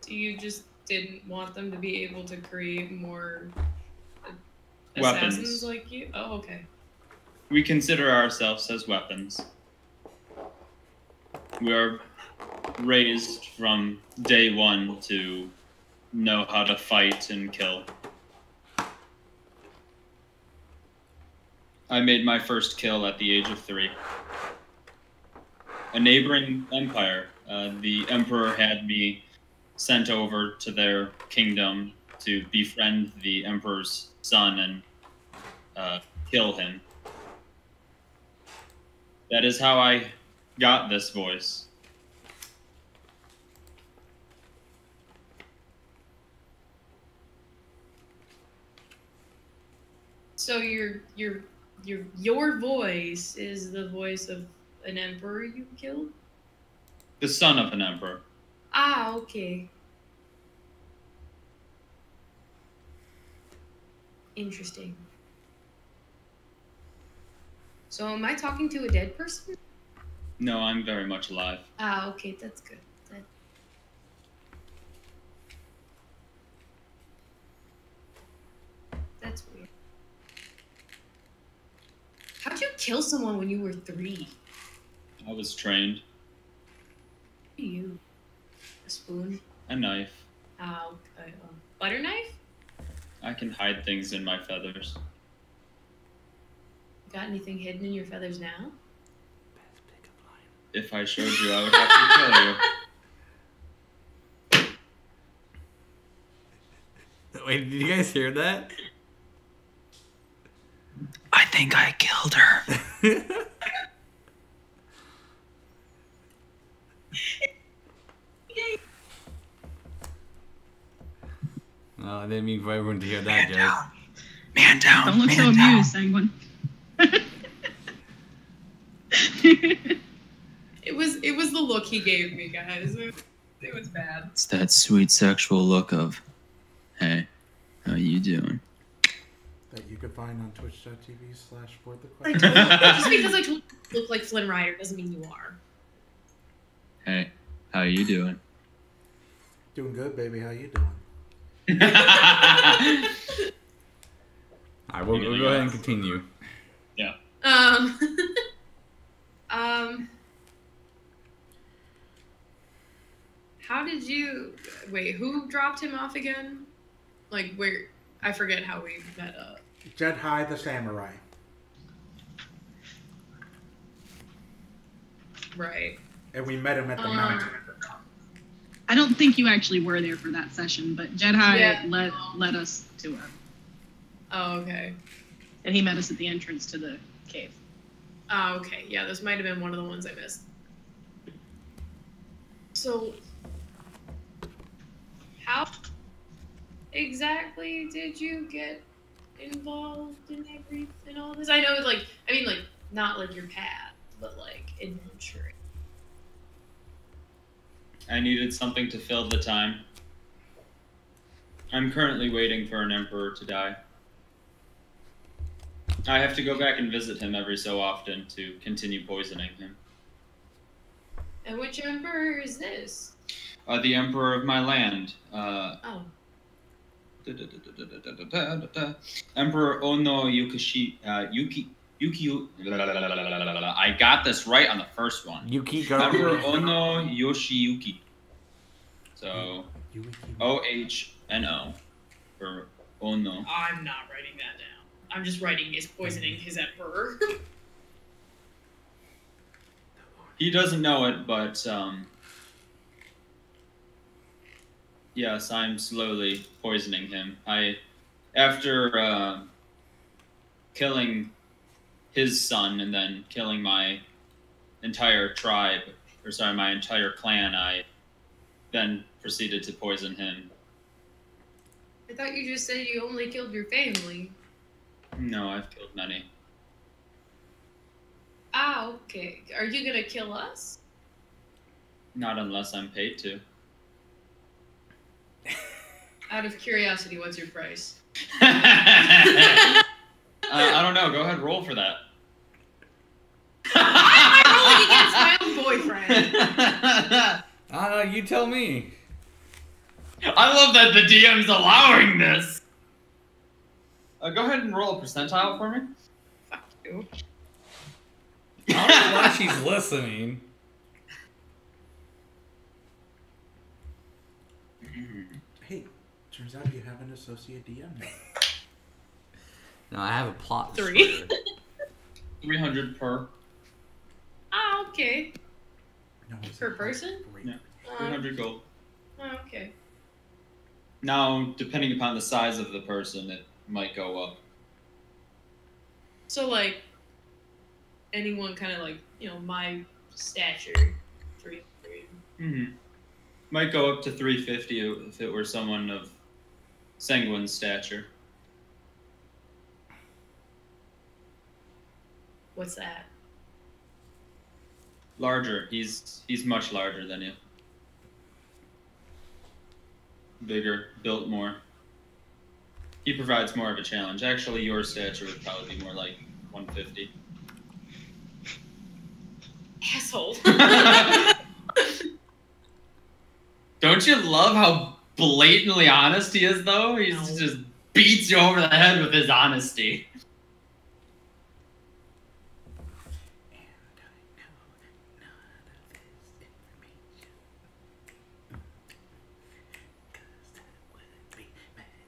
So you just didn't want them to be able to create more assassins Weapons. like you? Oh, okay. We consider ourselves as weapons. We are raised from day one to know how to fight and kill. I made my first kill at the age of 3. A neighboring empire. The emperor had me sent over to their kingdom to befriend the emperor's son and kill him. That is how I got this voice. So your voice is the voice of an emperor you killed? The son of an emperor. Ah, okay. Interesting. So am I talking to a dead person? No, I'm very much alive. Ah, okay, that's good. That's weird. How'd you kill someone when you were 3? I was trained. What are you? A spoon? A knife. Ah, okay. Butter knife? I can hide things in my feathers. Got anything hidden in your feathers now? If I showed you, I would have to kill you. Wait, did you guys hear that? I think I killed her. No, I didn't mean for everyone to hear that, Joe. Man down. Don't look so amused, Senguine. was the look he gave me, guys. It was bad. It's that sweet sexual look of, hey, how you doing? That you could find on twitch.tv/forthequest. Just because I told you look like Flynn Rider doesn't mean you are. Hey, how you doing? Doing good, baby. How you doing? Alright, we'll go ahead and continue. Yeah. How did you wait? Who dropped him off again? Like where? I forget how we met up. Jed High the Samurai. Right. And we met him at the mountain. I don't think you actually were there for that session, but Jedi Yeah. led us to it. Oh, okay. And he met us at the entrance to the cave. Oh, okay. Yeah, this might have been one of the ones I missed. So, how exactly did you get involved in all this? I know, like, not like your path, but like adventuring. I needed something to fill the time. I'm currently waiting for an emperor to die. I have to go back and visit him every so often to continue poisoning him. And which emperor is this? The emperor of my land. Oh. Emperor Ono Yuki. I got this right on the first one. Emperor Ono Yoshiyuki. So OHNO for Ono. I'm not writing that down. I'm just writing is poisoning his emperor. He doesn't know it, but yes, I'm slowly poisoning him. After killing his son and then killing my entire tribe, my entire clan, I then proceeded to poison him. I thought you just said you only killed your family. No, I've killed many. Ah, okay. Are you gonna kill us? Not unless I'm paid to. Out of curiosity, what's your price? I don't know. Go ahead, roll for that. I'm rolling against my own boyfriend. I don't know, you tell me. I love that the DM's allowing this. Go ahead and roll a percentile for me. Fuck you. I don't know why she's listening. Hey, turns out you have an associate DM now. No, I have a plot. 3. 300 per. Ah, okay. No, Per person? Yeah, 300 gold. Oh, okay. Now, depending upon the size of the person, it might go up. So, like, anyone kind of like, my stature, 300. Mm-hmm. Might go up to 350 if it were someone of Senguine's stature. What's that? Larger. He's much larger than you. Bigger, built more. He provides more of a challenge. Actually, your stature would probably be more like 150. Asshole. Don't you love how blatantly honest he is, though? He just beats you over the head with his honesty.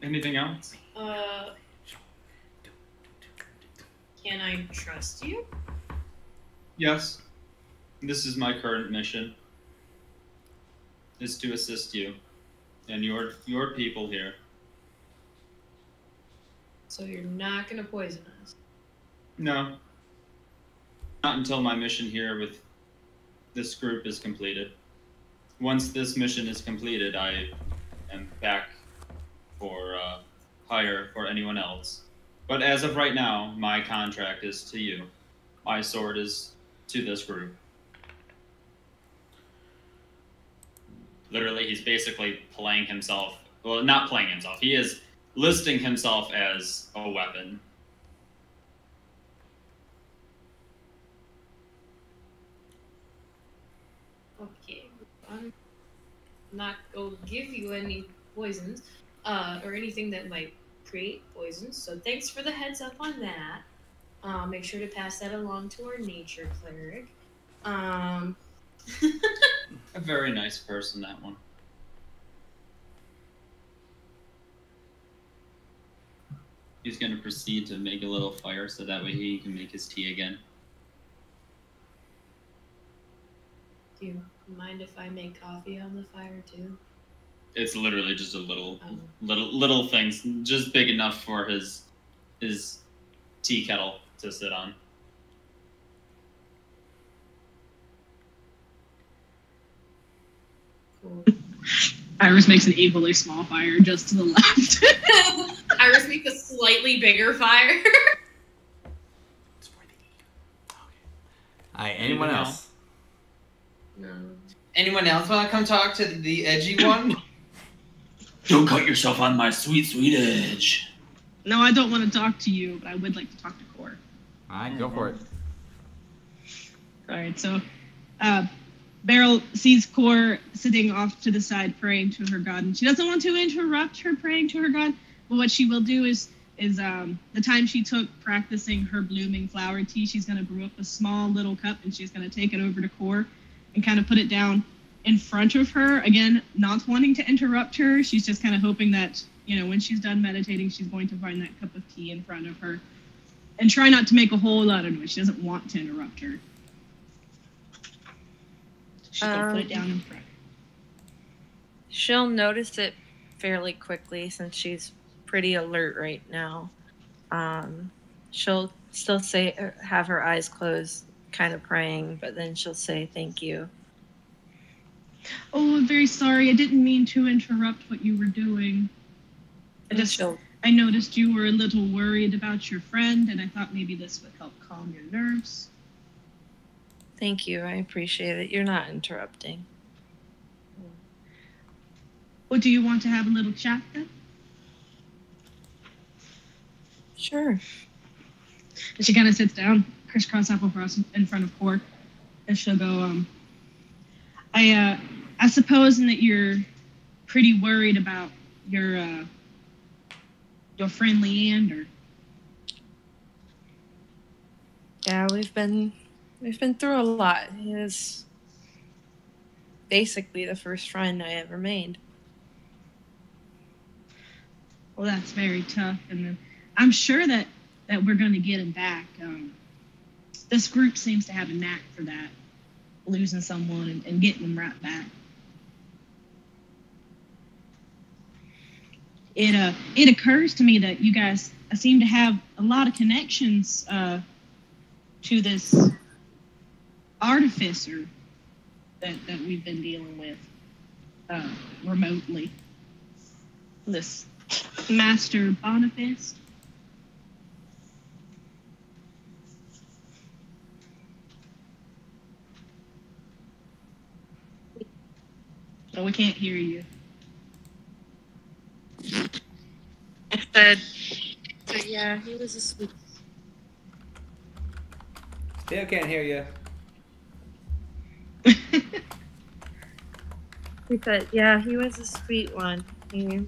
Anything else? Can I trust you? Yes. This is my current mission. Is to assist you and your people here. So you're not gonna poison us? No. Not until my mission here with this group is completed. Once this mission is completed, I am back for hire for anyone else. But as of right now, my contract is to you. My sword is to this group. literally, he's basically playing himself. Well, not playing himself. He is listing himself as a weapon. Okay. I'm not going to give you any poisons, or anything that might create poisons. So thanks for the heads up on that. Make sure to pass that along to our nature cleric. A very nice person, that one. He's going to proceed to make a little fire so that way he can make his tea again. Do you mind if I make coffee on the fire too? It's literally just a little things, just big enough for his tea kettle to sit on. Cool. Iris makes an equally small fire just to the left. Iris makes a slightly bigger fire. Alright, anyone else? No. Anyone else want to come talk to the edgy one? Don't cut yourself on my sweet, sweet edge. No, I don't want to talk to you, but I would like to talk to Core. Alright, go for it. Alright, so Beryl sees Core sitting off to the side praying to her god, and she doesn't want to interrupt her praying to her god, but what she will do is the time she took practicing her blooming flower tea, she's going to brew up a small little cup, and she's going to take it over to Core and kind of put it down in front of her. Again, not wanting to interrupt her, she's just kind of hoping that, you know, when she's done meditating, she's going to find that cup of tea in front of her and try not to make a whole lot of noise. She doesn't want to interrupt her. She's going to put it down in front. She'll notice it fairly quickly since she's pretty alert right now. She'll still have her eyes closed, kind of praying, but then she'll say thank you. Oh, I'm very sorry. I didn't mean to interrupt what you were doing. I noticed you were a little worried about your friend, and I thought maybe this would help calm your nerves. Thank you. I appreciate it. You're not interrupting. Well, do you want to have a little chat then? Sure. And she kind of sits down, crisscross applesauce in front of Core, and she'll go, I suppose that you're pretty worried about your friend Leander. Yeah, we've been through a lot. He was basically the first friend I ever made. Well, that's very tough, and I'm sure that we're going to get him back. This group seems to have a knack for that, losing someone and getting them right back. It occurs to me that you guys seem to have a lot of connections to this artificer that we've been dealing with remotely. This Master Boniface. Oh, we can't hear you. I said, so yeah, he was a sweet. Still can't hear you. He said, yeah, he was a sweet one. Did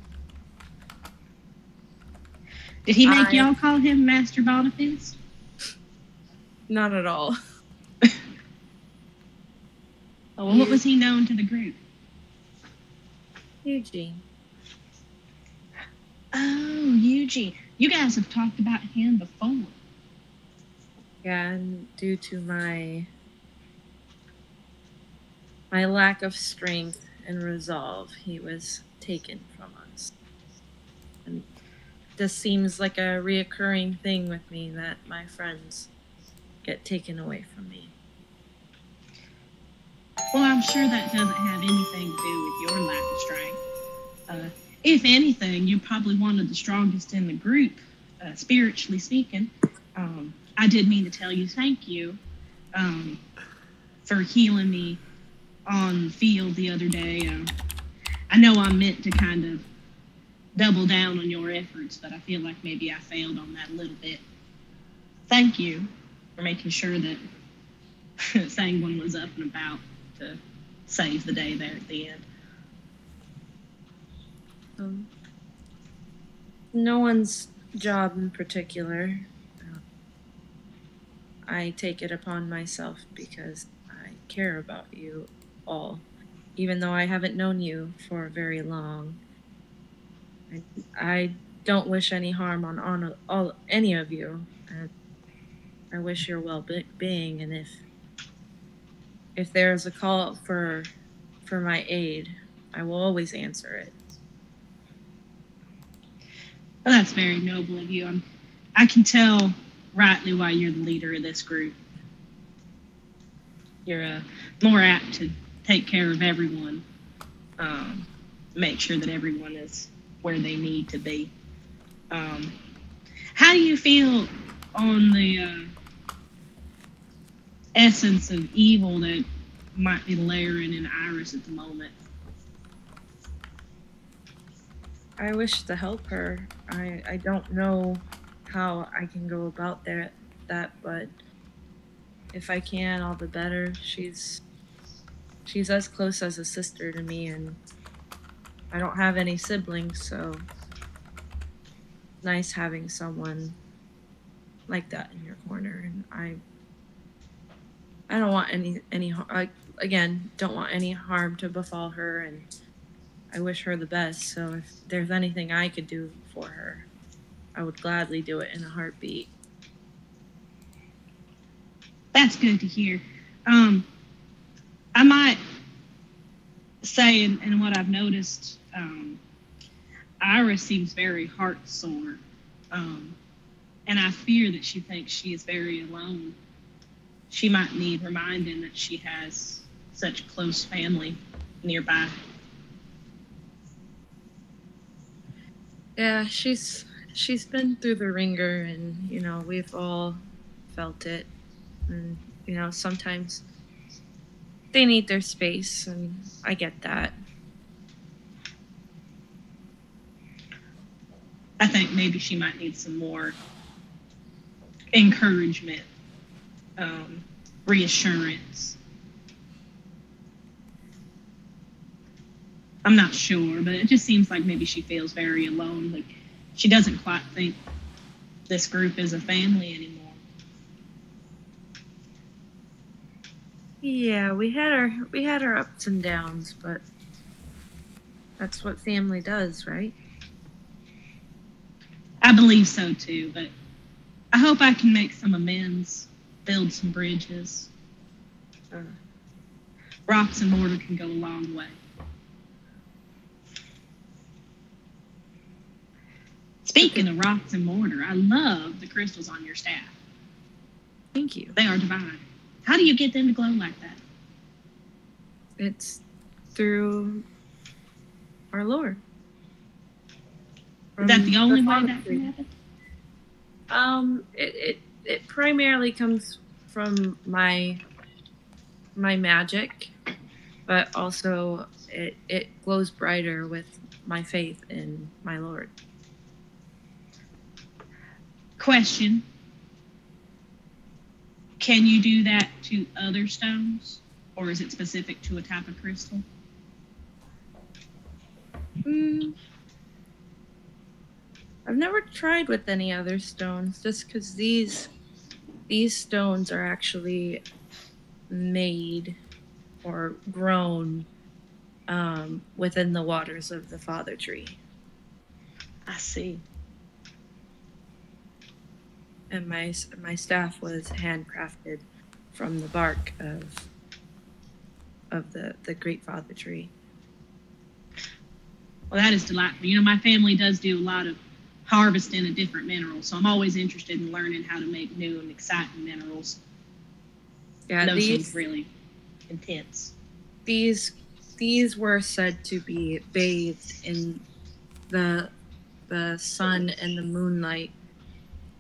he make y'all call him Master Boniface? Not at all. Oh, well, what was he known to the group? Eugene. Oh, Eugene. You guys have talked about him before. Yeah, and due to my lack of strength and resolve, he was taken from us. And this seems like a reoccurring thing with me, that my friends get taken away from me. Well, I'm sure that doesn't have anything to do with your lack of strength. If anything, you're probably one of the strongest in the group, spiritually speaking. I did mean to tell you thank you for healing me on the field the other day. I know I'm meant to kind of double down on your efforts, but I feel like maybe I failed on that a little bit. Thank you for making sure that Senguine was up and about to save the day there at the end. No one's job in particular. I take it upon myself because I care about you all, even though I haven't known you for very long. I don't wish any harm on any of you. I wish your well-being, and if there's a call for my aid, I will always answer it. Well, that's very noble of you. I can tell rightly why you're the leader of this group. You're more apt to take care of everyone, make sure that everyone is where they need to be. How do you feel on the essence of evil that might be layering in Iris at the moment? I wish to help her. I don't know how I can go about that, but if I can, all the better. She's as close as a sister to me, and I don't have any siblings, so nice having someone like that in your corner. And I don't want any don't want any harm to befall her, and I wish her the best. So if there's anything I could do for her, I would gladly do it in a heartbeat. That's good to hear. I might say, and what I've noticed, Iris seems very heart-sore, and I fear that she thinks she is very alone. She might need reminding that she has such close family nearby. Yeah, she's been through the ringer, and we've all felt it. And sometimes they need their space, and I get that. I think maybe she might need some more encouragement, reassurance. I'm not sure, but it just seems like maybe she feels very alone. Like she doesn't quite think this group is a family anymore. Yeah, we had our ups and downs, but that's what family does, right? I believe so too, but I hope I can make some amends, build some bridges. Rocks and mortar can go a long way. Speaking of rocks and mortar, I love the crystals on your staff. Thank you. They are divine. How do you get them to glow like that? It's through our Lord. Is that the only way that can happen? It primarily comes from my magic, but also it glows brighter with my faith in my Lord. Question. Can you do that to other stones, or is it specific to a type of crystal? I've never tried with any other stones, just because these stones are actually made or grown within the waters of the Father Tree. I see. And my staff was handcrafted from the bark of the Great Father Tree. Well, that is delightful. My family does do a lot of harvesting of different minerals, so I'm always interested in learning how to make new and exciting minerals. Yeah, those seem really intense. These were said to be bathed in the sun and the moonlight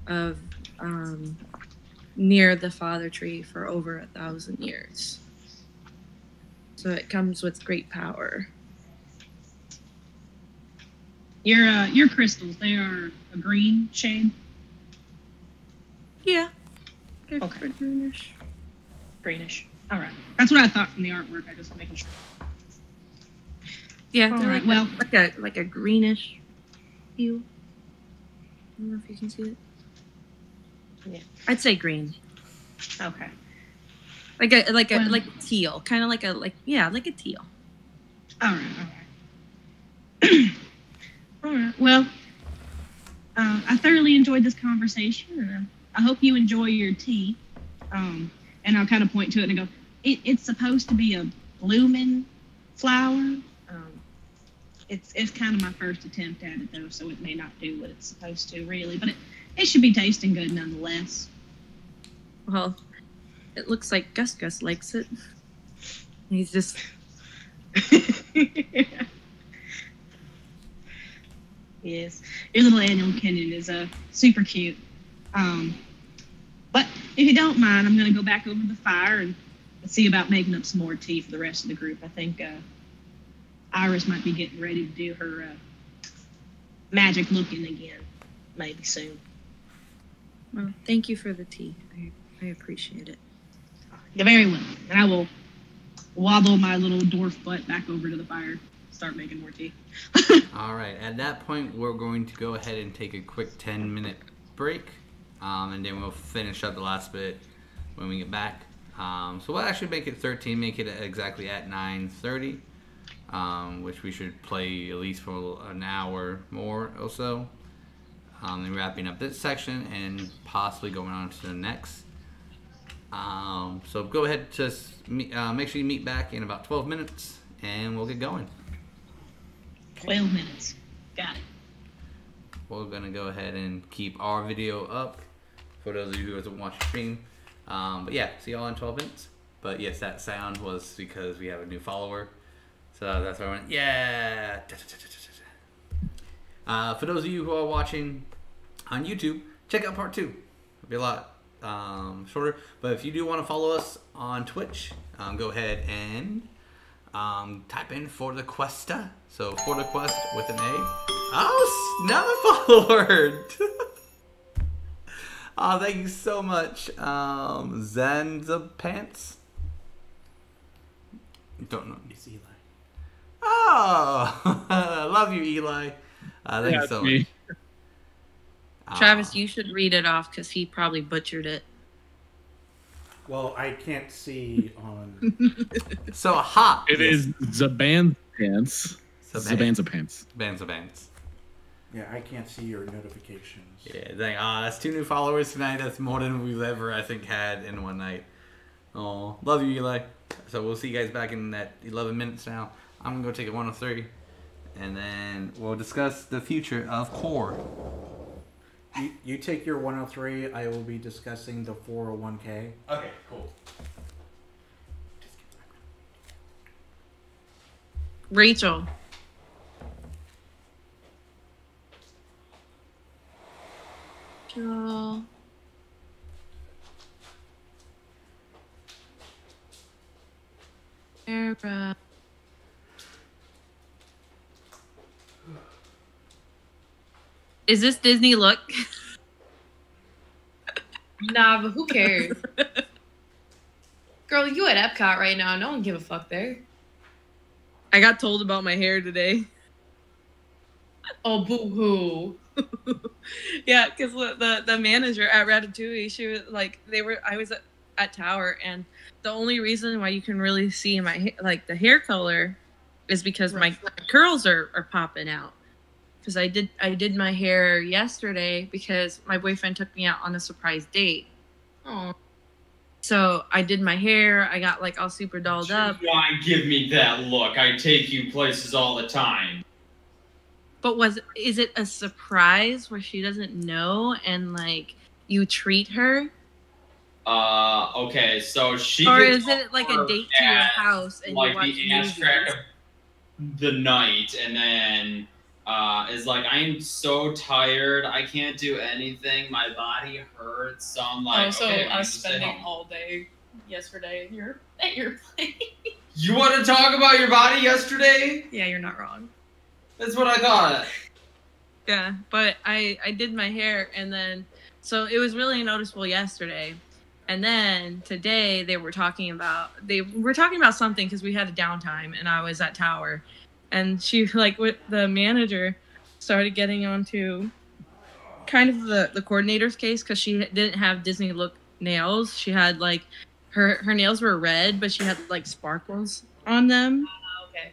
of near the Father Tree for over 1,000 years. So it comes with great power. Your crystals, they are a green shade. Yeah. Okay. Greenish. Greenish. All right. That's what I thought from the artwork. I just making sure. Yeah, All they're right, like a greenish hue. I don't know if you can see it. Yeah. I'd say green. Okay. Like a teal, kind of like a teal. All right. All right. Well, I thoroughly enjoyed this conversation. I hope you enjoy your tea. And I'll kind of point to it and go, it's supposed to be a blooming flower. It's kind of my first attempt at it though, so it may not do what it's supposed to really, but it should be tasting good nonetheless. Well, it looks like Gus likes it. He's just. Yes, your little annual Kenyon is super cute. But if you don't mind, I'm going to go back over to the fire and see about making up some more tea for the rest of the group. I think Iris might be getting ready to do her magic looking again, maybe soon. Well, thank you for the tea. I appreciate it. You're very welcome. And I will waddle my little dwarf butt back over to the fire, start making more tea. All right. At that point, we're going to go ahead and take a quick 10-minute break, and then we'll finish up the last bit when we get back. So we'll actually make it 13, make it exactly at 9:30, which we should play at least for an hour more or so. And wrapping up this section and possibly going on to the next. So go ahead, just make sure you meet back in about 12 minutes, and we'll get going. 12 minutes. Got it. We're going to go ahead and keep our video up for those of you who doesn't watch the stream. But yeah, see y'all in 12 minutes. But yes, that sound was because we have a new follower. So that's why I went, yeah. For those of you who are watching on YouTube, check out part 2. It'll be a lot shorter. But if you do want to follow us on Twitch, go ahead and type in For the Questa. So For the Quest with an A. Oh, another follower. Oh, thank you so much, Zanza Pants. Don't know. It's Eli. Oh, I love you, Eli. Thank you so much. Travis, you should read it off because he probably butchered it. Well, I can't see on. So hot. It is Zabanza Pants. Zabanza Pants. Zabanza Pants. Yeah, I can't see your notifications. Yeah, that's 2 new followers tonight. That's more than we've ever, I think, had in one night. Oh, love you, Eli. So we'll see you guys back in that 11 minutes now. I'm going to go take a 103. And then we'll discuss the future of core. You take your 103. I will be discussing the 401k. Okay, cool. Rachel. Sarah. Is this Disney look? Nah, but who cares? Girl, you at Epcot right now. No one give a fuck there. I got told about my hair today. Oh, boo-hoo. Yeah, because the manager at Ratatouille, she was like, I was at Tower, and the only reason why you can really see my the hair color is because my curls are popping out. Because I did my hair yesterday because my boyfriend took me out on a surprise date. Oh. So I did my hair. I got all super dolled up. Why give me that look? I take you places all the time. But is it a surprise where she doesn't know and you treat her? Okay, so she. Or is it like a date to your house and you watch the abstract of the night, and then is I'm so tired, I can't do anything. My body hurts. So I'm like, okay, I was spending all day yesterday at your place. You want to talk about your body yesterday? Yeah, you're not wrong. That's what I thought. Yeah, but I did my hair, and then so it was really noticeable yesterday, and then today they were talking about something because we had a downtime, and I was at Tower, and she like with the manager started getting onto kind of the coordinator's case because she didn't have Disney look nails. She had like her nails were red, but she had like sparkles on them. Okay.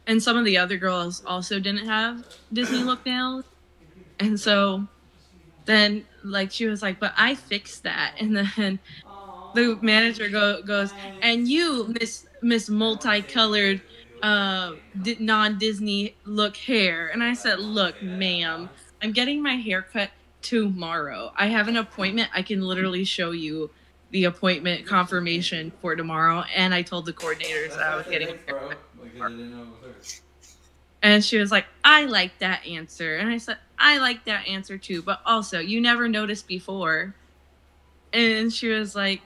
And some of the other girls also didn't have Disney look nails. And so then like she was like, but I fixed that. And then the manager goes, and you, Miss multicolored non-Disney look hair. And I said, look, ma'am, I'm getting my hair cut tomorrow. I have an appointment. I can literally show you the appointment confirmation for tomorrow. And I told the coordinators that I was getting a haircut. And she was like, I like that answer. And I said, I like that answer too. But also, you never noticed before. And she was like,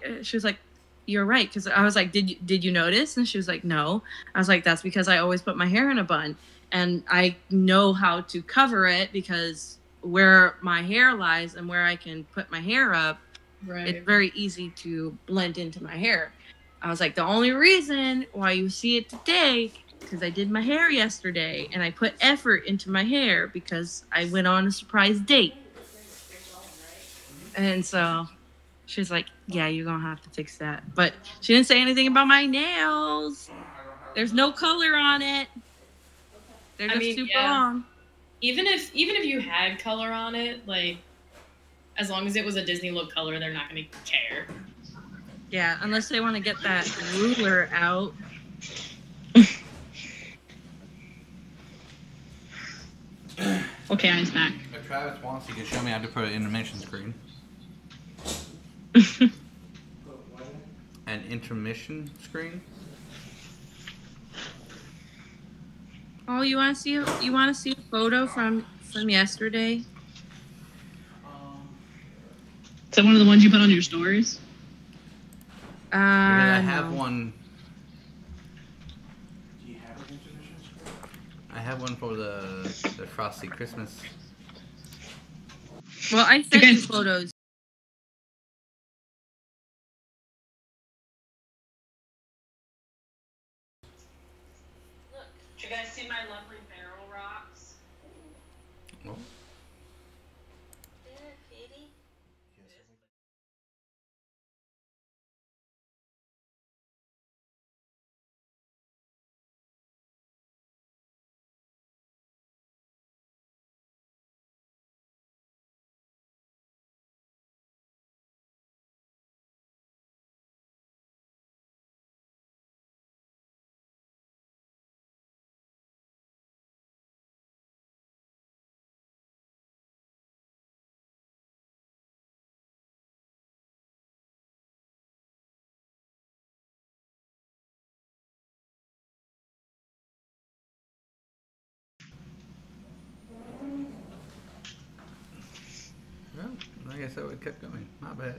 you're right. Because I was like, did you notice? And she was like, no. I was like, that's because I always put my hair in a bun. And I know how to cover it because where my hair lies and where I can put my hair up, it's very easy to blend into my hair. I was like, the only reason why you see it today because I did my hair yesterday and I put effort into my hair because I went on a surprise date. And so she's like, yeah, you're going to have to fix that. But she didn't say anything about my nails. There's no color on it. They're just super long. Even if you had color on it, like, as long as it was a Disney look color, they're not going to care. Yeah, unless they want to get that ruler out. Okay, I'm back. If Travis wants, he can show me how to put an intermission screen. An intermission screen? Oh, you want to see a photo from yesterday? Is that one of the ones you put on your stories? Because I have one. Do you have an intermission screen? I have one for the Frosty Christmas. Well, I sent you photos. Look, did you guys see my lovely Beryl rocks? Oh. They're pretty. Well, I guess I would have kept going. My bad.